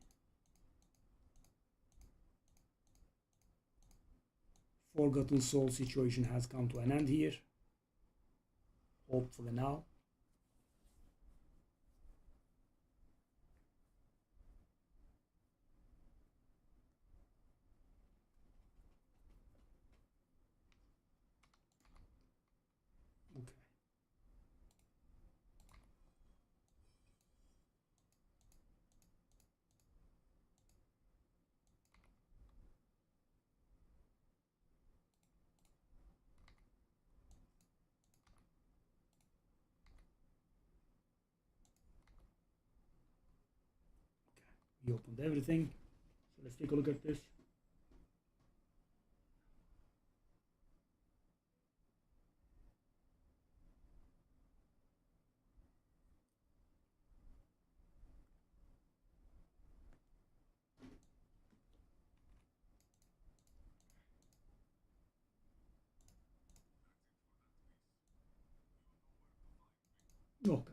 Forgotten Soul situation has come to an end here. Hopefully now. Okay. We opened everything. So let's take a look at this. Okay.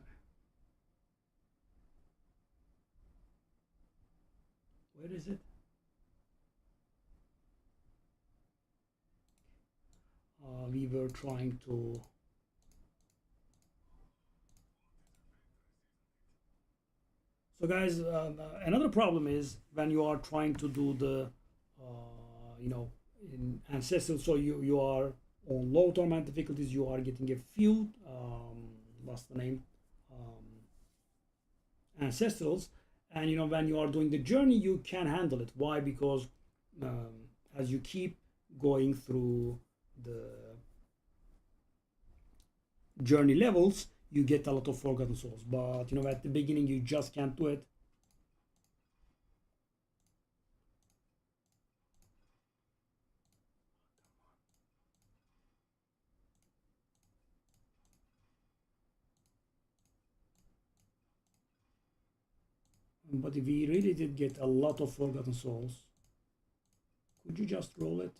Where is it? We were trying to So guys, another problem is when you are trying to do the you know, in ancestral, so you are on low torment difficulties, you are getting a few what's the name, ancestrals, and you know, when you are doing the journey you can handle it. Why? Because as you keep going through the journey levels, you get a lot of forgotten souls, but you know, at the beginning you just can't do it. But if we really did get a lot of forgotten souls, could you just roll it?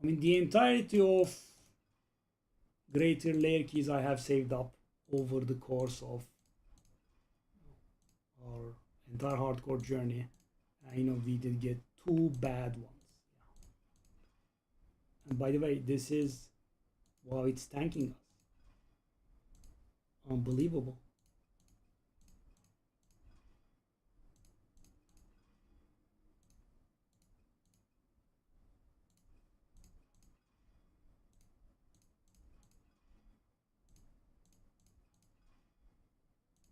I mean, the entirety of greater layer keys I have saved up over the course of our entire hardcore journey. You know, we did get 2 bad ones. And by the way, this is, wow, it's tanking us. Unbelievable.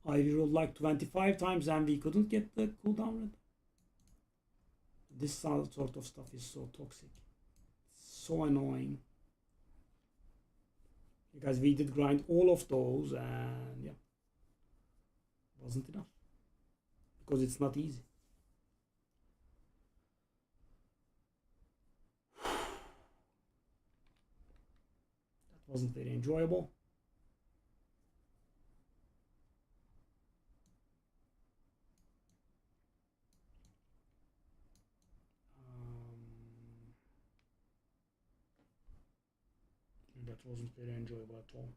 I rerolled like 25 times and we couldn't get the cooldown rate. This sort of stuff is so toxic. It's so annoying. Because we did grind all of those and yeah, wasn't enough. Because it's not easy. That wasn't very enjoyable. That wasn't very enjoyable at all.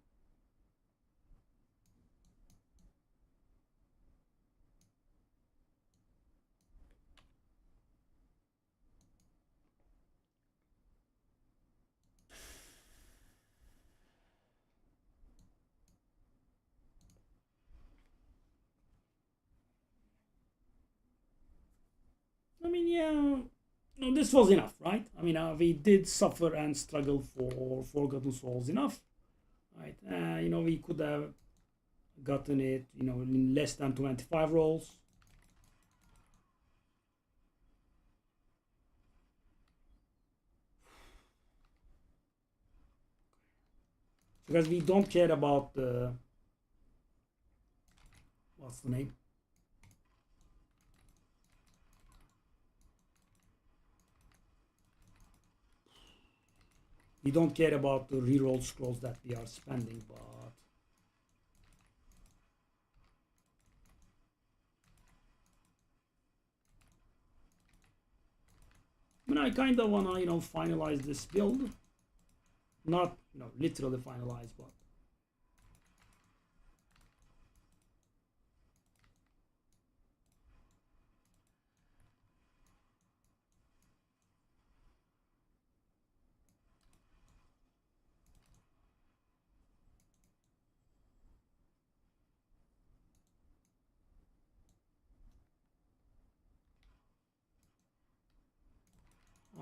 I mean, yeah, no, this was enough, right? I mean, we did suffer and struggle for Forgotten Souls enough, right? You know, we could have gotten it, you know, in less than 25 rolls. Because we don't care about the, what's the name? We don't care about the reroll scrolls that we are spending, but I mean, I kind of wanna, you know, finalize this build. Not, you know, literally finalize, but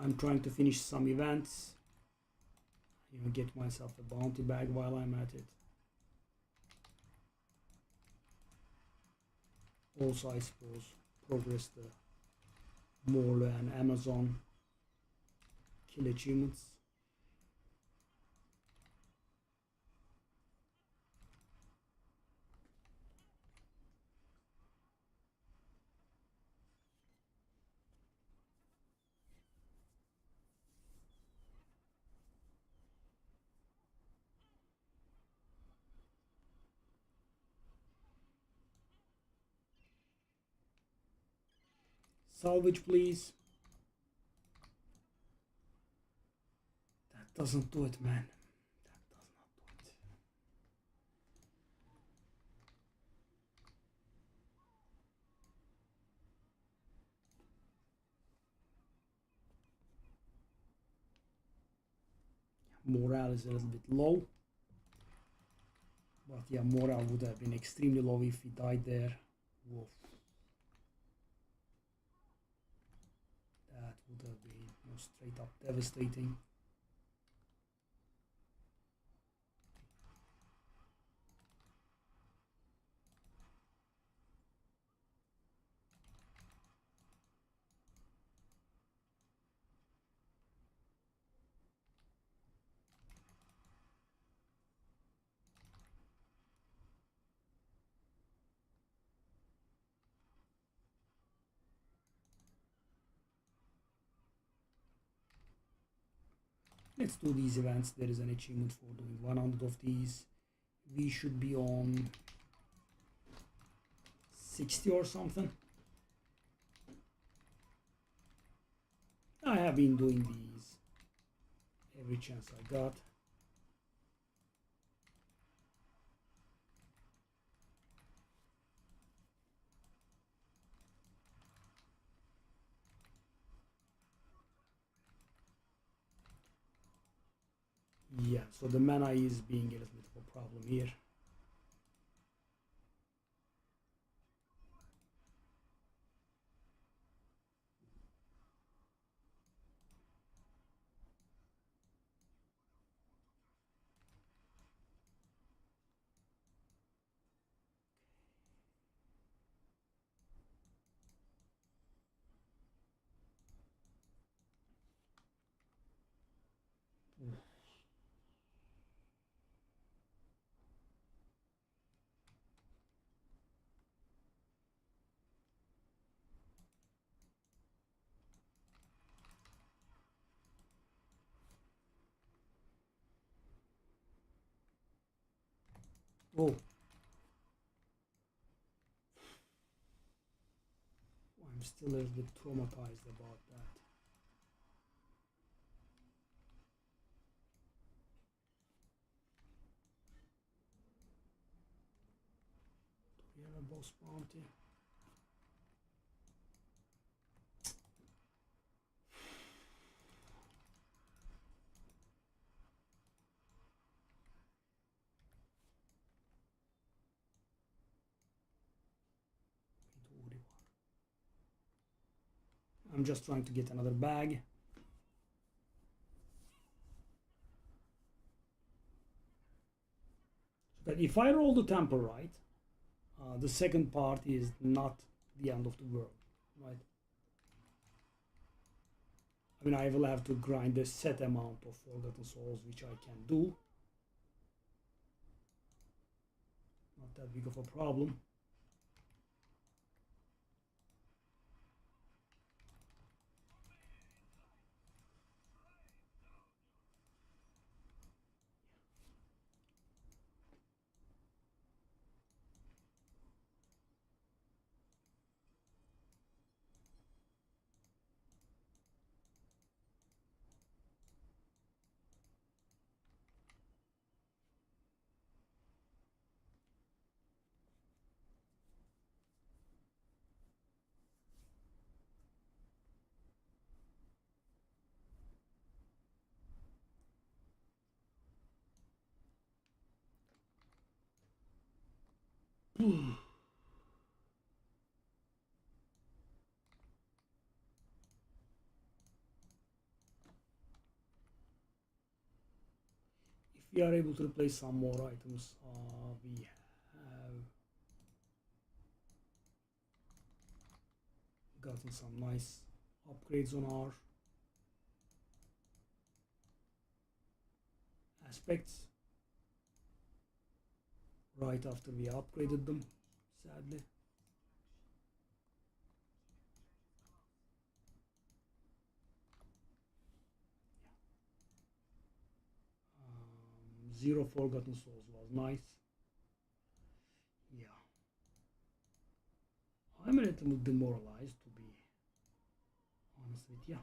I'm trying to finish some events. Even get myself a bounty bag while I'm at it. Also, I suppose, progress the Morla and Amazon kill achievements. Salvage, please. That doesn't do it, man. That does not do it. Morale is a little bit low. But yeah, morale would have been extremely low if he died there. Woof. That would have been, you know, straight up devastating. Let's do these events. There is an achievement for doing 100 of these. We should be on 60 or something. I have been doing these every chance I got. Yeah, so the mana is being a little bit of a problem here. Oh, I'm still a little bit traumatized about that. Do we have a boss bounty? I'm just trying to get another bag. So that if I roll the tempo right, the second part is not the end of the world, right? I mean, I will have to grind a set amount of Forgotten Souls, which I can do. Not that big of a problem. If we are able to replace some more items, we have gotten some nice upgrades on our aspects right after we upgraded them, sadly. 0 Forgotten Souls was nice. Yeah. I'm a little demoralized, to be honest with you.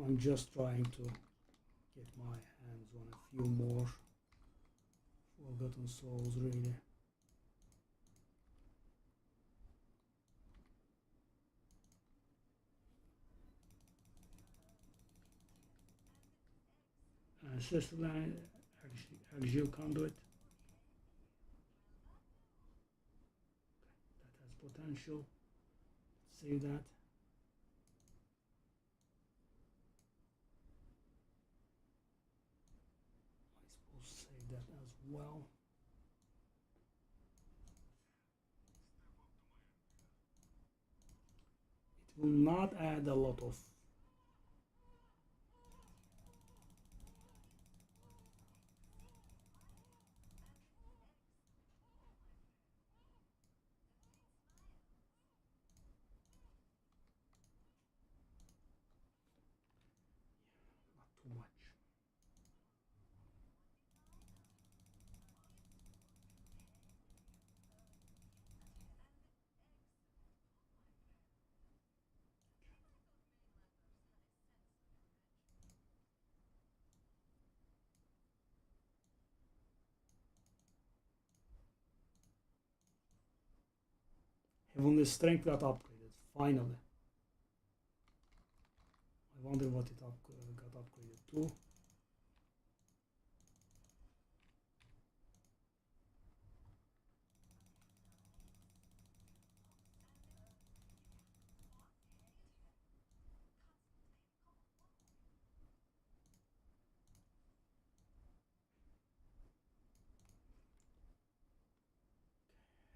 I'm just trying to get my hands on a few more Forgotten Souls, really. Ancestral Axial Conduit. That has potential. Save that. I suppose save that as well. will not add a lot of. Not too much. Heavenly Strength got upgraded, finally. I wonder what it got upgraded to.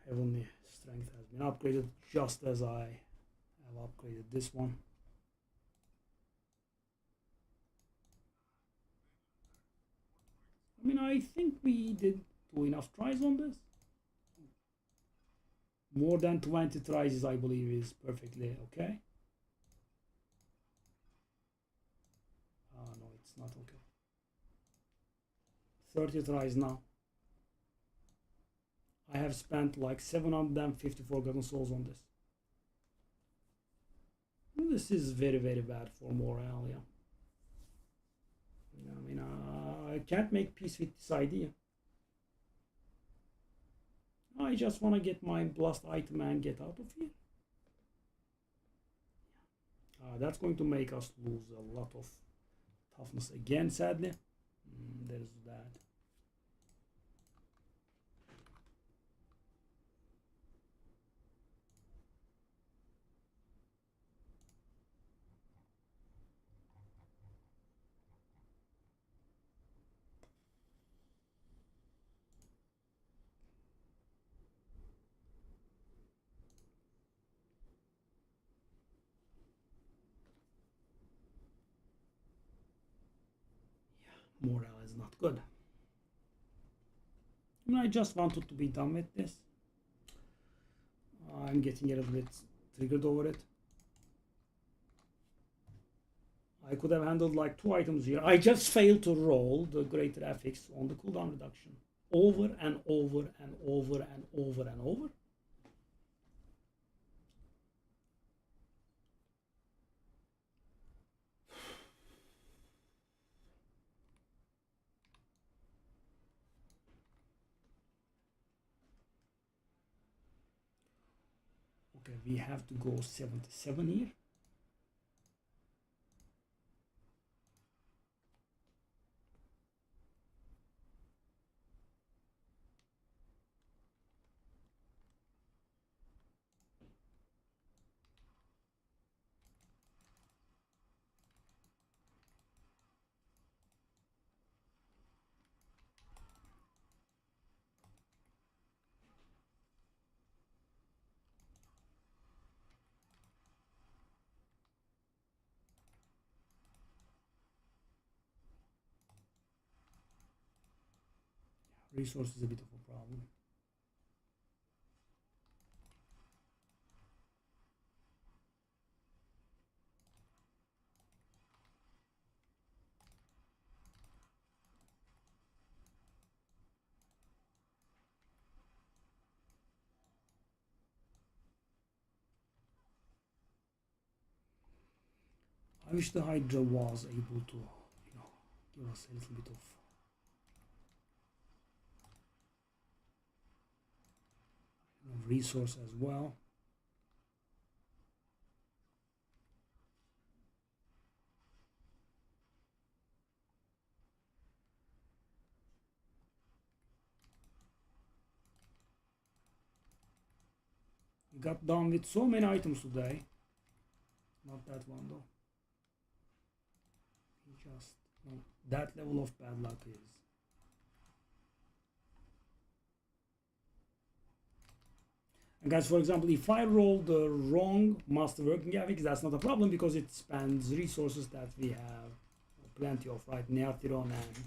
Heavenly Strength has been upgraded just as I have upgraded this one. I mean, I think we did do enough tries on this. More than 20 tries, I believe, is perfectly okay. No, it's not okay. 30 tries now. I have spent like 754 golden souls on this. This is very, very bad for morale, yeah. I mean, I can't make peace with this idea. I just want to get my blast item and get out of here. That's going to make us lose a lot of toughness again, sadly. There's that. Morale is not good. I mean, I just wanted to be done with this. I'm getting a little bit triggered over it. I could have handled like 2 items here. I just failed to roll the greater affix on the cooldown reduction. Over and over and over and over and over. Okay, we have to go 77 here. Resource is a bit of a problem. I wish the Hydra was able to, give us a little bit of resource as well. We got done with so many items today. Not that one though. Just that level of bad luck is. And guys, for example, if I roll the wrong master working graphics, that's not a problem because it spans resources that we have plenty of, right? Neatron and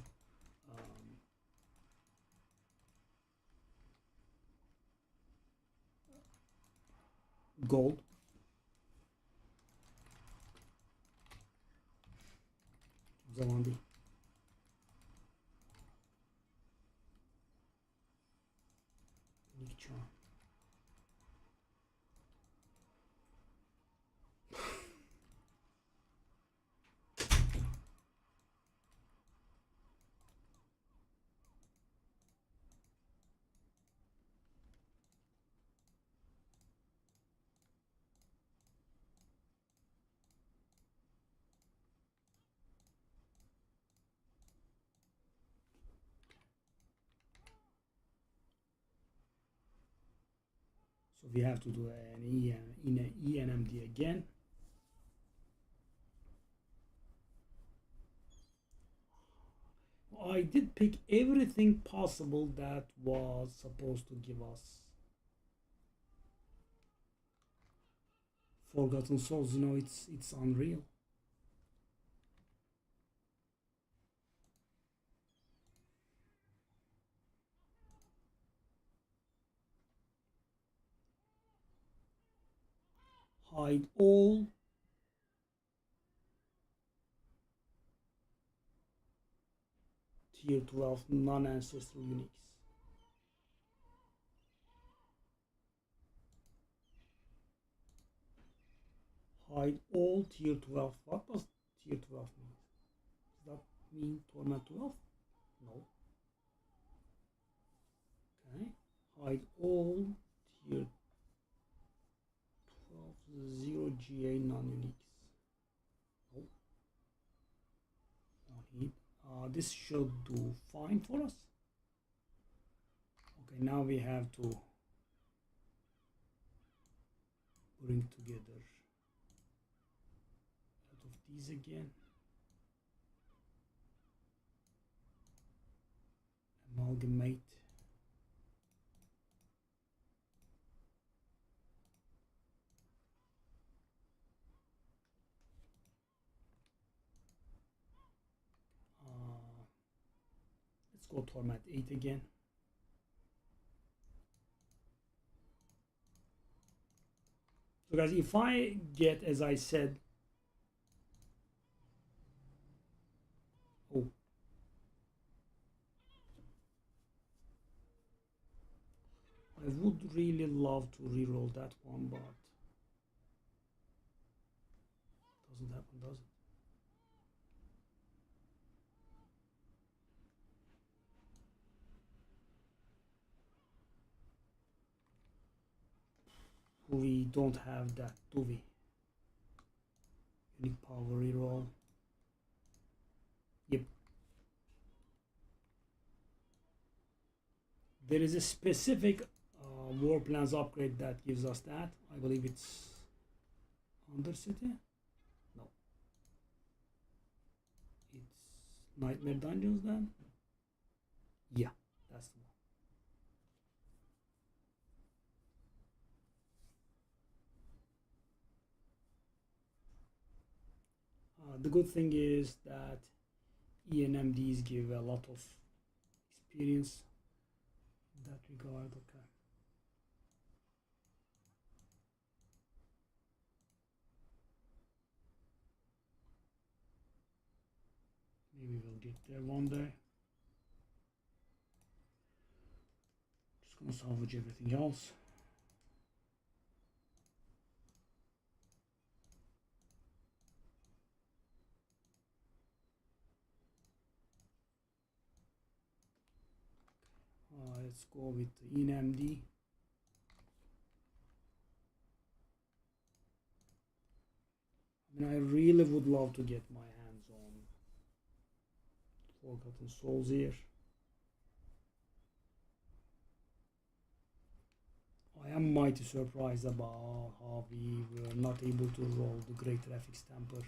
gold. Zamandi. Unique charm. So we have to do an ENMD again. I did pick everything possible that was supposed to give us Forgotten Souls. You know, it's unreal. Hide all. Tier 12 non-ancestral uniques. Hide all tier 12. What does tier 12 mean? Does that mean Torment 12? No. Okay. Hide all tier 12 0 GA non-uniques. No. No need. This should do fine for us. Okay, now we have to bring together out of these again. Amalgamate. Let's go Torment 8 again. So guys, if I get, as I said, oh, I would really love to reroll that one, but doesn't happen, does it? We don't have that, do we? Unique power reroll. Yep. There is a specific war plans upgrade that gives us that. I believe it's Undercity. No. It's Nightmare Dungeons then. Yeah, that's the one. The good thing is that ENMDs give a lot of experience in that regard. Okay. Maybe we'll get there one day. Just gonna salvage everything else. Let's go with the ENMD. I mean, I really would love to get my hands on Forgotten Souls here. I am mighty surprised about how we were not able to roll the Great Graphics Temper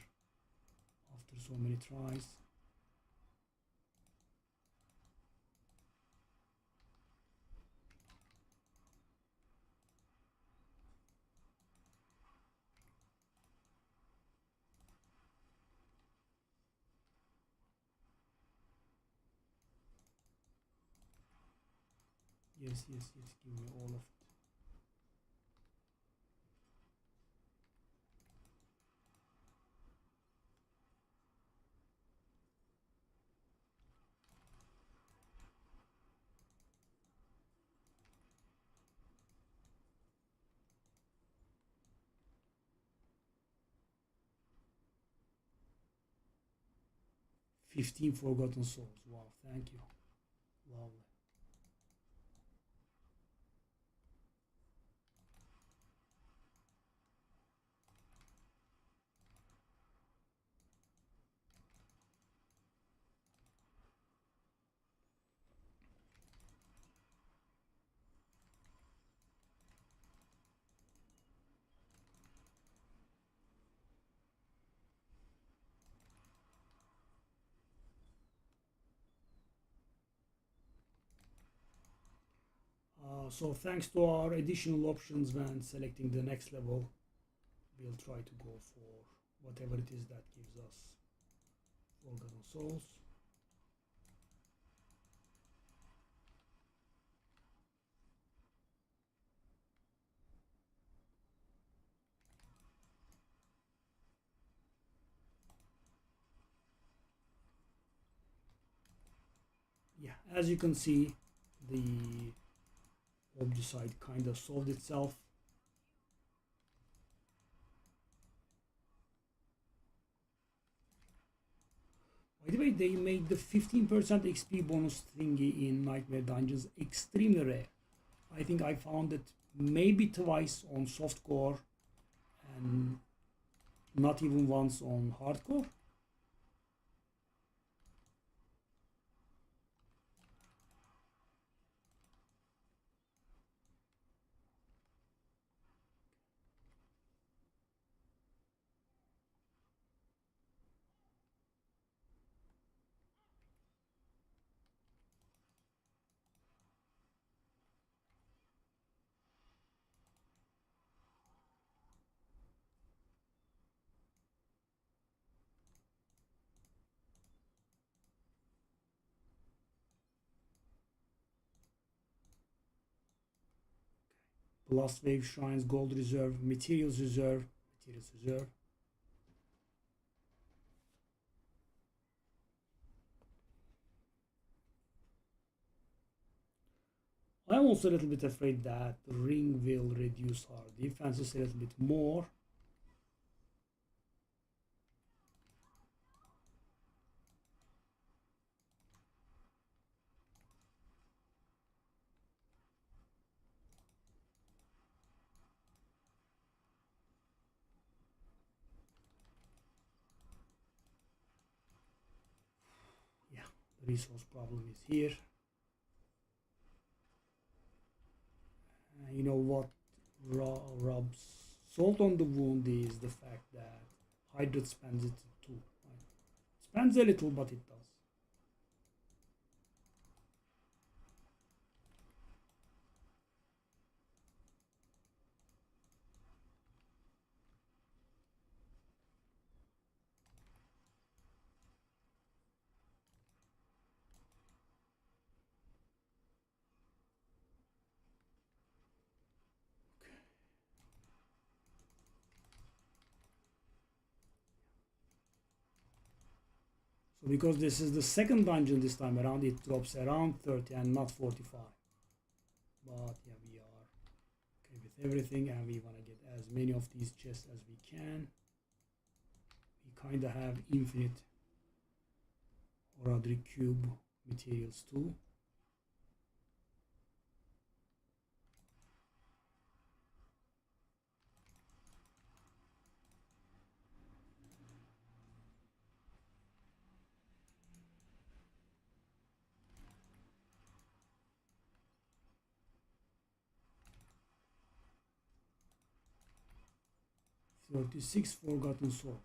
after so many tries. Yes, yes, yes. Give me all of it. "15 Forgotten Souls." Wow, thank you. Lovely. So thanks to our additional options when selecting the next level, we'll try to go for whatever it is that gives us Forgotten Souls. Yeah, as you can see, the Obducite kind of solved itself. By the way, they made the 15% XP bonus thingy in Nightmare Dungeons extremely rare. I think I found it maybe twice on softcore and not even once on hardcore. Blast Wave Shrines, Gold Reserve, Materials Reserve, Materials Reserve. I'm also a little bit afraid that the ring will reduce our defenses a little bit more. Yeah, the resource problem is here. You know what rubs salt on the wound is the fact that Hydrate spends it too. Right? Spends a little, but it does. So because this is the second dungeon this time around, it drops around 30 and not 45. But yeah, we are okay with everything and we want to get as many of these chests as we can. We kind of have infinite Roderick Cube materials too. "36 Forgotten Souls."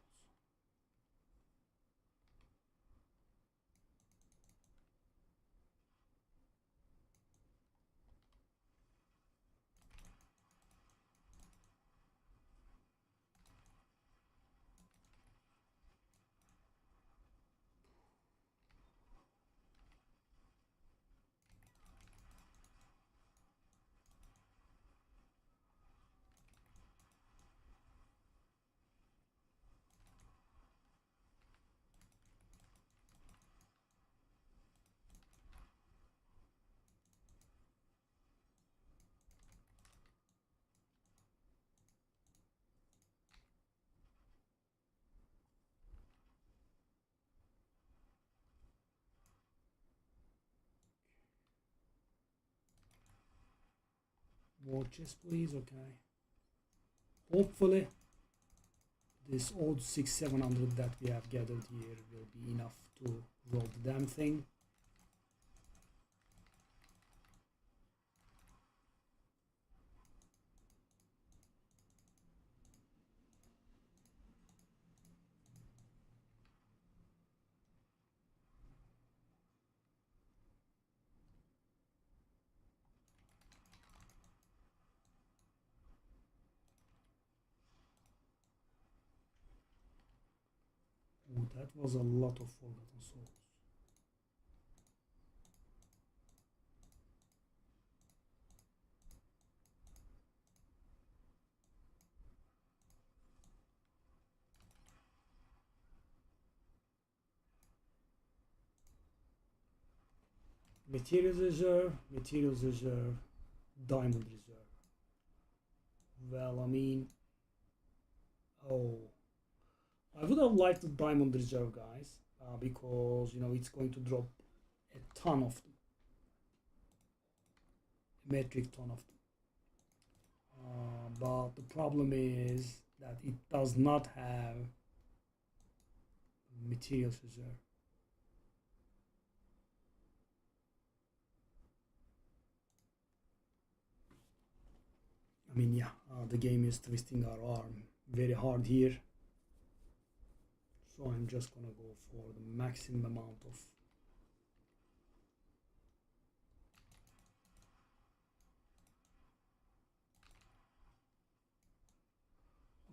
More chest, please. Okay. Hopefully, this old 600-700 that we have gathered here will be enough to roll the damn thing. Ooh, that was a lot of forgotten souls. Materials reserve, diamond reserve. Well, I mean, oh, I would have liked the diamond reserve, guys, because you know it's going to drop a ton of them, a metric ton of them. But the problem is that it does not have materials reserve. I mean, yeah, the game is twisting our arm very hard here. So I'm just gonna go for the maximum amount of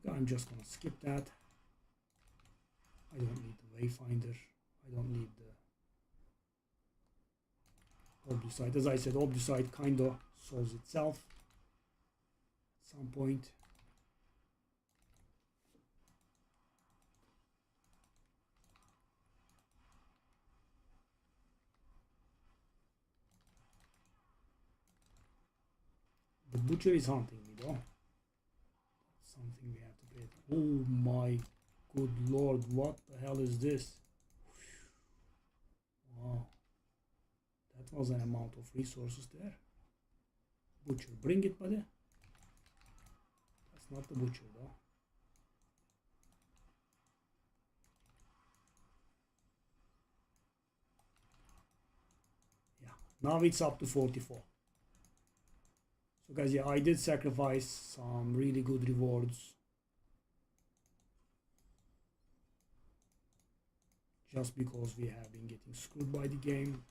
okay, I'm just gonna skip that. I don't need the wayfinder. I don't need the obducite. As I said, obducite kinda solves itself at some point. The butcher is hunting me though. That's something we have to pay. Oh my good lord, what the hell is this? Wow. That was an amount of resources there. Butcher, bring it, buddy. That's not the butcher though. Yeah, now it's up to 44. So guys, yeah, I did sacrifice some really good rewards just because we have been getting screwed by the game.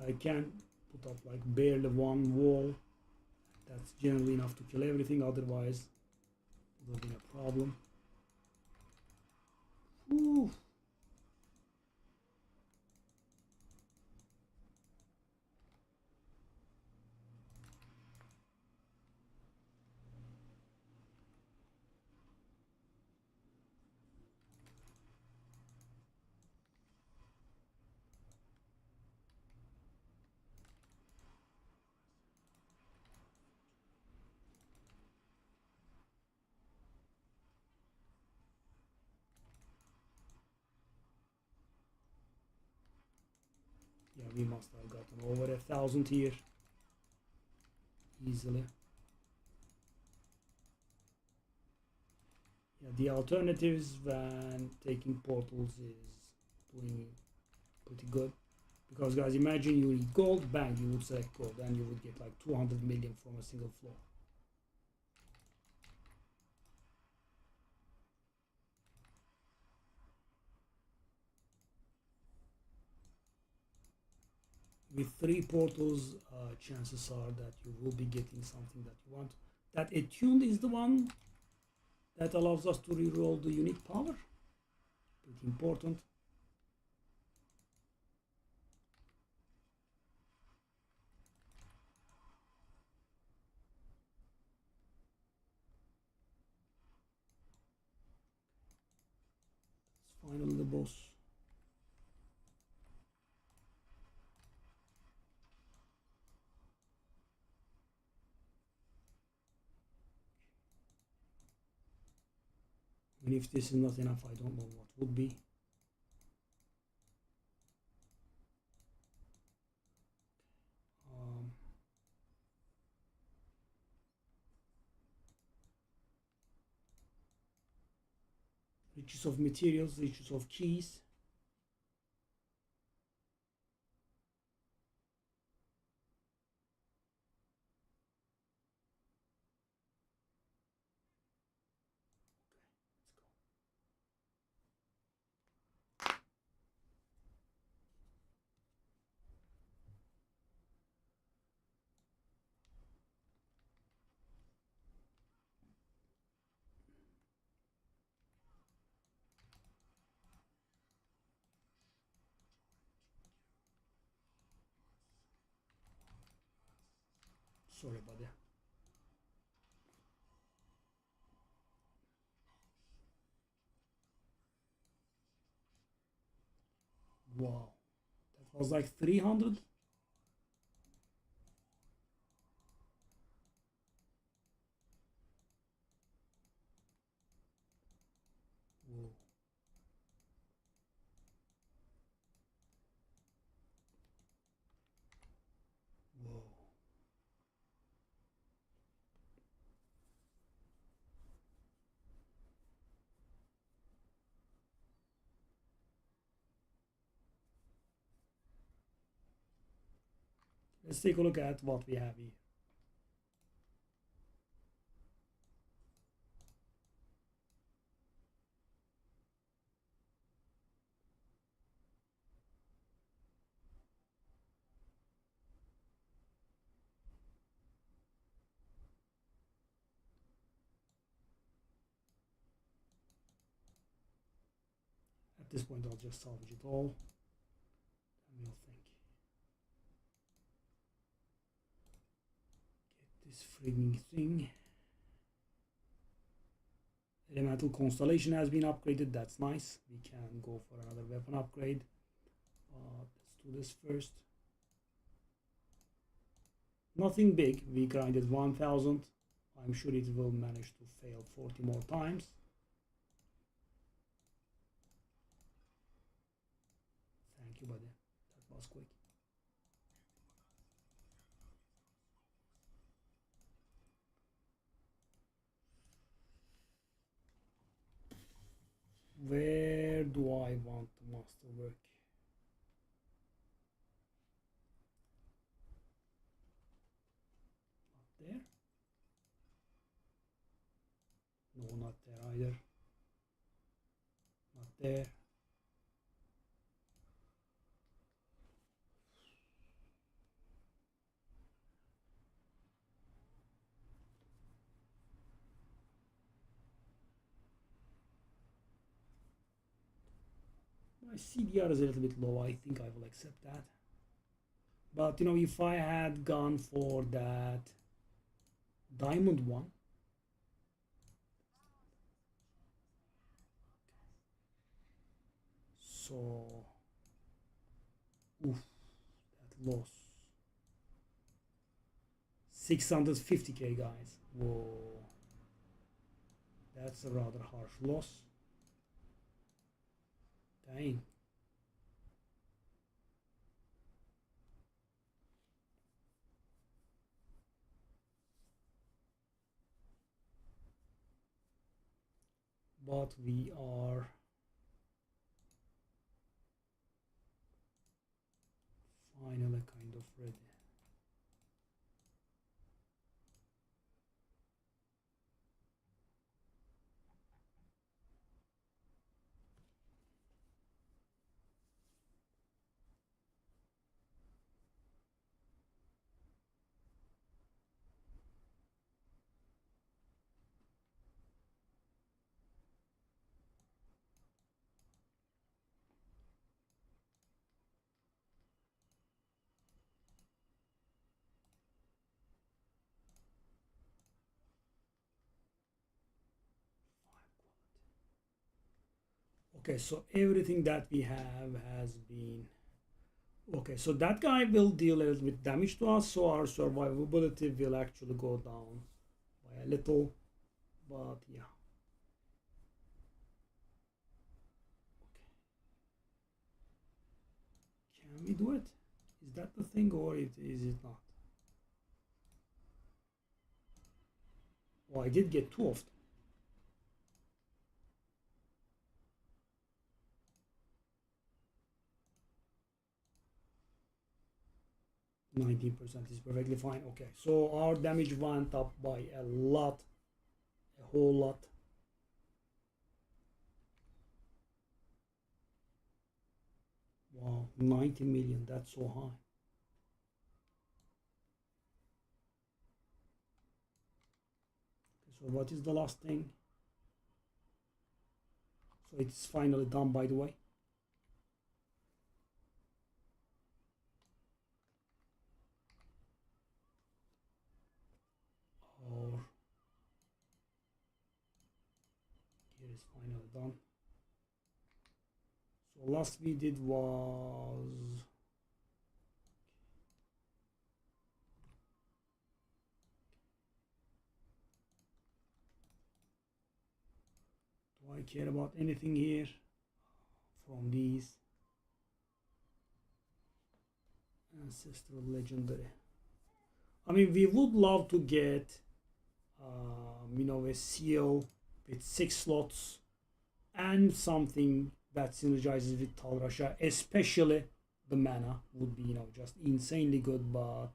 I can put up like barely one wall. That's generally enough to kill everything, otherwise it would have been a problem. Whew. Yeah, we must have gotten over 1,000 here easily. Yeah, the alternatives when taking portals is doing pretty good. Because guys, imagine you need gold, bang, you would select gold and you would get like 200 million from a single floor. With 3 portals, chances are that you will be getting something that you want. That attuned is the one that allows us to reroll the unique power. Pretty important. boss. And if this is not enough, I don't know what would be. Riches of materials, riches of keys. Sorry about that. Wow, that was like 300. Whoa. Whoa. Let's take a look at what we have here. At this point, I'll just salvage it all. And we'll think. Get this frigging thing. Elemental Constellation has been upgraded. That's nice. We can go for another weapon upgrade. Let's do this first. Nothing big. We grinded 1000. I'm sure it will manage to fail 40 more times. Thank you, buddy. That was quick. Where do I want the masterwork? Not there. No, not there either. Not there. My CDR is a little bit low. I think I will accept that. But you know, if I had gone for that diamond one, so oof, that loss 650k, guys. Whoa, that's a rather harsh loss. Dang. But we are finally kind of ready. Okay, so everything that we have has been okay. So that guy will deal a little bit damage to us, so our survivability will actually go down by a little, but yeah. Can we do it? Is that the thing, or is it not? Oh, I did get two of them. 19% is perfectly fine. Okay, so our damage went up by a lot, a whole lot. Wow, 90 million, that's so high. Okay, so what is the last thing? So it's finally done, by the way. Or here is finally done. So last we did was do I care about anything here from these? Ancestral legendary. I mean, we would love to get a seal with 6 slots and something that synergizes with Tal Rasha, especially the mana would be just insanely good. But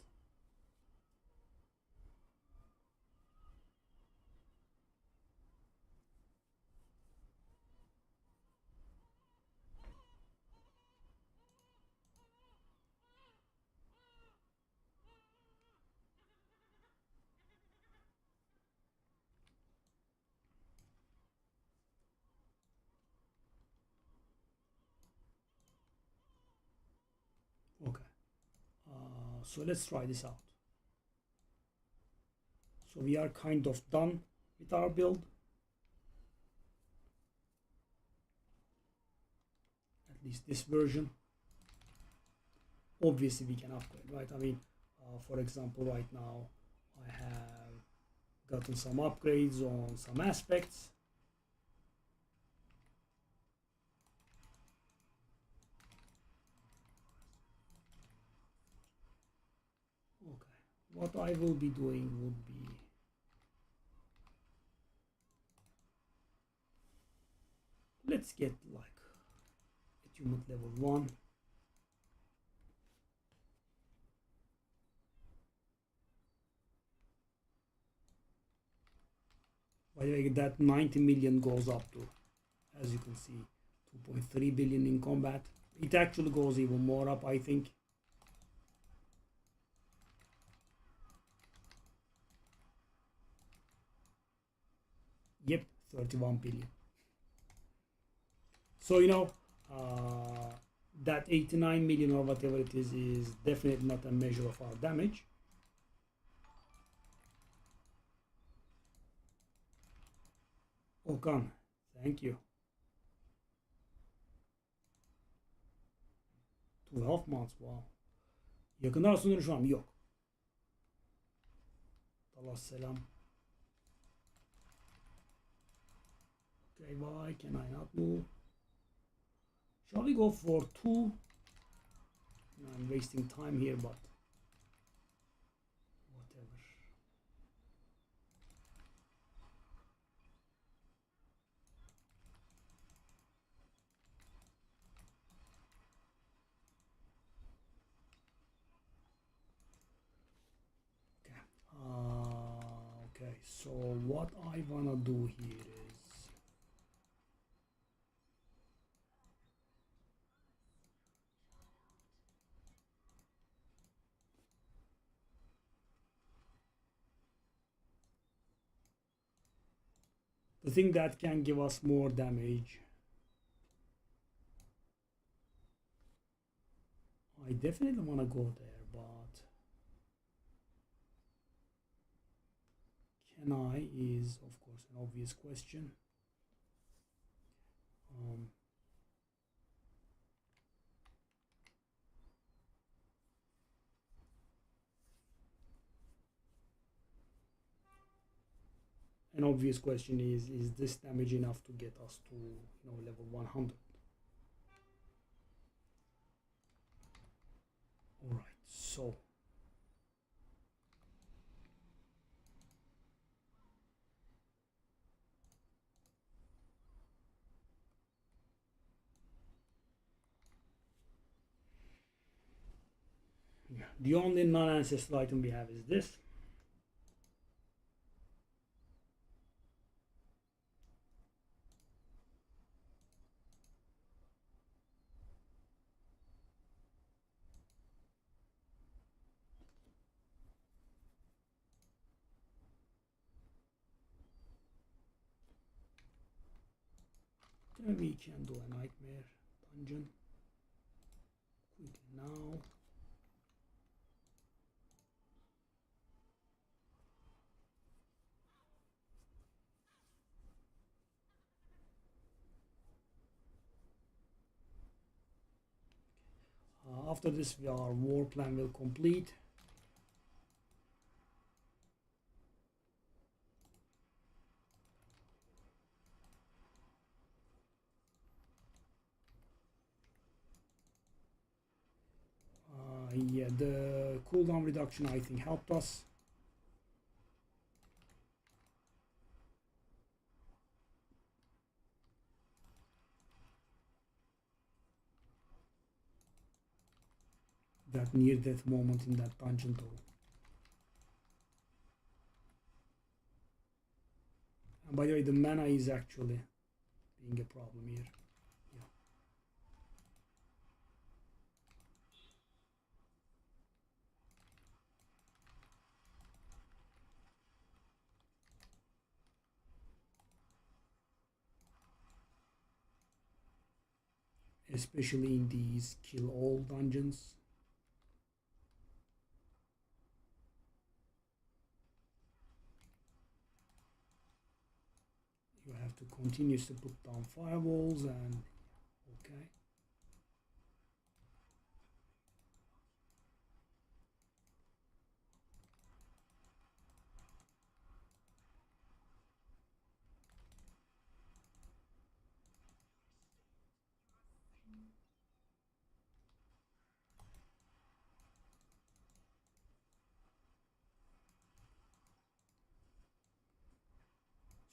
okay, so let's try this out. So we are kind of done with our build, at least this version. Obviously we can upgrade, right? I mean, for example, right now I have gotten some upgrades on some aspects. Okay, what I will be doing would be let's get like attunement level 1. By the way, that 90 million goes up to, as you can see, 2.3 billion in combat. It actually goes even more up, I think. Yep, 31 billion. So that 89 million or whatever it is definitely not a measure of our damage. Okan, thank you. 12 months, wow. Yakında sınır şu an yok. Allah selam. Okay, why can I not move? Shall we go for 2? I'm wasting time here, but whatever. Okay, so what I wanna do here is the thing that can give us more damage. I definitely wanna go there, but can I is of course an obvious question. an obvious question is this damage enough to get us to level 100? All right, so yeah, the only non-ancestral item we have is this. We can do a nightmare dungeon quickly now. After this, our war plan will complete. Yeah, the cooldown reduction I think helped us. That near death moment in that dungeon though. And by the way, the mana is actually being a problem here. Especially in these kill all dungeons. You have to continuously put down firewalls and okay.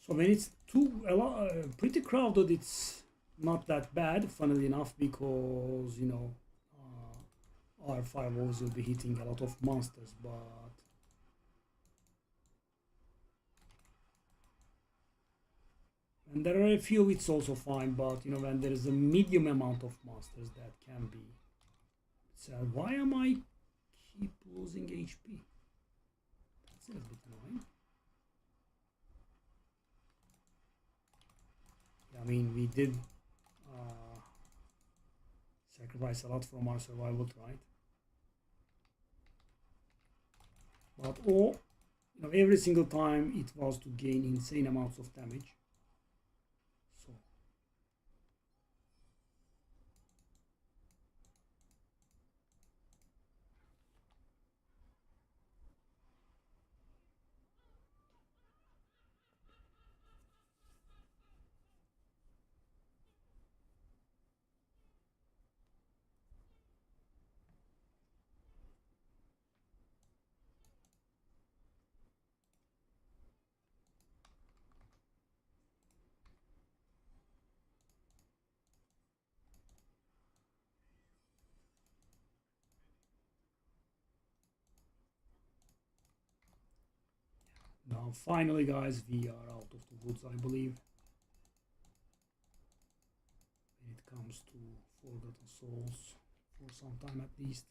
So when it's pretty crowded, it's not that bad, funnily enough, because our firewalls will be hitting a lot of monsters, but and there are a few it's also fine, but when there is a medium amount of monsters, that can be sad. Why am I keep losing HP? That's a bit annoying. I mean, we did sacrifice a lot from our survival, right? But every single time it was to gain insane amounts of damage. So now finally, guys, we are out of the woods, I believe. When it comes to Forgotten Souls, for some time at least.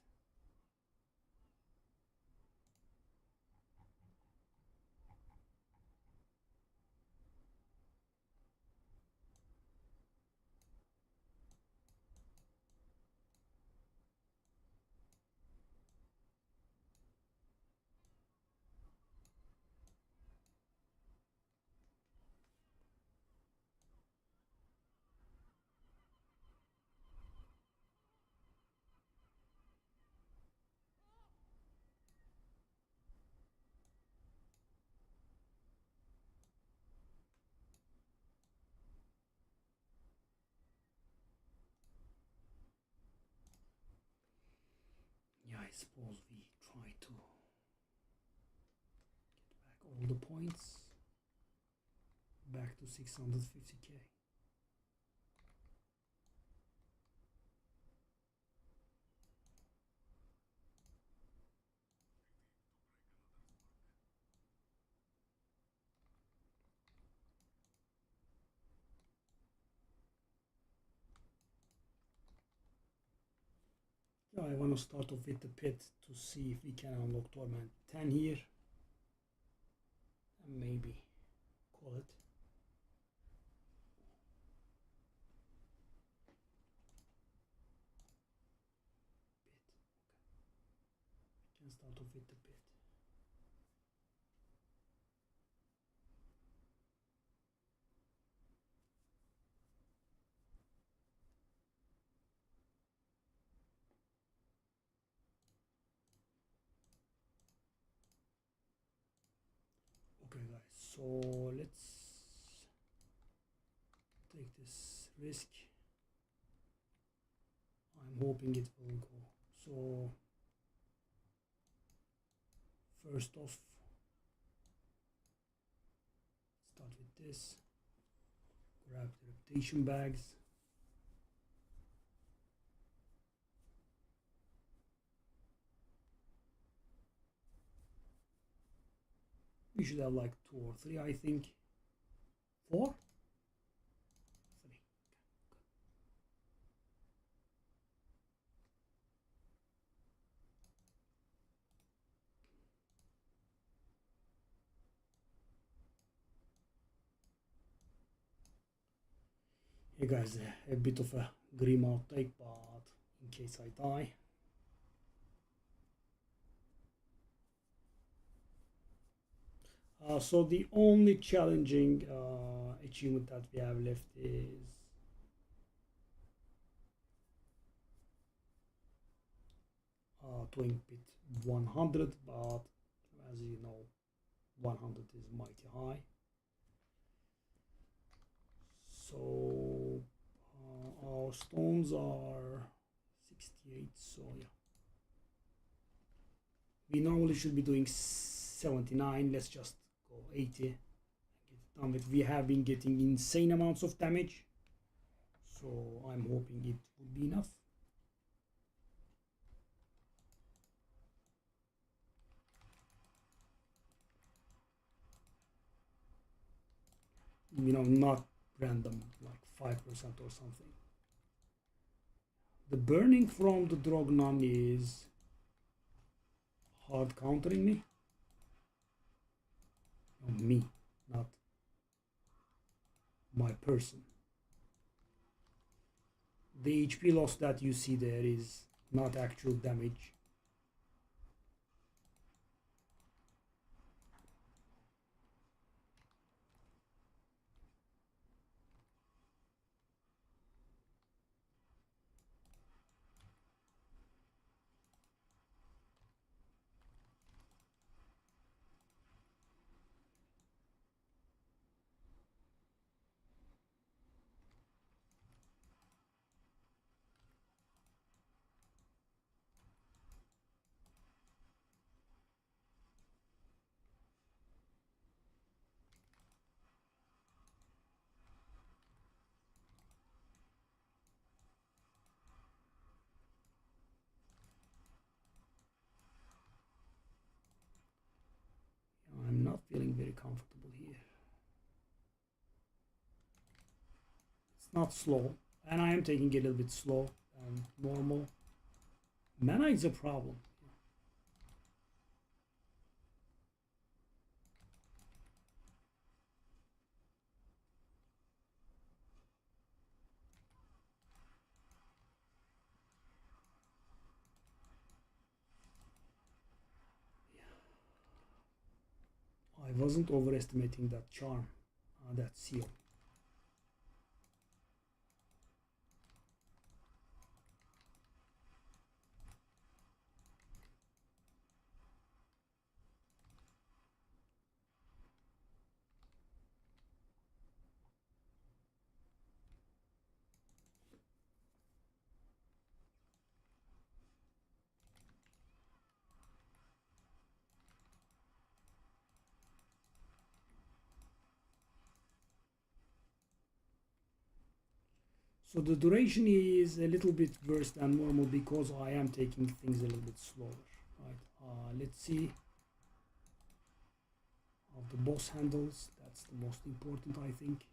suppose we try to get back all the points back to 650k. Yeah, I want to start off with the pit to see if we can unlock Torment 10 here and maybe call it. Can start off with the pit. Okay guys, so let's take this risk. I'm hoping it will go. So first off, start with this, grab the reputation bags. We should have like 2 or 3, I think. 4? 3. Hey guys, a bit of a grim outtake, but in case I die. So the only challenging achievement that we have left is Twin Pit 100, but as you know, 100 is mighty high. So our stones are 68, so yeah. We normally should be doing 79, let's just go 80 and get it done with. We have been getting insane amounts of damage, so I'm hoping it would be enough. You know, not random, like 5% or something. The burning from the Drognon is hard countering me. No, me, not my person. The HP loss that you see there is not actual damage. I'm not feeling very comfortable here. It's not slow, and I am taking it a little bit slow and normal. Mana is a problem. I wasn't overestimating that charm, that seal. So the duration is a little bit worse than normal because I am taking things a little bit slower. Right. Let's see how the boss handles. That's the most important, I think.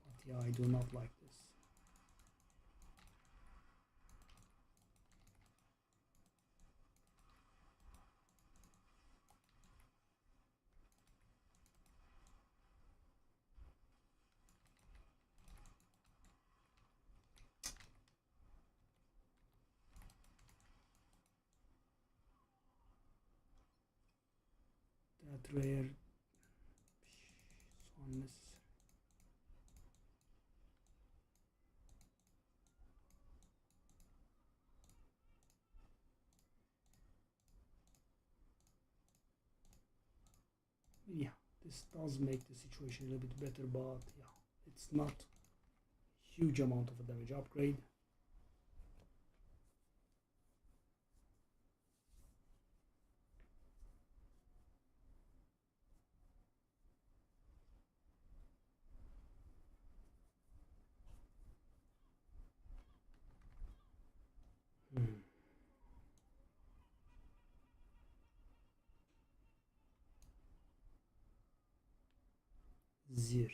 But yeah, I do not like this. That rare, so unnecessary. Yeah, this does make the situation a little bit better, but yeah, it's not huge amount of a damage upgrade. Zir.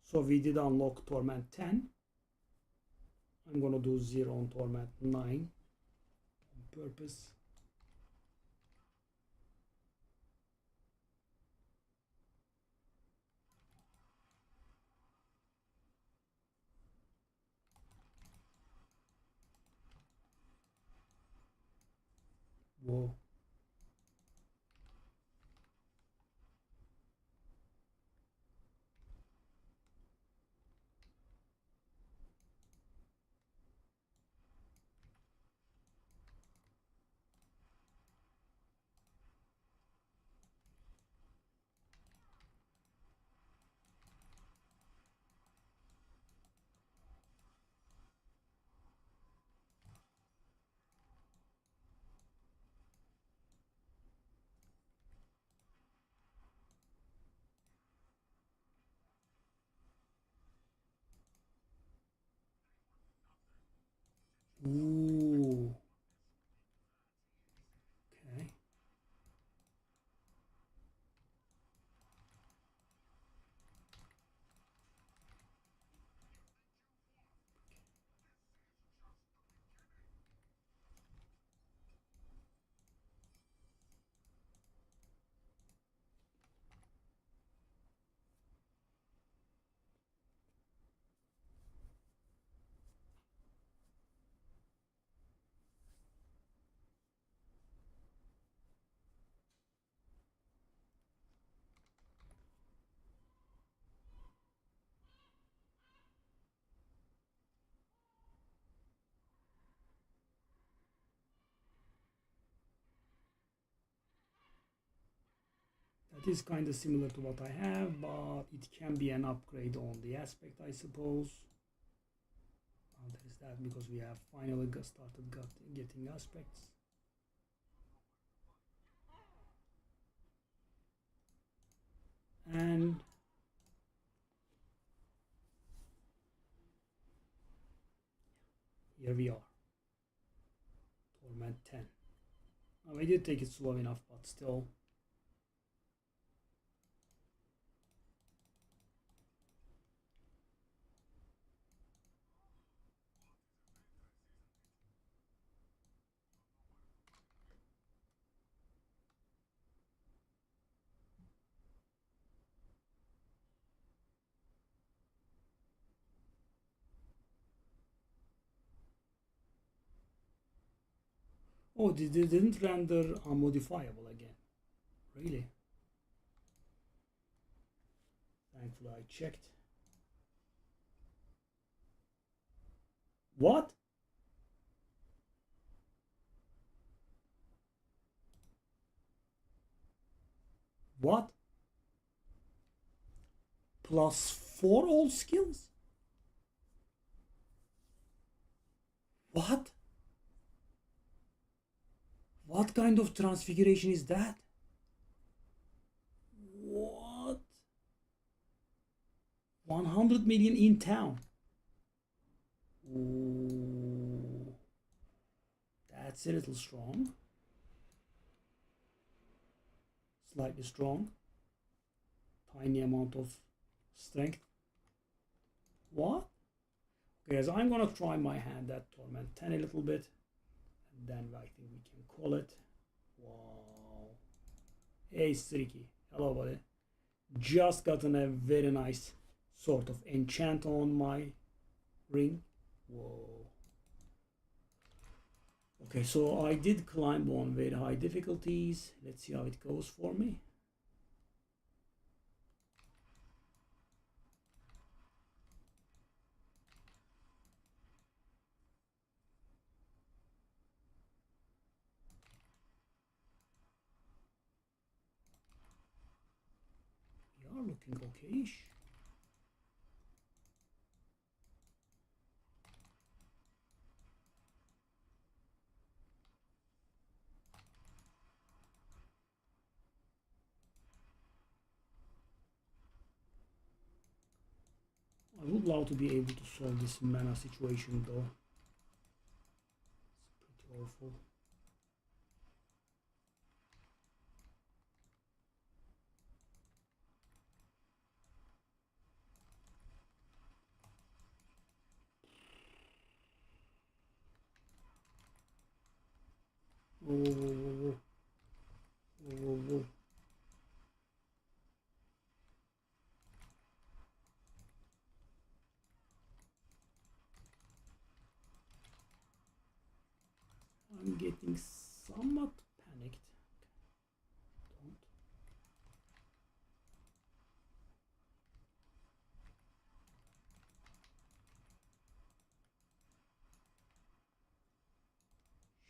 So we did unlock Torment 10. I'm gonna do 0 on Torment 9 on purpose. Whoa. Ooh. Okay. That is kind of similar to what I have, but it can be an upgrade on the aspect, I suppose. That is that because we have finally started getting aspects. And here we are. Torment 10. Now, I did take it slow enough, but still. Oh, they didn't render unmodifiable again. Really? Thankfully, I checked. What? What? Plus for all skills? What? What kind of transfiguration is that? What? 100 million in town. Ooh, that's a little strong. Slightly strong. Tiny amount of strength. What? Okay, guys, I'm gonna try my hand at Torment 10 a little bit. And then I think we can call it. Wow. Hey, Streaky. Hello, buddy. Just gotten a very nice sort of enchant on my ring. Whoa. Okay, so I did climb on very high difficulties. Let's see how it goes for me. We are looking okayish. I would love to be able to solve this mana situation though. It's pretty awful. Whoa, whoa, whoa, whoa, whoa, whoa. I'm getting somewhat panicked. Don't.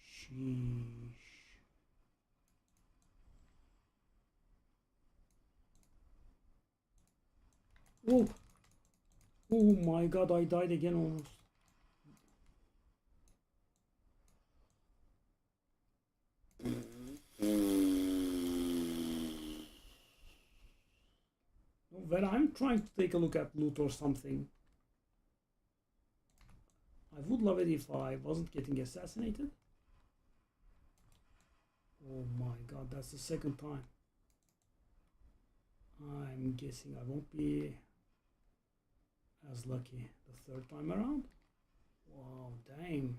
Sheesh. Oh, oh my god, I died again almost. When I'm trying to take a look at loot or something, I would love it if I wasn't getting assassinated. Oh my god, that's the second time. I'm guessing I won't be as lucky the third time around. Wow, damn.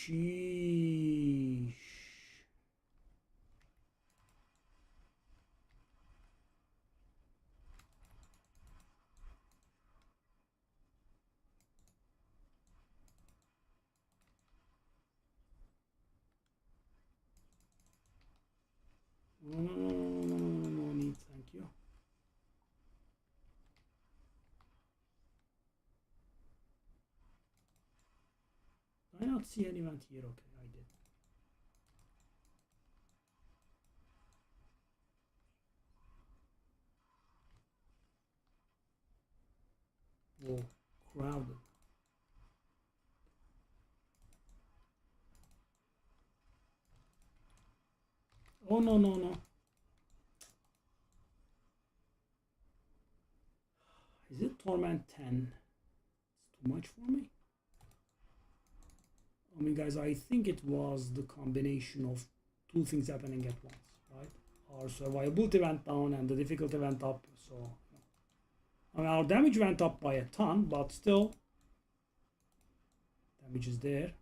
Sheesh. No, no, no, no, no, no, no, no need, thank you. Did I not see an event here? Okay, I did. Whoa, crowded. Oh, no, no, no. Is it Torment 10? It's too much for me. I mean, guys, I think it was the combination of two things happening at once, right? Our survivability went down and the difficulty went up, so... I mean, our damage went up by a ton, but still... Damage is there.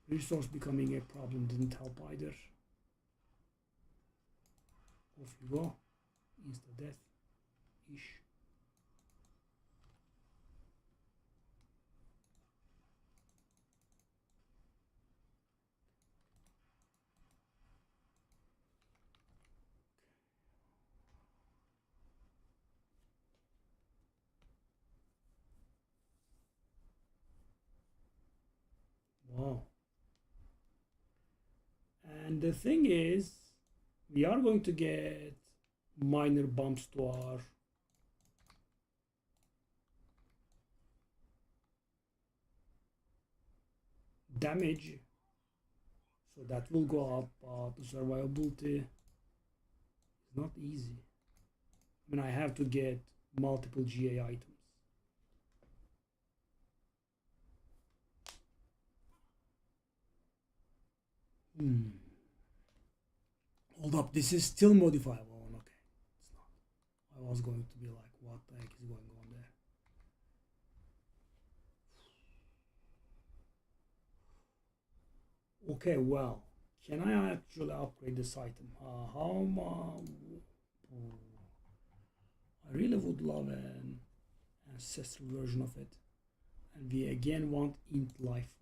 Resource becoming a problem didn't help either. Off you go. Insta death ish. Wow. And the thing is, we are going to get minor bumps to our damage, so that will go up, but the survivability is not easy. I mean, I have to get multiple GA items. Hold up, this is still modifiable. Oh, okay, it's not. I was going to be like, what the heck is going on there? Okay, well, can I actually upgrade this item? How much? I really would love an ancestral version of it. And we again want int life.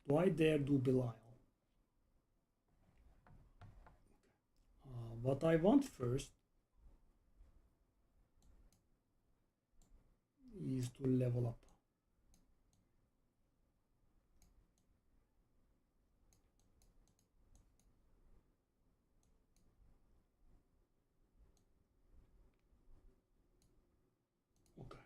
Do I dare do Belial? What I want first is to level up. Okay.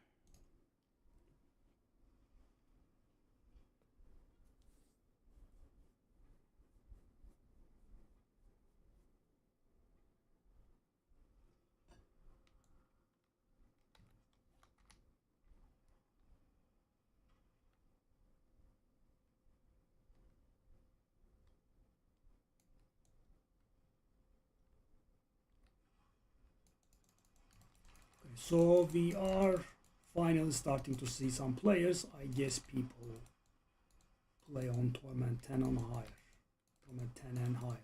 So we are finally starting to see some players. I guess people play on Torment 10 and higher. Torment 10 and higher.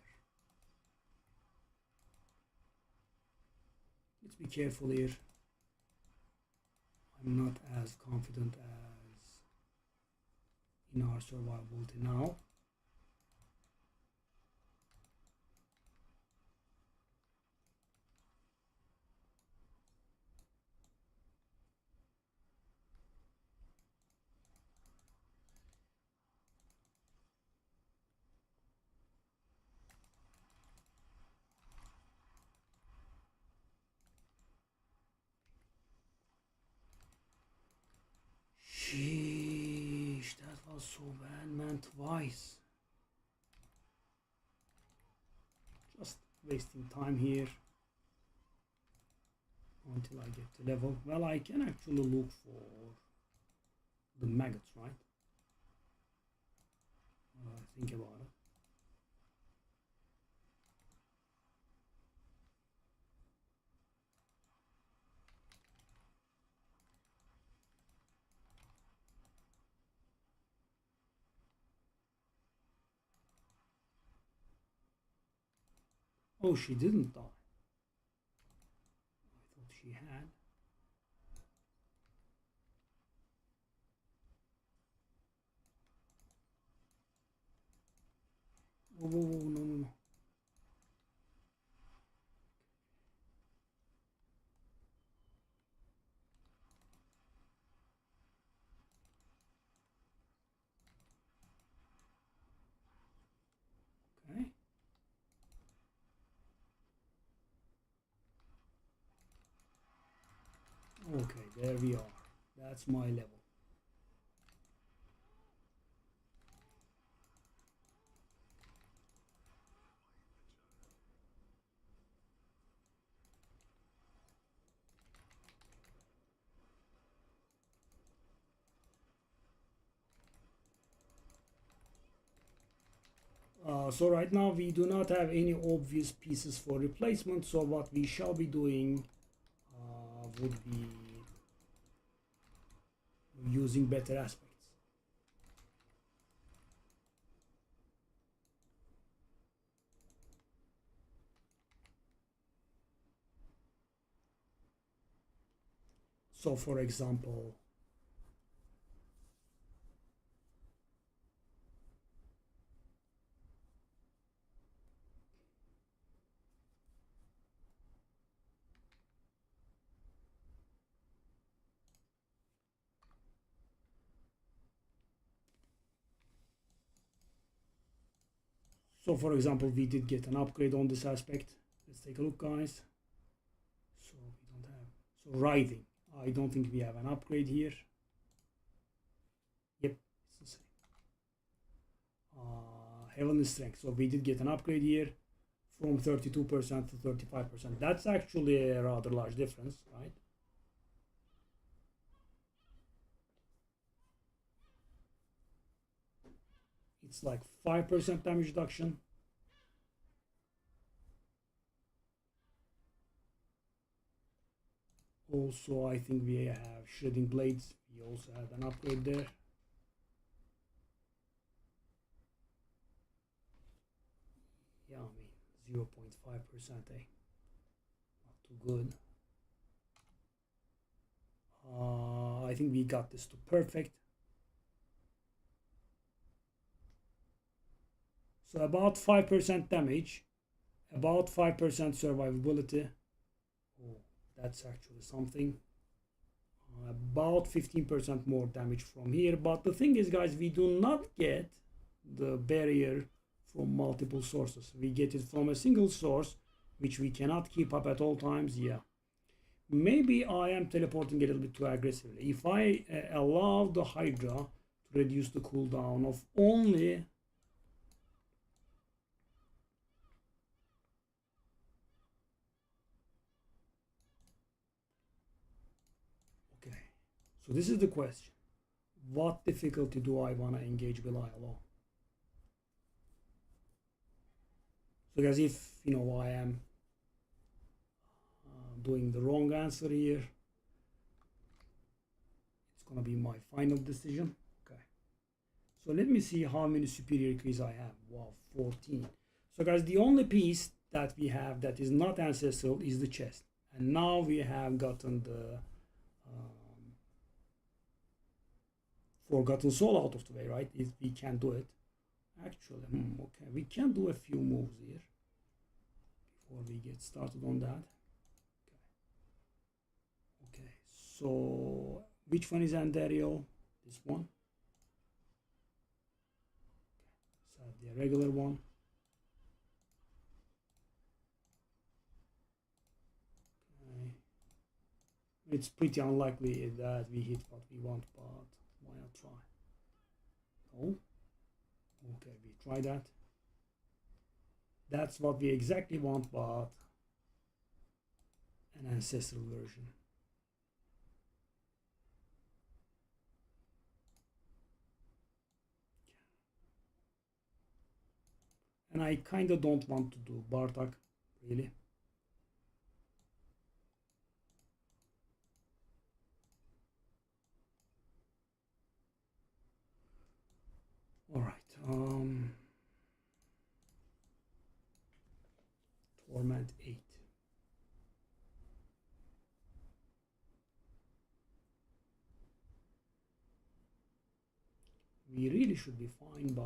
Let's be careful here. I'm not as confident as in our survivability now. Sheesh, that was so bad, man, twice. Just wasting time here until I get to level. Well, I can actually look for the maggots, right? Think about it. Oh, she didn't die. I thought she had. Whoa, whoa, whoa, no, no, no. Okay. Okay, there we are. That's my level. So right now we do not have any obvious pieces for replacement, so what we shall be doing would be using better aspects. So for example, So for example, we did get an upgrade on this aspect. Let's take a look, guys. So we don't have, so writhing, I don't think we have an upgrade here. Yep, it's the same. Heavenly strength, so we did get an upgrade here from 32% to 35%. That's actually a rather large difference, right? It's like 5% damage reduction. Also, I think we have shredding blades. We also had an upgrade there. Yeah, I mean 0.5%, eh? Not too good. I think we got this to perfect. So about 5% damage, about 5% survivability. Oh, that's actually something. About 15% more damage from here. But the thing is, guys, we do not get the barrier from multiple sources. We get it from a single source, which we cannot keep up at all times. Yeah. Maybe I am teleporting a little bit too aggressively. If I allow the Hydra to reduce the cooldown of only so this is the question. What difficulty do I want to engage Belial? So guys, if you know I am doing the wrong answer here, it's gonna be my final decision. Okay, so let me see how many superior keys I have. Wow, 14. So guys, the only piece that we have that is not ancestral is the chest, and now we have gotten the forgotten soul out of the way, right? If we can do it. Actually, okay, we can do a few moves here before we get started on that. Okay, so which one is Andariel? This one. So the regular one. Okay. It's pretty unlikely that we hit what we want, but why not try? Oh, okay, we try that. That's what we exactly want, but an ancestral version. And I kind of don't want to do Bartak, really. All right. Torment 8. We really should be fine, but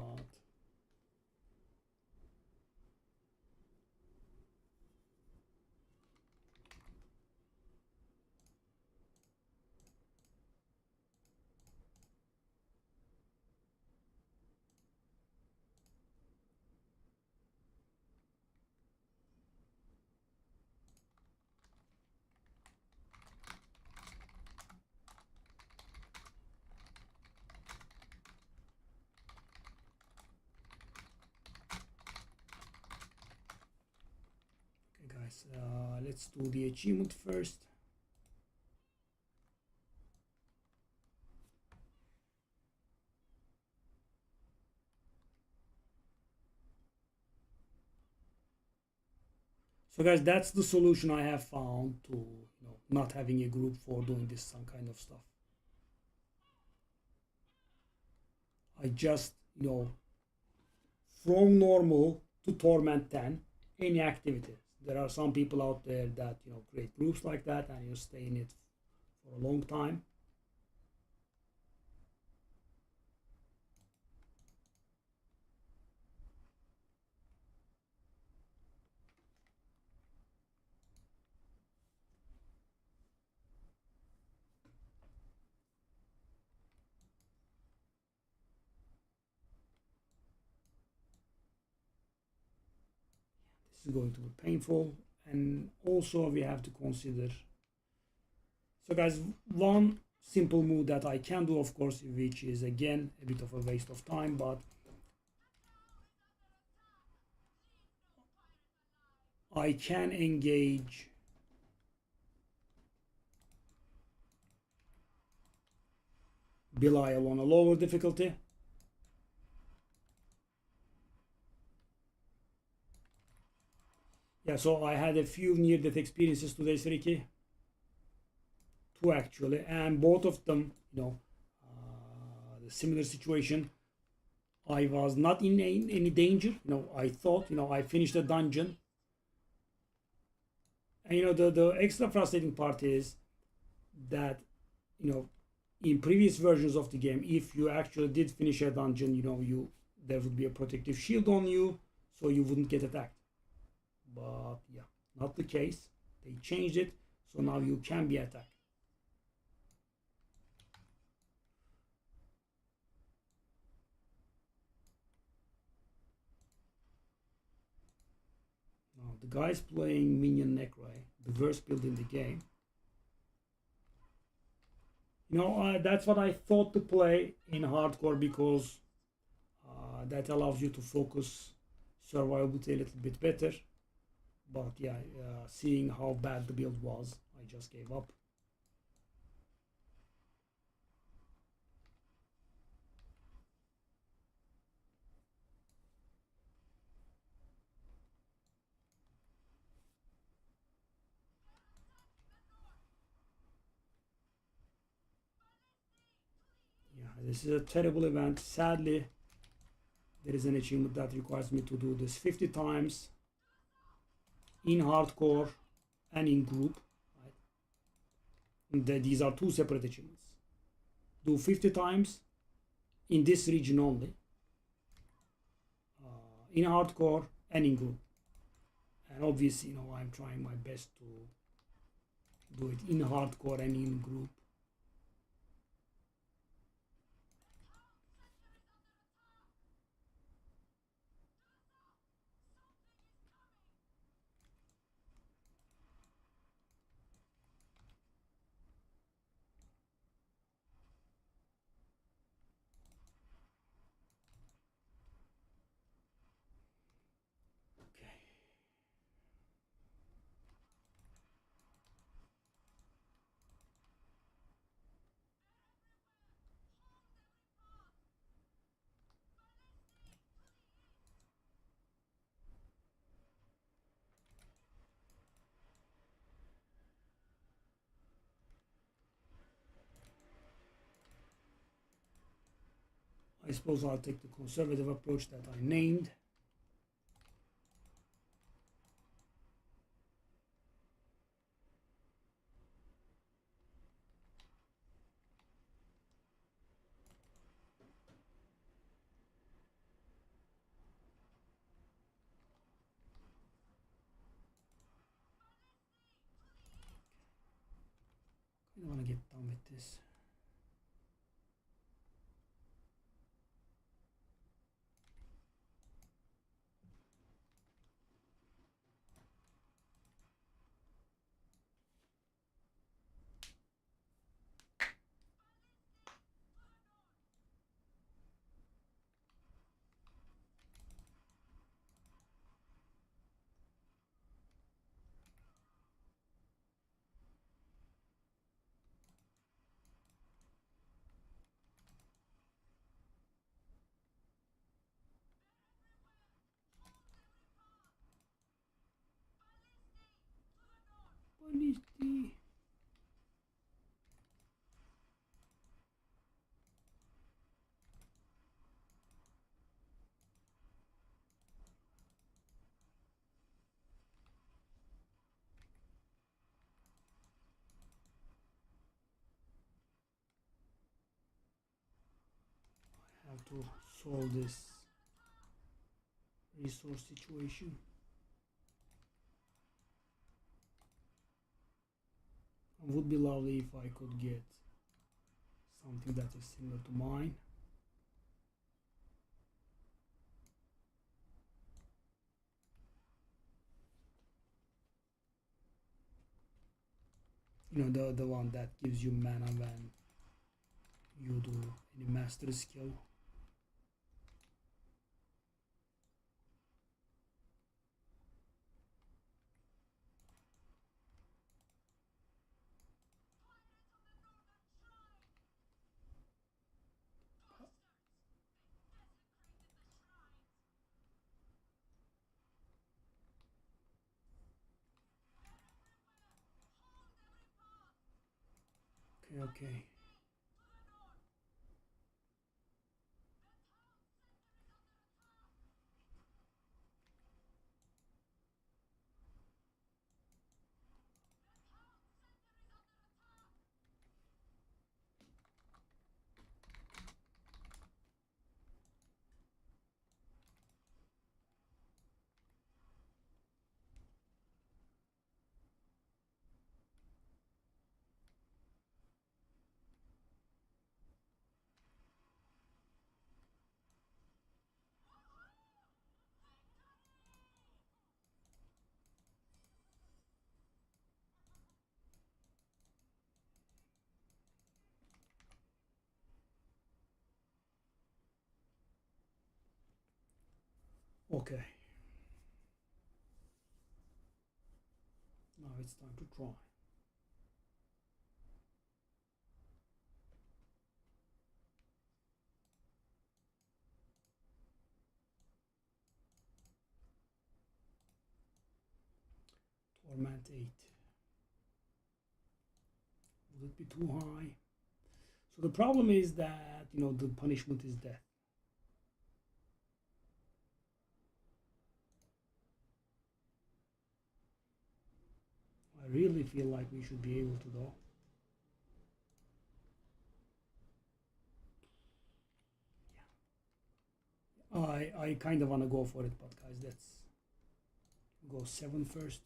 okay, guys. Let's do the achievement first. So guys, that's the solution I have found to not having a group for doing this some kind of stuff. I just from normal to torment 10 any activity. There are some people out there that create groups like that and you stay in it for a long time. This is going to be painful, and also we have to consider. So guys, one simple move that I can do, of course, which is again a bit of a waste of time, but I can engage Belial on a lower difficulty. Yeah, so I had a few near-death experiences today, Sriki. Two actually, and both of them, the similar situation. I was not in any danger. I thought, I finished a dungeon. And the extra frustrating part is that, in previous versions of the game, if you actually did finish a dungeon, there would be a protective shield on you, so you wouldn't get attacked. But yeah, not the case. They changed it, so now you can be attacked. Now the guy's playing Minion Necro, the worst build in the game. That's what I thought to play in hardcore, because that allows you to focus survivability a little bit better. But yeah, seeing how bad the build was, I just gave up. Yeah, this is a terrible event. Sadly, there is an achievement that requires me to do this 50 times in hardcore and in group. Right? And these are two separate achievements. Do 50 times in this region only, in hardcore and in group. And obviously, I'm trying my best to do it in hardcore and in group. I suppose I'll take the conservative approach that I named. I want to get done with this. What is the... I have to solve this resource situation. It would be lovely if I could get something that is similar to mine. You know, the one that gives you mana when you do any master skill. Okay. Okay. Now it's time to try. Torment 8. Would it be too high? So the problem is that, you know, the punishment is death. I really feel like we should be able to though. I kind of want to go for it, but guys, let's go 7 first.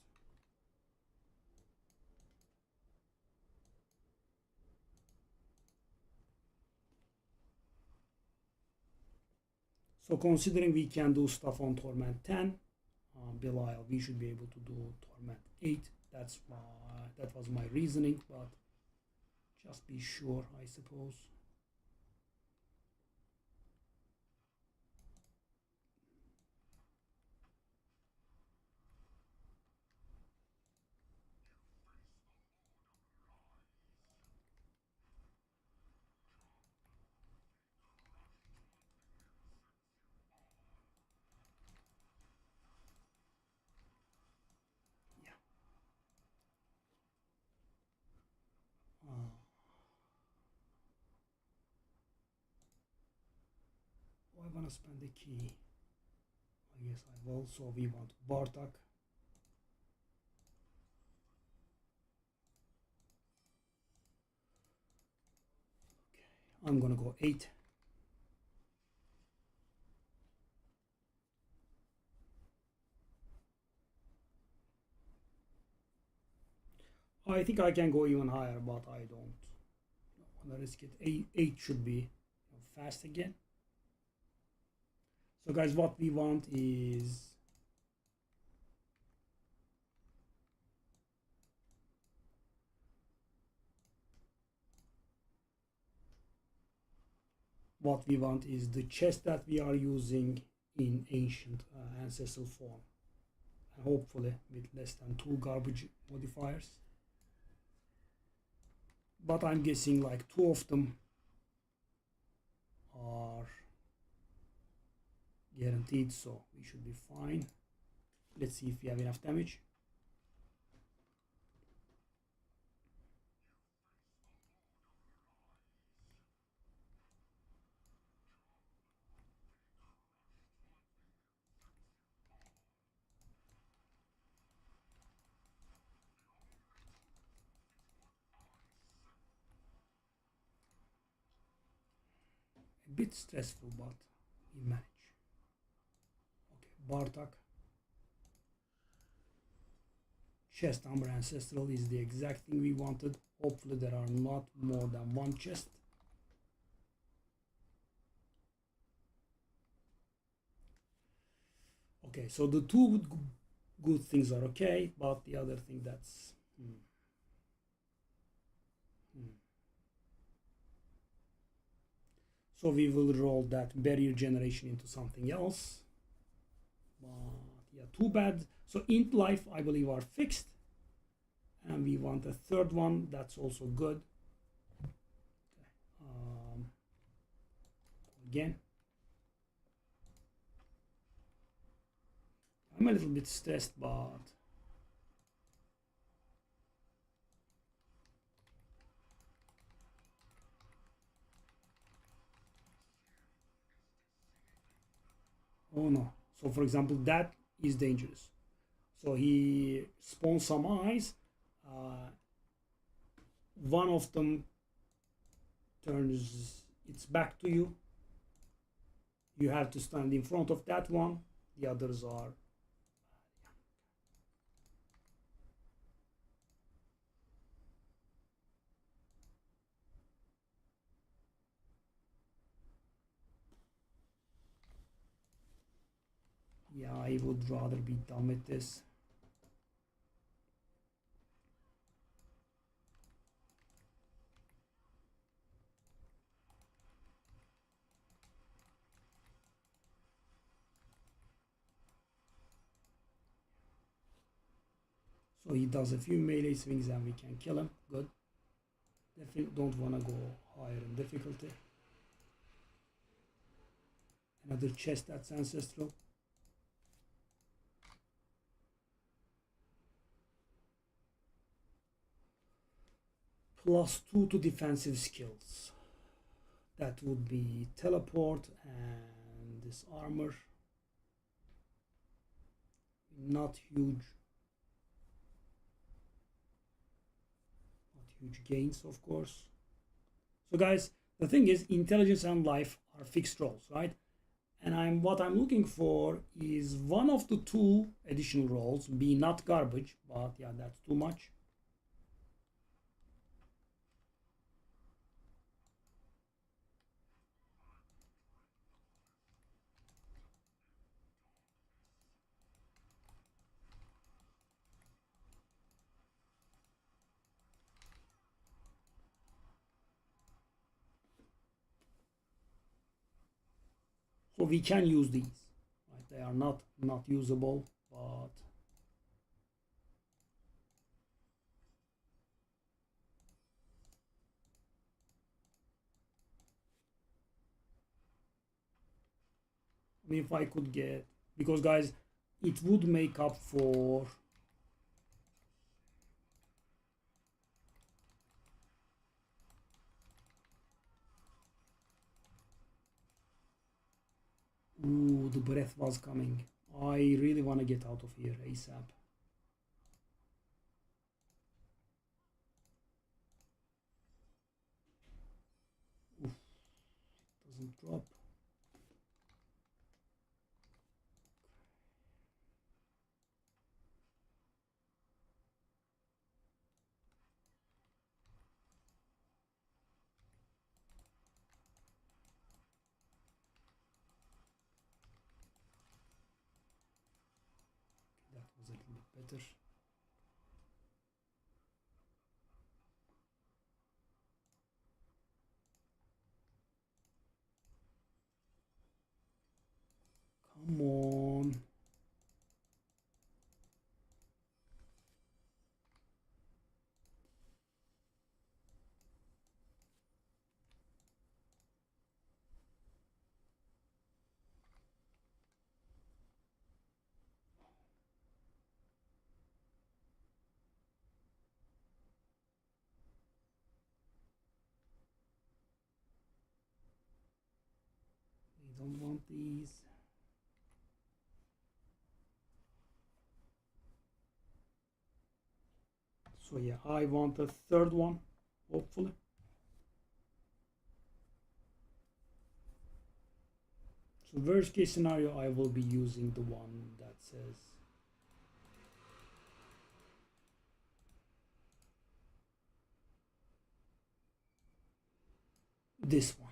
So considering we can do stuff on Torment 10, Belial, we should be able to do Torment 8. That was my reasoning, but just be sure, I suppose. Yeah. I want to spend the key. I guess I will. So we want Bartak. Okay. I'm gonna go 8. I think I can go even higher, but I don't want to risk it. 8 should be fast again. So guys, what we want is the chest that we are using in ancient ancestral form, and hopefully with less than 2 garbage modifiers. But I'm guessing like 2 of them are guaranteed, so we should be fine. Let's see if we have enough damage. A bit stressful, but we manage. Okay, Bartak. Chest Amber Ancestral is the exact thing we wanted. Hopefully there are not more than 1 chest. Okay, so the 2 good things are okay, but the other thing that's So we will roll that barrier generation into something else. But yeah, too bad. So int life, I believe, are fixed. And we want a third one. That's also good. Again, I'm a little bit stressed, but oh no. So for example, that is dangerous. So he spawns some eyes. One of them turns its back to you. You have to stand in front of that one. The others are yeah, I would rather be done with this. So he does a few melee swings and we can kill him. Good. Definitely don't want to go higher in difficulty. Another chest that's ancestral. +2 to defensive skills. That would be teleport and this armor. Not huge. Not huge gains, of course. So guys, the thing is, intelligence and life are fixed rolls, right? And what I'm looking for is one of the two additional rolls be not garbage, but yeah, that's too much. So we can use these, right? They are not usable, but I mean, if I could get, because guys, it would make up for ooh, the breath was coming. I really want to get out of here ASAP. Oof, doesn't drop. That was a little bit better. Come on. We don't want these. So yeah, I want a third one, hopefully. So worst case scenario, I will be using the one that says this one.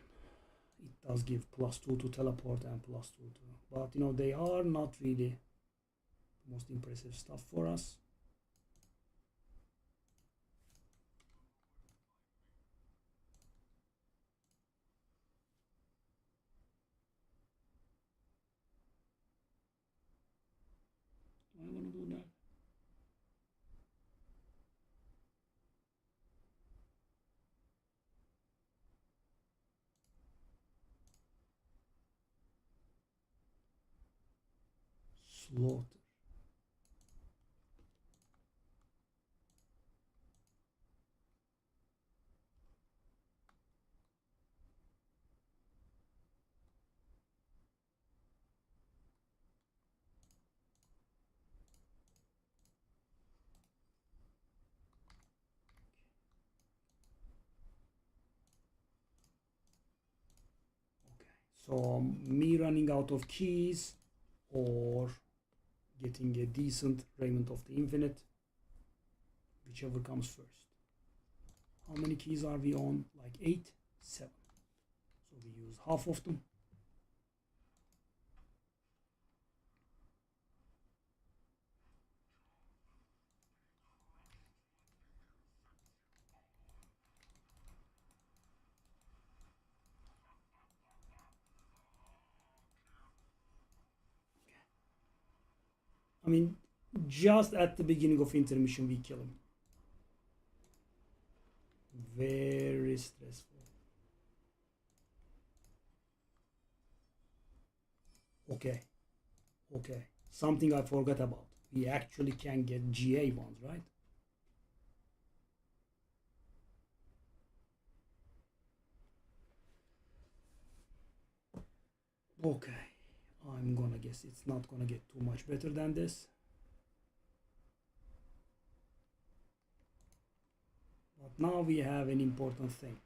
It does give +2 to teleport and +2 to, but you know, they are not really the most impressive stuff for us. Slaughter. So me running out of keys or getting a decent Raiment of the Infinite, whichever comes first. How many keys are we on? Like 8, 7. So we use half of them. I mean, just at the beginning of intermission, we kill him. Very stressful. Okay. Okay. Something I forgot about. We actually can get GA ones, right? Okay. I'm gonna guess it's not gonna get too much better than this. But now we have an important thing.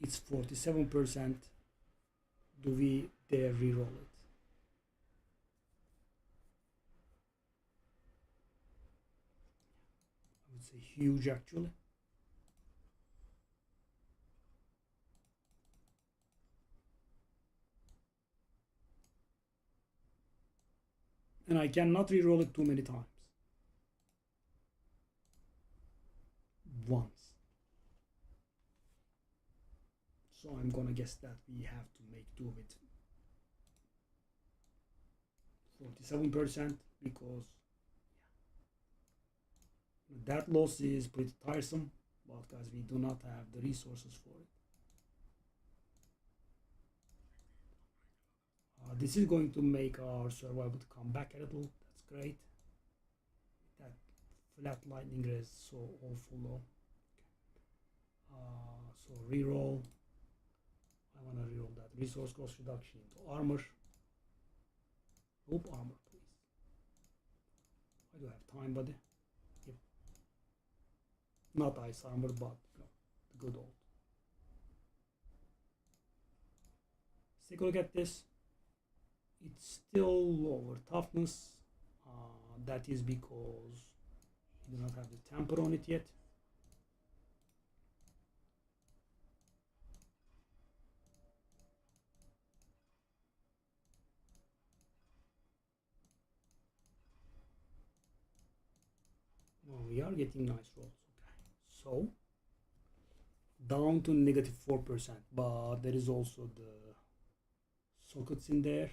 It's 47%. Do we dare reroll it? I would say huge actually. And I cannot reroll it too many times. Once. So I'm gonna guess that we have to make do with 47% because that loss is pretty tiresome, but guys, we do not have the resources for it. This is going to make our survival to come back a little. That's great. That flat lightning is so awful low. So reroll. I want to reroll that resource cost reduction into armor. Hope armor, please. I do have time, buddy. Yep. Not ice armor, but the good old. Let's take a look at this. It's still lower toughness. That is because you do not have the tamper on it yet. Well, we are getting nice rolls. Okay, so down to negative 4%, but there is also the sockets in there.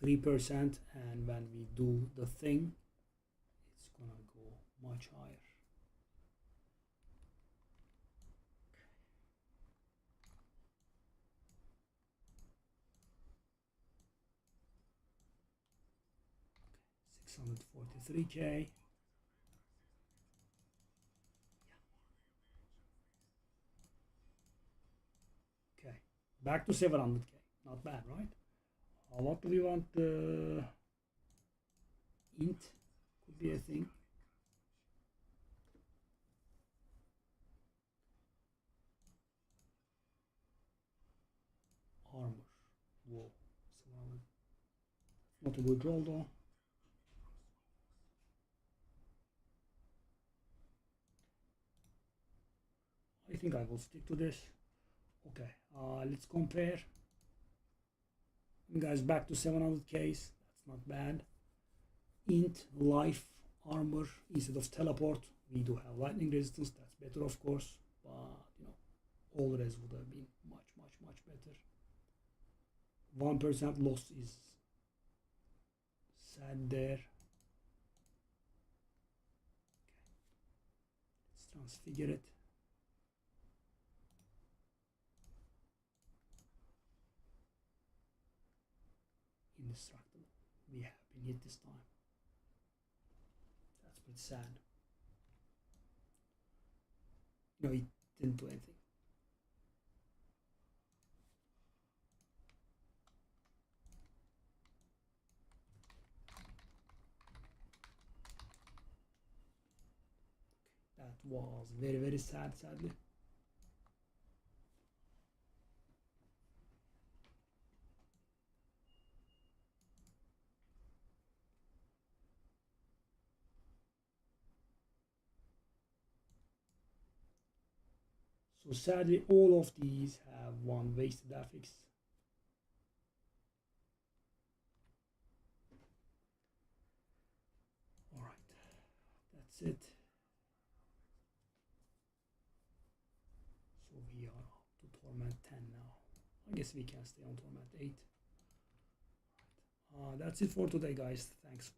%, and when we do the thing, it's gonna go much higher. Okay. 643k. Okay, back to 700k. Not bad, right? What do we want? Int could be a thing. Armor. Whoa. Not a good roll though. I think I will stick to this. Okay, let's compare. Guys, back to 700k. That's not bad. Int, life, armor instead of teleport. We do have lightning resistance. That's better, of course. But all the rest would have been much better. 1% loss is sad there. transfigure it. Indestructible. We have been hit this time. That's pretty sad. No, it didn't do anything. That was very, very sad, sadly. So sadly, all of these have one wasted affix. All right, that's it. So we are up to Torment 10 now. I guess we can stay on Torment 8. That's it for today, guys. Thanks for